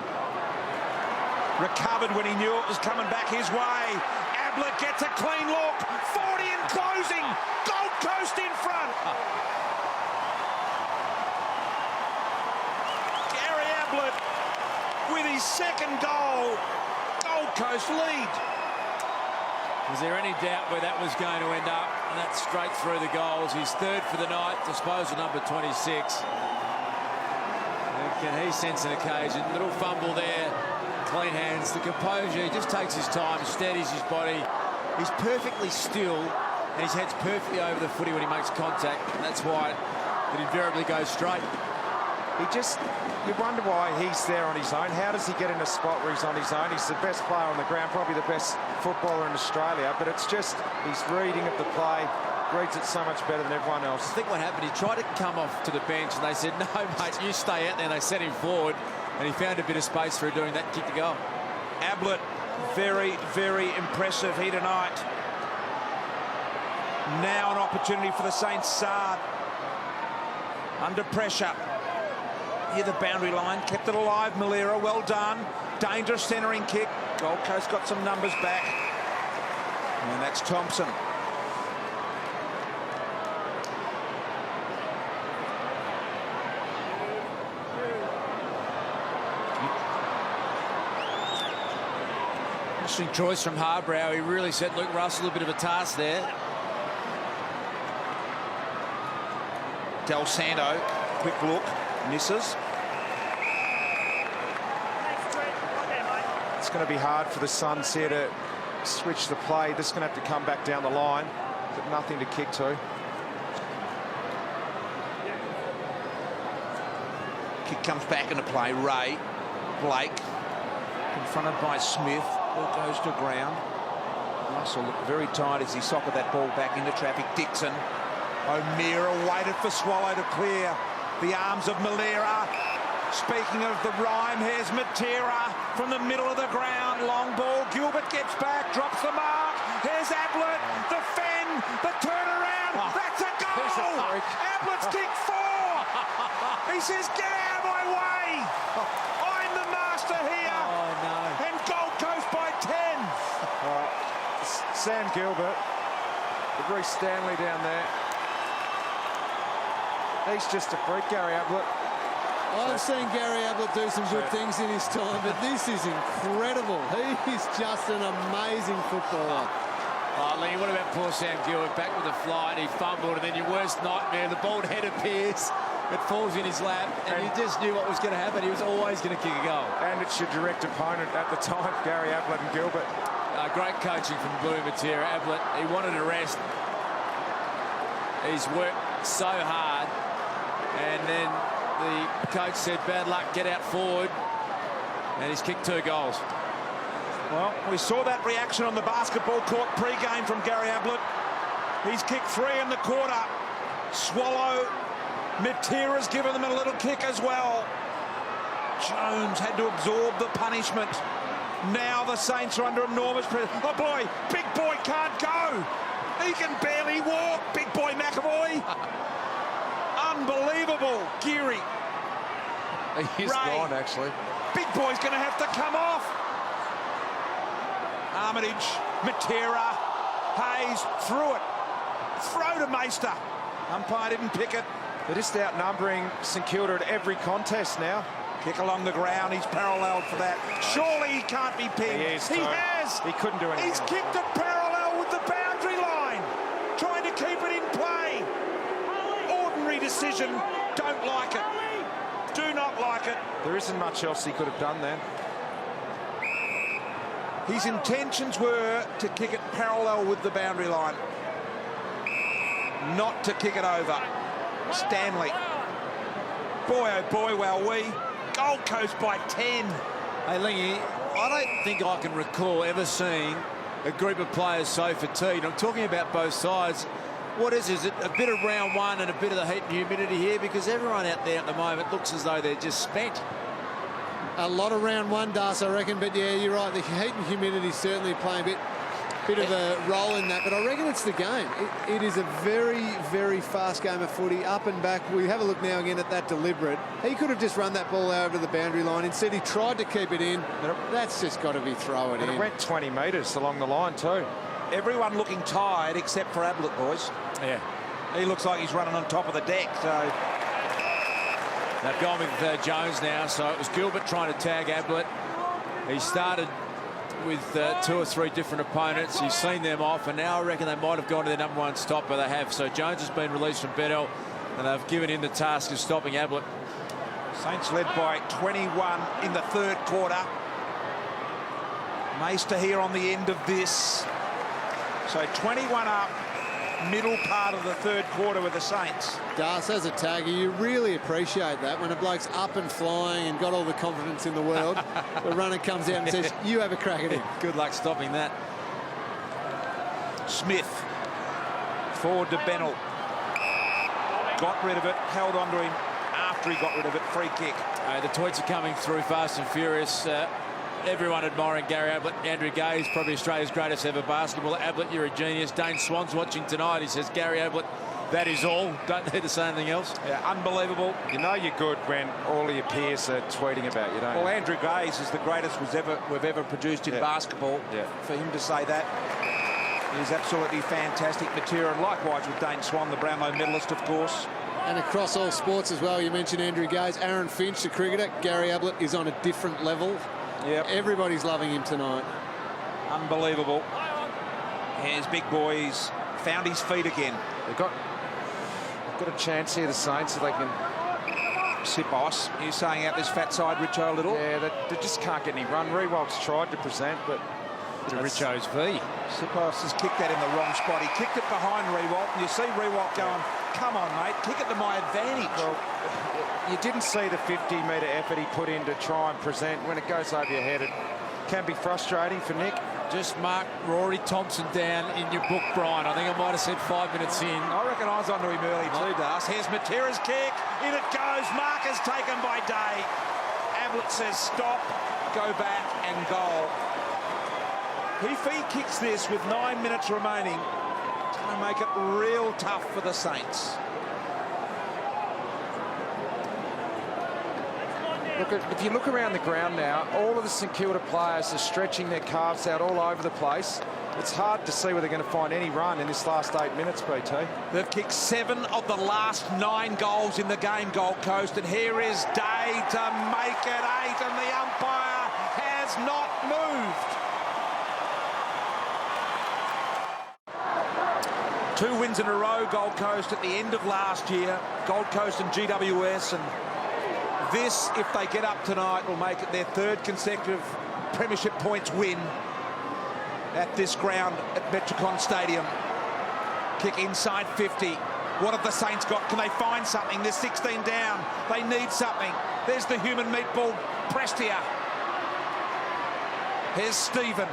Recovered when he knew it was coming back his way. Ablett gets a clean look. 40 and closing. Gold Coast in front. Gary Ablett with his second goal. Gold Coast lead. Was there any doubt where that was going to end up? And that's straight through the goals. He's third for the night, disposal number 26. And can he sense an occasion? Little fumble there. Clean hands. The composure. He just takes his time, steadies his body. He's perfectly still, and his head's perfectly over the footy when he makes contact. And that's why it invariably goes straight. You wonder why he's there on his own. How does he get in a spot where he's on his own? He's the best player on the ground, probably the best footballer in Australia, but it's just his reading of the play, reads it so much better than everyone else. I think what happened, he tried to come off to the bench, and they said, no, mate, you stay out there. And they sent him forward, and he found a bit of space for doing that kick to goal. Ablett, very, very impressive here tonight. Now an opportunity for the Saints. Saad under pressure. Here the boundary line, kept it alive. Malera, well done. Dangerous centering kick. Gold Coast got some numbers back. And that's Thompson. Interesting choice from Harbrow. He really set Luke Russell a bit of a task there. Del Santo, quick look, misses. It's going to be hard for the Suns here to switch the play. This is going to have to come back down the line. Got nothing to kick to. Kick comes back into play. Ray, Blake, confronted by Smith. Ball goes to ground. Russell looked very tired as he socketed that ball back into traffic. Dixon. O'Meara waited for Swallow to clear. The arms of Malera. Speaking of the rhyme, here's Matera from the middle of the ground. Long ball. Gilbert gets back, drops the mark. Here's Ablett. The Fen. The turnaround. That's a goal. Ablett's kicked 4. He says, get out of my way. I'm the master here. Oh, no. And Gold Coast by 10. Sam Gilbert. Bruce Stanley down there. He's just a freak, Gary Ablett. I've seen Gary Ablett do some good things in his time, but this is incredible. He's just an amazing footballer. Oh, Lee, what about poor Sam Gilbert back with the flight? He fumbled, and then your worst nightmare, the bald head appears. It falls in his lap, and you just knew what was going to happen. He was always going to kick a goal. And it's your direct opponent at the time, Gary Ablett and Gilbert. Great coaching from Blue Matera. Ablett, he wanted a rest. He's worked so hard. And then the coach said, bad luck, get out forward. And he's kicked 2 goals. Well, we saw that reaction on the basketball court pre-game from Gary Ablett. He's kicked 3 in the quarter. Swallow. Matera's given them a little kick as well. Jones had to absorb the punishment. Now the Saints are under enormous pressure. Oh boy, big boy can't go. He can barely walk, big boy McAvoy. Unbelievable. Geary. He's gone, actually. Big boy's going to have to come off. Armitage, Matera, Hayes, threw it. Throw to Meister. Umpire didn't pick it. They're just outnumbering St Kilda at every contest now. Kick along the ground. He's paralleled for that. Surely he can't be pinned. He has. He couldn't do anything. He's kicked it parallel with the boundary line. Trying to keep it in play. Ordinary decision. Don't like it. Do not like it. There isn't much else he could have done then. His intentions were to kick it parallel with the boundary line. Not to kick it over. Stanley. Boy, oh boy, wowee. Gold Coast by 10. Hey, Lingy, I don't think I can recall ever seeing a group of players so fatigued. I'm talking about both sides. What is it a bit of round one and a bit of the heat and humidity here? Because everyone out there at the moment looks as though they're just spent. A lot of round one, Das, I reckon. But, yeah, you're right. The heat and humidity certainly playing a bit. bit of a role in that, but I reckon it's the game. It is a very, very fast game of footy, up and back. We have a look now again at that deliberate. He could have just run that ball over the boundary line. Instead, he tried to keep it in. That's just got to be throw it in. It went 20 metres along the line too. Everyone looking tired except for Ablett, boys. Yeah. He looks like he's running on top of the deck. So they've gone with Jones now, so it was Gilbert trying to tag Ablett. He started with 2 or 3 different opponents. He's seen them off, and now I reckon they might have gone to their number 1 stopper. They have. So Jones has been released from Bedell, and they've given him the task of stopping Ablett. Saints led by 21 in the 3rd quarter. Meister here on the end of this. So 21 up, middle part of the 3rd quarter with the Saints. Das, as a tagger, you really appreciate that when a bloke's up and flying and got all the confidence in the world. The runner comes out and says, you have a crack at him. Good luck stopping that. Smith forward to Bennell. Got rid of it, held on to him after he got rid of it. Free kick. The tweets are coming through fast and furious. Everyone admiring Gary Ablett. Andrew Gay is probably Australia's greatest ever basketball. Ablett, you're a genius. Dane Swan's watching tonight. He says, Gary Ablett, that is all. Don't need to say anything else. Yeah, unbelievable. You know you're good when all of your peers are tweeting about you, don't you? Well, Andrew Gaze is the greatest we've ever produced in basketball. Yeah. For him to say that is absolutely fantastic material. And likewise with Dane Swan, the Brownlow medalist, of course. And across all sports as well. You mentioned Andrew Gaze. Aaron Finch, the cricketer. Gary Ablett is on a different level. Yep. Everybody's loving him tonight. Unbelievable. Here's big boy. He's found his feet again. They've got a chance here, the Saints, so they can... Sipos, you're saying out this fat side, Richo, a little? Yeah, they just can't get any run. Riewoldt's tried to present, but... Richo's V. Sipos has kicked that in the wrong spot. He kicked it behind Riewoldt, and you see Riewoldt going, come on, mate, kick it to my advantage. Well, you didn't see the 50-metre effort he put in to try and present. When it goes over your head, it can be frustrating for Nick. Just mark Rory Thompson down in your book, Brian. I think I might have said 5 minutes in. I reckon I was onto him early too, Das. Here's Matera's kick. In it goes. Markers taken by Day. Ablett says stop, go back and goal. If he kicks this with 9 minutes remaining, it's going to make it real tough for the Saints. Look, if you look around the ground now, all of the St Kilda players are stretching their calves out all over the place. It's hard to see where they're going to find any run in this last 8 minutes, BT. They've kicked 7 of the last 9 goals in the game, Gold Coast, and here is Day to make it 8, and the umpire has not moved. 2 wins in a row, Gold Coast, at the end of last year. Gold Coast and GWS, and this, if they get up tonight, will make it their 3rd consecutive premiership points win at this ground at Metricon Stadium. Kick inside 50. What have the Saints got? Can they find something? They're 16 down. They need something. There's the human meatball pressed here. Here's Stephen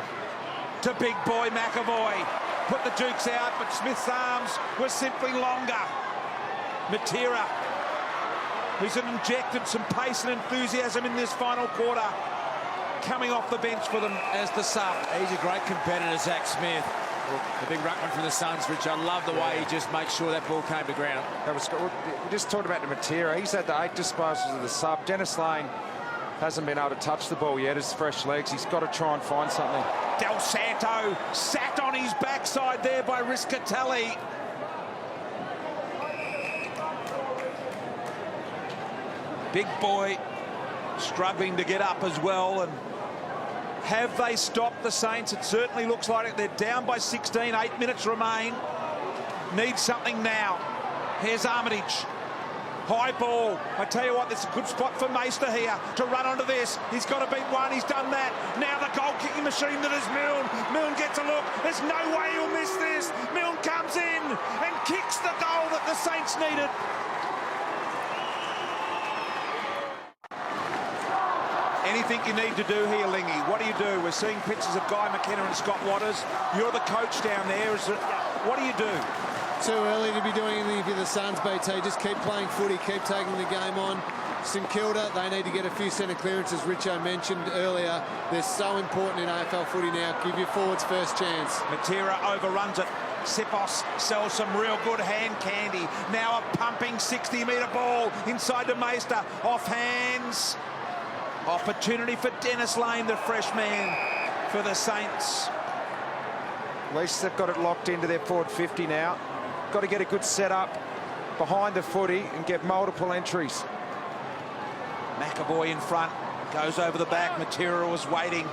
to big boy McAvoy. Put the Dukes out, but Smith's arms were simply longer. Matera, who's injected some pace and enthusiasm in this final quarter, coming off the bench for them as the sub. He's a great competitor, Zach Smith. The big ruckman from the Suns, Rich. I love the way he just makes sure that ball came to ground. That was good. We just talked about the Matera. He's had the 8 disposals of the sub. Dennis Lane hasn't been able to touch the ball yet. His fresh legs. He's got to try and find something. Del Santo sat on his backside there by Riscatelli. Big boy struggling to get up as well. And have they stopped the Saints? It certainly looks like it. They're down by 16, 8 minutes remain. Need something now. Here's Armitage. High ball. I tell you what, there's a good spot for Meister here to run onto this. He's got to beat one. He's done that. Now the goal-kicking machine that is Milne. Milne gets a look. There's no way he'll miss this. Milne comes in and kicks the goal that the Saints needed. Anything you need to do here, Lingy? What do you do? We're seeing pictures of Guy McKenna and Scott Waters. You're the coach down there. What do you do? Too early to be doing anything for the Suns, BT. Just keep playing footy, keep taking the game on. St Kilda, they need to get a few centre clearances. Richo mentioned earlier, they're so important in AFL footy now. Give your forwards first chance. Matera overruns it. Sipos sells some real good hand candy. Now a pumping 60-metre ball inside to Meister. Off hands. Opportunity for Dennis Lane, the freshman for the Saints. At least they've got it locked into their forward 50 now. Got to get a good setup behind the footy and get multiple entries. McAvoy in front, goes over the back. Matera was waiting.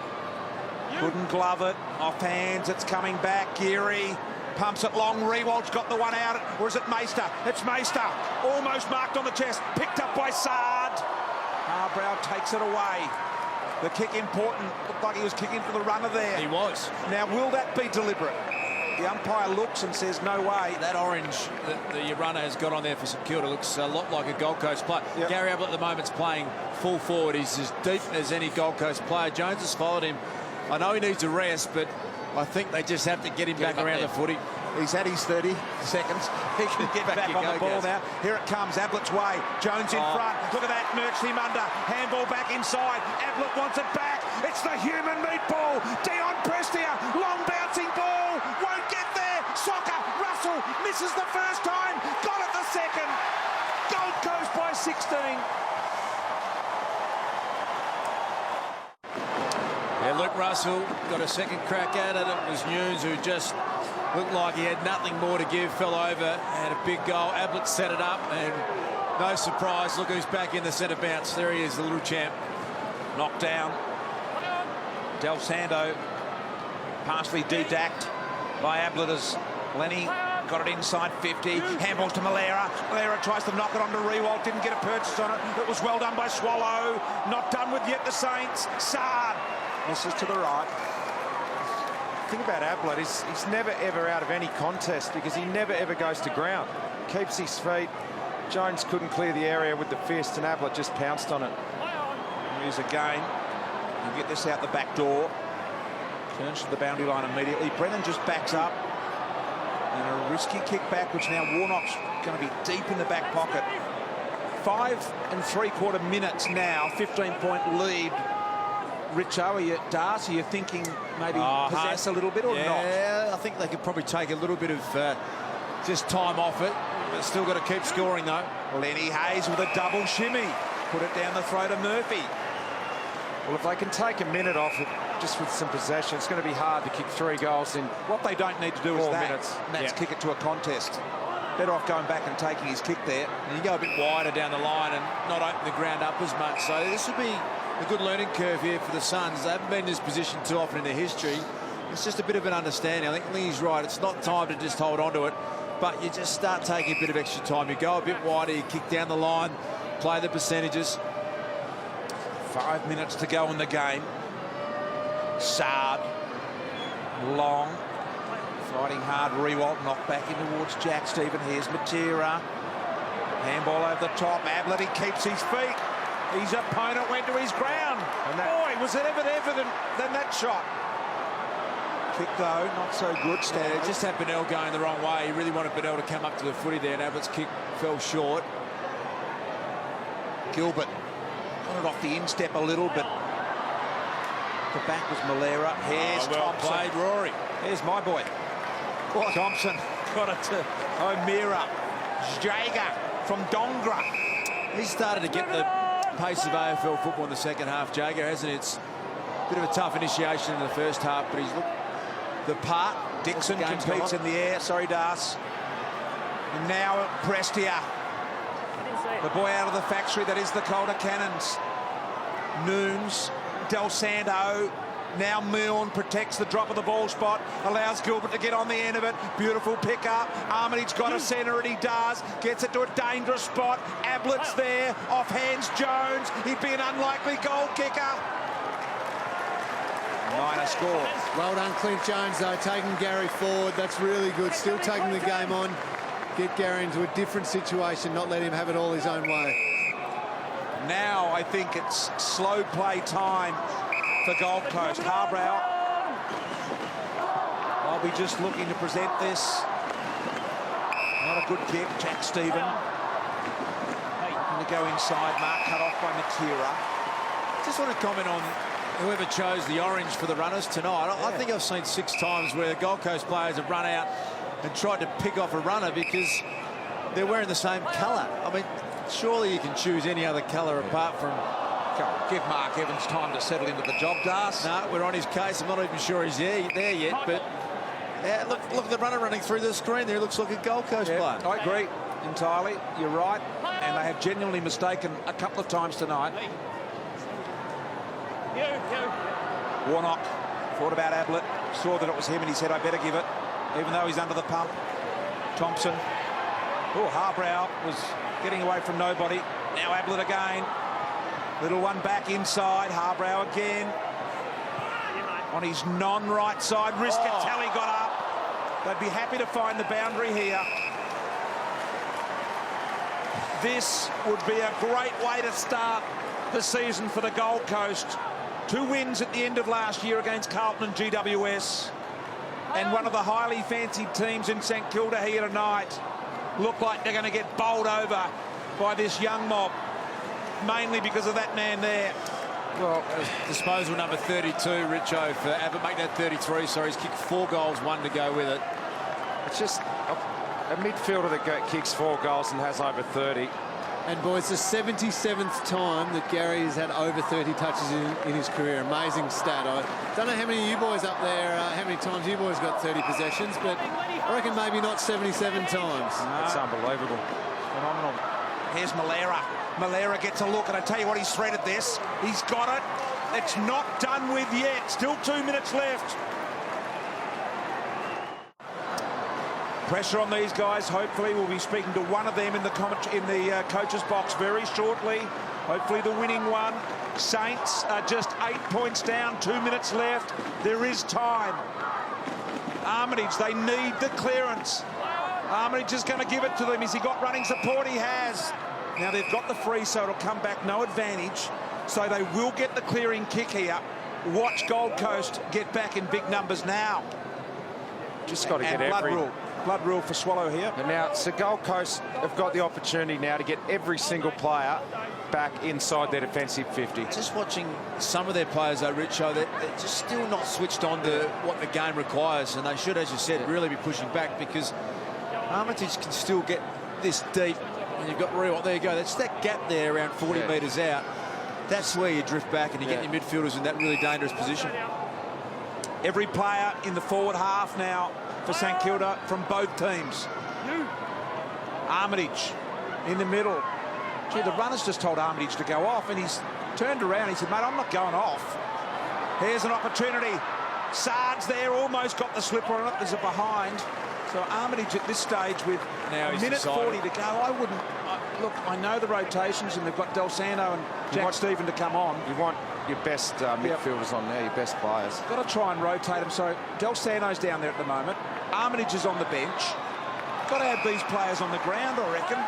Couldn't glove it. Off hands, it's coming back. Geary pumps it long. Riewoldt's got the one out. Or is it Meister? It's Meister. Almost marked on the chest. Picked up by Sard. Harbrow takes it away. The kick important. Looked like he was kicking for the runner there. He was. Now, will that be deliberate? The umpire looks and says, no way. That orange that the runner has got on there for St Kilda looks a lot like a Gold Coast player. Yep. Gary Ablett at the moment's playing full forward. He's as deep as any Gold Coast player. Jones has followed him. I know he needs a rest, but I think they just have to get him back around the footy. He's had his 30 seconds. He can get back on the ball now. Here it comes, Ablett's way. Jones in front. Look at that, merged him under. Handball back inside. Ablett wants it back. It's the human meatball. Dion Prestia, long bouncing ball. Won't get there. Soccer, Russell misses the first time. Got it the second. Gold Coast by 16. Yeah, Luke Russell got a second crack at it. It was Nunes who just looked like he had nothing more to give, fell over, had a big goal. Ablett set it up, and no surprise, look who's back in the centre bounce. There he is, the little champ. Knocked down. Del Sando, partially dedacked by Ablett as Lenny got it inside 50. Handballs to Malera. Malera tries to knock it onto Riewoldt. Didn't get a purchase on it. It was well done by Swallow. Not done with yet the Saints. Sard misses to the right. The thing about Ablett is he's never ever out of any contest because he never ever goes to ground. Keeps his feet. Jones couldn't clear the area with the fist and Ablett just pounced on it. Here's again. You get this out the back door. Turns to the boundary line immediately. Brennan just backs up. And a risky kick back, which now Warnock's going to be deep in the back pocket. 5 3/4 minutes now. 15-point lead. Richo, are you thinking maybe possess a little bit or not? Yeah, I think they could probably take a little bit of just time off it. But still got to keep scoring, though. Lenny Hayes with a double shimmy. Put it down the throat of Murphy. Well, if they can take a minute off it, just with some possession, it's going to be hard to kick 3 goals in. What they don't need to do is 4 minutes. And that's kick it to a contest. Better off going back and taking his kick there. And you go a bit wider down the line and not open the ground up as much. So this would be a good learning curve here for the Suns. They haven't been in this position too often in their history. It's just a bit of an understanding. I think Lee's right. It's not time to just hold on to it, but you just start taking a bit of extra time. You go a bit wider, you kick down the line, play the percentages. 5 minutes to go in the game. Sard, long, fighting hard. Riewoldt knocked back in towards Jack Stephen. Here's Matera. Handball over the top. Ablett, he keeps his feet. His opponent went to his ground. And boy, was it ever than that shot. Kick though, not so good. Yeah, just had Bennell going the wrong way. He really wanted Bennell to come up to the footy there, and Ablett's kick fell short. Gilbert got it off the instep a little, but the back was Malera. Here's well Thompson. played, Rory. Here's my boy. Thompson got it to O'Meara. Jager from Dongra. He started to get the pace of AFL football in the second half, Jager, hasn't it? It's a bit of a tough initiation in the first half, but he's looked the part. Dixon competes in the air. Sorry, Das. And now Prestia. The boy out of the factory that is the Calder Cannons. Nunes, Del Sando. Now Milne protects the drop of the ball spot, allows Gilbert to get on the end of it. Beautiful pick-up. Armitage's got a centre, and he does. Gets it to a dangerous spot. Ablett's there. Off hands Jones. He'd be an unlikely goal kicker. Minor score. Well done, Clint Jones, though, taking Gary forward. That's really good. Still taking the game on. Get Gary into a different situation, not let him have it all his own way. Now I think it's slow play time for Gold Coast. Harbrow. I'll be just looking to present this. Not a good kick. Jack Stephen. to go inside. Mark cut off by Matera. Just want to comment on whoever chose the orange for the runners tonight. I think I've seen 6 times where the Gold Coast players have run out and tried to pick off a runner because they're wearing the same colour. I mean, surely you can choose any other colour apart from... Give Mark Evans time to settle into the job, Das. No, we're on his case. I'm not even sure he's there yet, but look at the runner running through the screen there. He looks like a Gold Coast player. I agree entirely. You're right. And they have genuinely mistaken a couple of times tonight. Warnock thought about Ablett, saw that it was him, and he said, I better give it, even though he's under the pump. Thompson. Oh, Harbrow was getting away from nobody. Now Ablett again. Little one back inside. Harbrow again. On his non-right side. Riscatelli got up. They'd be happy to find the boundary here. This would be a great way to start the season for the Gold Coast. 2 wins at the end of last year against Carlton and GWS. And one of the highly fancied teams in St Kilda here tonight look like they're going to get bowled over by this young mob. Mainly because of that man there. Well, disposal number 32, Richo, for Abbott, make that 33. So he's kicked 4 goals, 1 to go with it. It's just a midfielder that kicks 4 goals and has over 30. And boys, the 77th time that Gary has had over 30 touches in his career. Amazing stat. I don't know how many of you boys up there, how many times you boys got 30 possessions, but I reckon maybe not 77 times. That's unbelievable. Phenomenal. Here's Malera. Malera gets a look, and I tell you what, he's threaded this. He's got it. It's not done with yet. Still 2 minutes left. Pressure on these guys. Hopefully, we'll be speaking to one of them in the coach's box very shortly. Hopefully, the winning one. Saints are just 8 points down. 2 minutes left. There is time. Armitage, they need the clearance. Armitage is going to give it to them. Has he got running support? He has. Now they've got the free, so it'll come back no advantage. So they will get the clearing kick here. Watch Gold Coast get back in big numbers now. Just got to get blood rule for Swallow here. And now, so Gold Coast have got the opportunity now to get every single player back inside their defensive 50. Just watching some of their players, though, Richo, they're just still not switched on to what the game requires, and they should, as you said, really be pushing back because Armitage can still get this deep. And you've got Riewoldt, there you go. That's that gap there around 40 metres out. That's where you drift back and you get your midfielders in that really dangerous position. Every player in the forward half now for St Kilda from both teams. Armitage in the middle. Gee, the runner's just told Armitage to go off, and he's turned around. He said, mate, I'm not going off. Here's an opportunity. Sard's there, almost got the slipper on it. There's a behind. So Armitage at this stage with a minute 40 to go, I wouldn't... look, I know the rotations, and they've got Del Sando and Jack Stephen to come on. You want your best midfielders on there, your best players. Got to try and rotate them. So Del Sando's down there at the moment. Armitage is on the bench. Got to have these players on the ground, I reckon.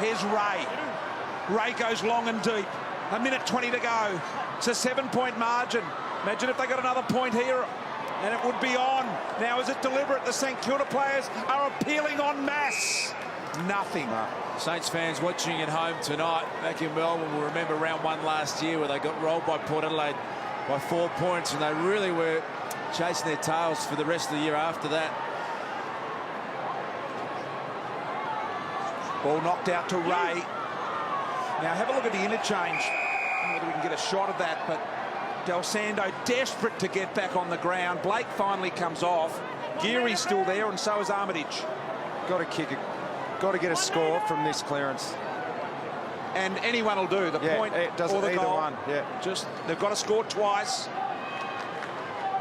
Here's Ray. Ray goes long and deep. A minute 20 to go. It's a 7-point margin. Imagine if they got another point here, and it would be on. Now, is it deliberate? The St Kilda players are appealing en masse. Nothing. Saints fans watching at home tonight back in Melbourne will remember round 1 last year where they got rolled by Port Adelaide by 4 points, and they really were chasing their tails for the rest of the year after that. Ball knocked out to Ray. Now have a look at the interchange. I don't know whether we can get a shot of that, but Del Sando desperate to get back on the ground. Blake finally comes off. Geary's still there, and so is Armitage. Got to kick it. Got to get a score from this clearance. And anyone will do. The point it doesn't or the either goal. one. Yeah. Just they've got to score twice.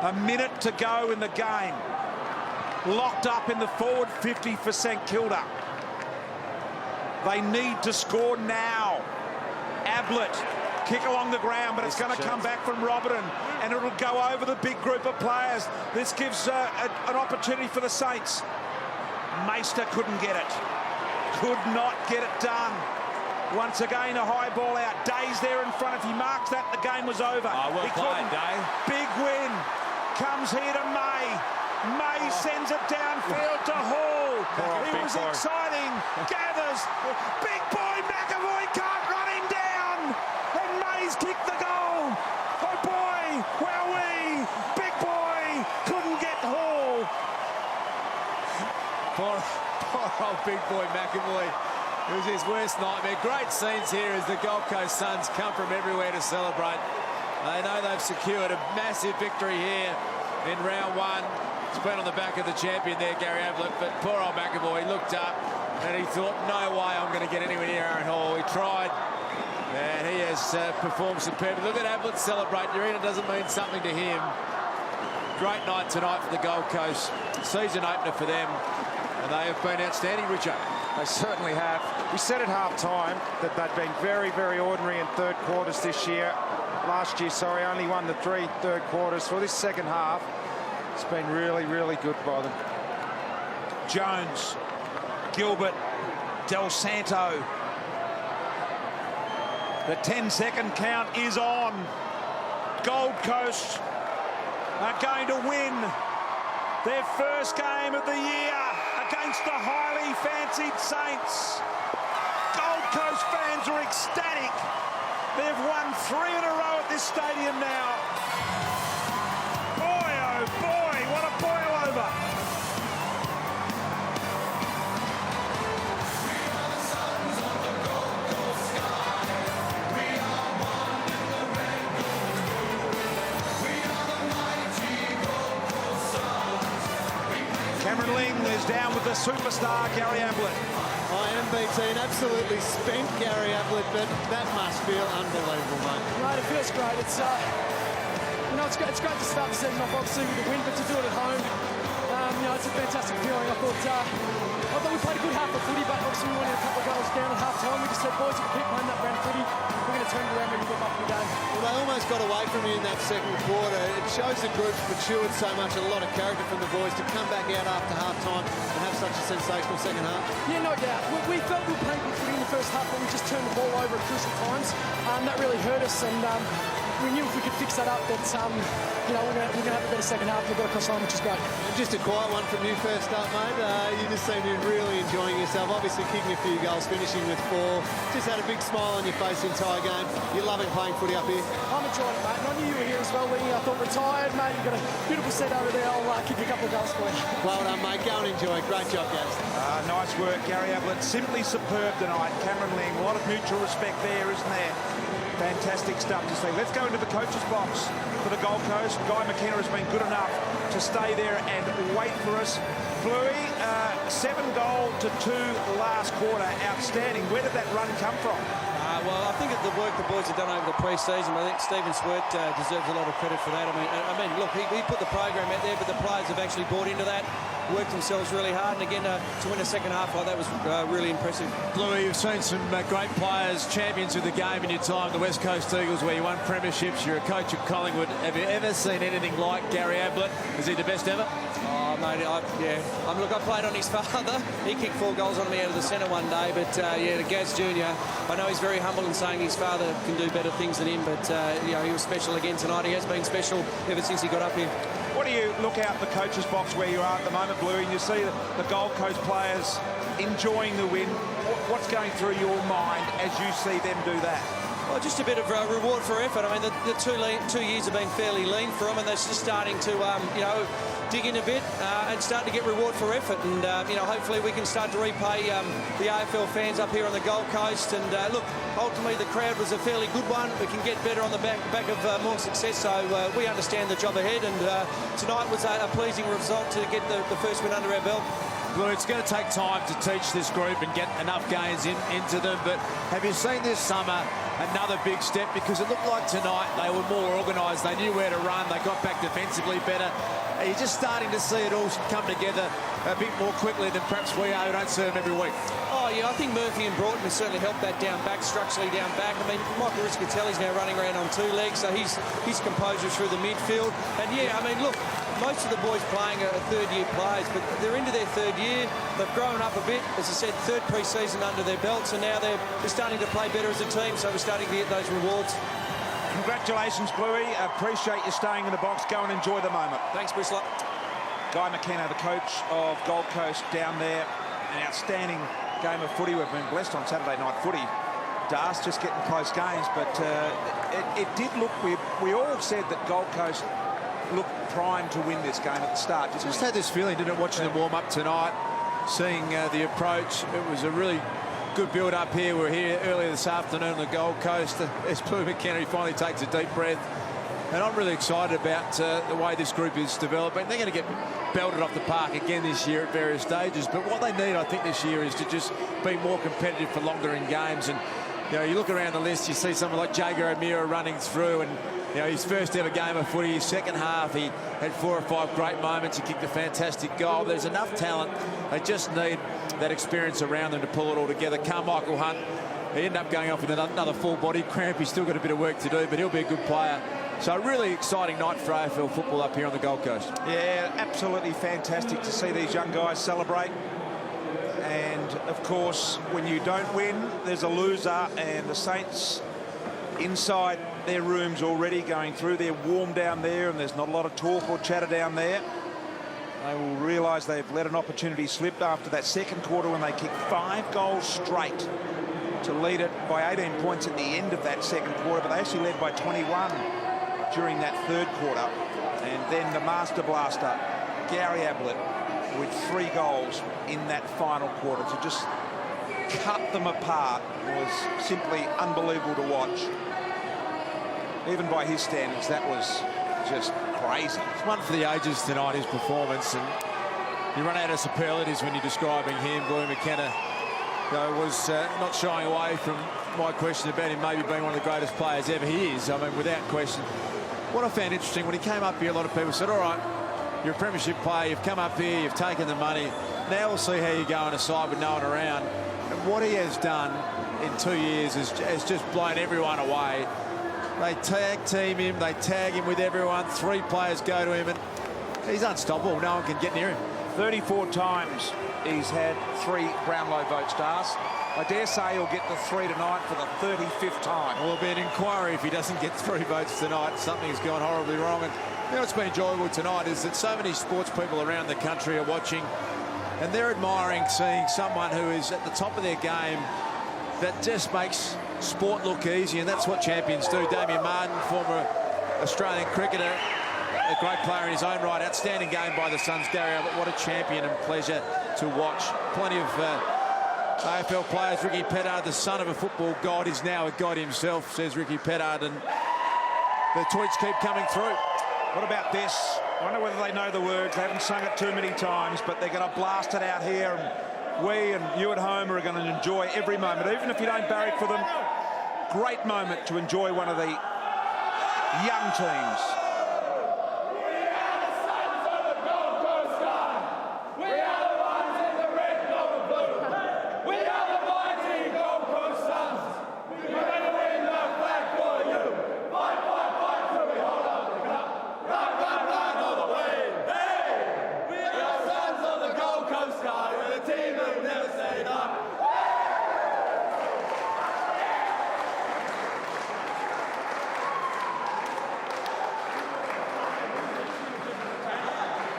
A minute to go in the game. Locked up in the forward 50 for St Kilda. They need to score now. Ablett, kick along the ground, but it's going to come back from Roberton, and it'll go over the big group of players. This gives an opportunity for the Saints. Meister couldn't get it. Could not get it done. Once again, a high ball out. Day's there in front. If he marks that, the game was over. Well played, Day. Big win. Comes here to May. May sends it downfield to Hall. It was exciting. Gathers. Big boy, McAvoy can't run him down. And Mays kicked the goal. Oh boy, wowee, big boy couldn't get Hall. Poor old big boy McAvoy. It was his worst nightmare. Great scenes here as the Gold Coast Suns come from everywhere to celebrate. They know they've secured a massive victory here in round one. It's been on the back of the champion there, Gary Ablett, but poor old McAvoy looked up and he thought, no way I'm going to get anywhere near Aaron Hall. He tried, and he has performed superbly. Look at Ablett celebrate. Urena doesn't mean something to him. Great night tonight for the Gold Coast. Season opener for them, and they have been outstanding, Richard. They certainly have. We said at half-time that they'd been very, very ordinary in third quarters this year. Last year, sorry, only won the 3 third quarters. For this second half, it's been really, really good by them. Jones, Gilbert, Del Santo. The 10-second count is on. Gold Coast are going to win their first game of the year against the highly fancied Saints. Gold Coast fans are ecstatic. They've won 3 in a row at this stadium now. Boy, oh boy, what a boil over. Cameron Ling is down with the superstar Gary Ablett. I am BT and absolutely spent Gary Ablett, but that must feel unbelievable, mate. Mate, it feels great. It's you know, it's great to start the season off obviously with a win, but to do it at home, you know, it's a fantastic feeling. I thought we played a good half of footy, but obviously we wanted a couple of goals down at half time. We just said, boys, if we keep playing that brand footy, we're going to turn it around when we get back in the game. Well, they almost got away from you in that second quarter. It shows the group's matured so much, a lot of character from the boys to come back out after half time and have such a sensational second half. Yeah, no doubt. We felt we were playing good footy in the first half, but we just turned the ball over at crucial times. That really hurt us, and we knew if we could fix that up, that you know, we're going to have a better second half. We've got across home, which is great. And just a quiet one from you first up, mate. You just seem to be really enjoying yourself. Obviously kicking a few goals, finishing with 4. Just had a big smile on your face the entire game. You're loving playing footy up here. I'm enjoying it, mate. And I knew you were here as well, Winnie. I thought, retired, mate. You've got a beautiful set over there. I'll kick a couple of goals for you. Well done, mate. Go and enjoy it. Great job, guys. Nice work, Gary Ablett. Simply superb tonight. Cameron Ling, a lot of mutual respect there, isn't there? Fantastic stuff to see. Let's go into the coach's box for the Gold Coast. Guy McKenna has been good enough to stay there and wait for us. Bluey, 7 goal to 2 last quarter. Outstanding. Where did that run come from? Well, I think of the work the boys have done over the pre-season. I think Stephen Swert deserves a lot of credit for that. I mean, look, he put the program out there, but the players have actually bought into that, worked themselves really hard, and again, to win a second half like that was really impressive. Bluey, you've seen some great players, champions of the game in your time, the West Coast Eagles, where you won premierships. You're a coach at Collingwood. Have you ever seen anything like Gary Ablett? Is he the best ever? Oh, mate, yeah. Look, I played on his father. He kicked 4 goals on me out of the centre one day, but yeah, to Gaz Jr., I know he's very humble in saying his father can do better things than him, but you know, he was special again tonight. He has been special ever since he got up here. What do you look out the coach's box where you are at the moment, Bluey, and you see the Gold Coast players enjoying the win? What's going through your mind as you see them do that? Well, just a bit of reward for effort. I mean, the 2 years have been fairly lean for them, and they're just starting to, you know, dig in a bit and start to get reward for effort. And, you know, hopefully we can start to repay the AFL fans up here on the Gold Coast. And, look, ultimately the crowd was a fairly good one. We can get better on the back of more success. So we understand the job ahead. And tonight was a pleasing result to get the first win under our belt. Well, it's going to take time to teach this group and get enough gains into them. But have you seen this summer another big step? Because it looked like tonight they were more organised. They knew where to run. They got back defensively better. Are you just starting to see it all come together a bit more quickly than perhaps we are, who don't see them every week? Oh, yeah, I think Murphy and Broughton have certainly helped that down back, structurally down back. I mean, Michael Riscatelli's now running around on 2 legs, so his composure through the midfield. And, yeah, I mean, look, most of the boys playing are third-year players, but they're into their 3rd year. They've grown up a bit, as I said, 3rd pre-season under their belts, and now they're starting to play better as a team, so we're starting to get those rewards. Congratulations, Bluey. Appreciate you staying in the box. Go and enjoy the moment. Thanks, Bristler. Guy McKenna, the coach of Gold Coast down there. An outstanding game of footy we've been blessed on Saturday night footy. Das just getting close games, but it did look, we all said that Gold Coast looked primed to win this game at the start. Just had this feeling, didn't it, watching them warm up tonight, seeing the approach. It was a really good build up here. We're here earlier this afternoon on the Gold Coast as Pooh McKenna finally takes a deep breath. And I'm really excited about the way this group is developing. They're going to get belted off the park again this year at various stages. But what they need, I think, this year is to just be more competitive for longer in games. And, you know, you look around the list, you see someone like Jager O'Meara running through, and, you know, his first ever game of footy, his second half, he had 4 or 5 great moments. He kicked a fantastic goal. There's enough talent. They just need that experience around them to pull it all together. Carmichael Hunt, he ended up going off with another full body cramp. He's still got a bit of work to do, but he'll be a good player. So a really exciting night for AFL football up here on the Gold Coast. Yeah, absolutely fantastic to see these young guys celebrate. And, of course, when you don't win, there's a loser, and the Saints inside their rooms already going through. They're warm down there, and there's not a lot of talk or chatter down there. They will realise they've let an opportunity slip after that second quarter when they kicked 5 goals straight to lead it by 18 points at the end of that second quarter, but they actually led by 21 during that third quarter. And then the master blaster, Gary Ablett, with 3 goals in that final quarter to just cut them apart was simply unbelievable to watch. Even by his standards, that was just crazy. It's one for the ages tonight, his performance, and you run out of superlatives when you're describing him. Pooh McKenna, though, was not shying away from my question about him maybe being one of the greatest players ever. He is, I mean, without question. What I found interesting, when he came up here, a lot of people said, all right, you're a premiership player, you've come up here, you've taken the money, now we'll see how you go on a side with no one around. And what he has done in 2 years has just blown everyone away. They tag team him, they tag him with everyone, 3 players go to him, and he's unstoppable. No one can get near him. 34 times he's had 3 Brownlow votes, Das. I dare say he'll get the 3 tonight for the 35th time. Well, there'll be an inquiry if he doesn't get 3 votes tonight. Something's gone horribly wrong. And you know what's been enjoyable tonight is that so many sports people around the country are watching, and they're admiring seeing someone who is at the top of their game that just makes sport look easy, and that's what champions do. Damien Martin, former Australian cricketer, a great player in his own right. Outstanding game by the Suns. Gary Ablett, what a champion and pleasure to watch. Plenty of AFL players. Ricky Pettard, the son of a football god, is now a god himself, says Ricky Pettard, and the tweets keep coming through. What about this? I wonder whether they know the words. They haven't sung it too many times, but they're going to blast it out here, and we and you at home are going to enjoy every moment, even if you don't barrack for them. Great moment to enjoy one of the young teams.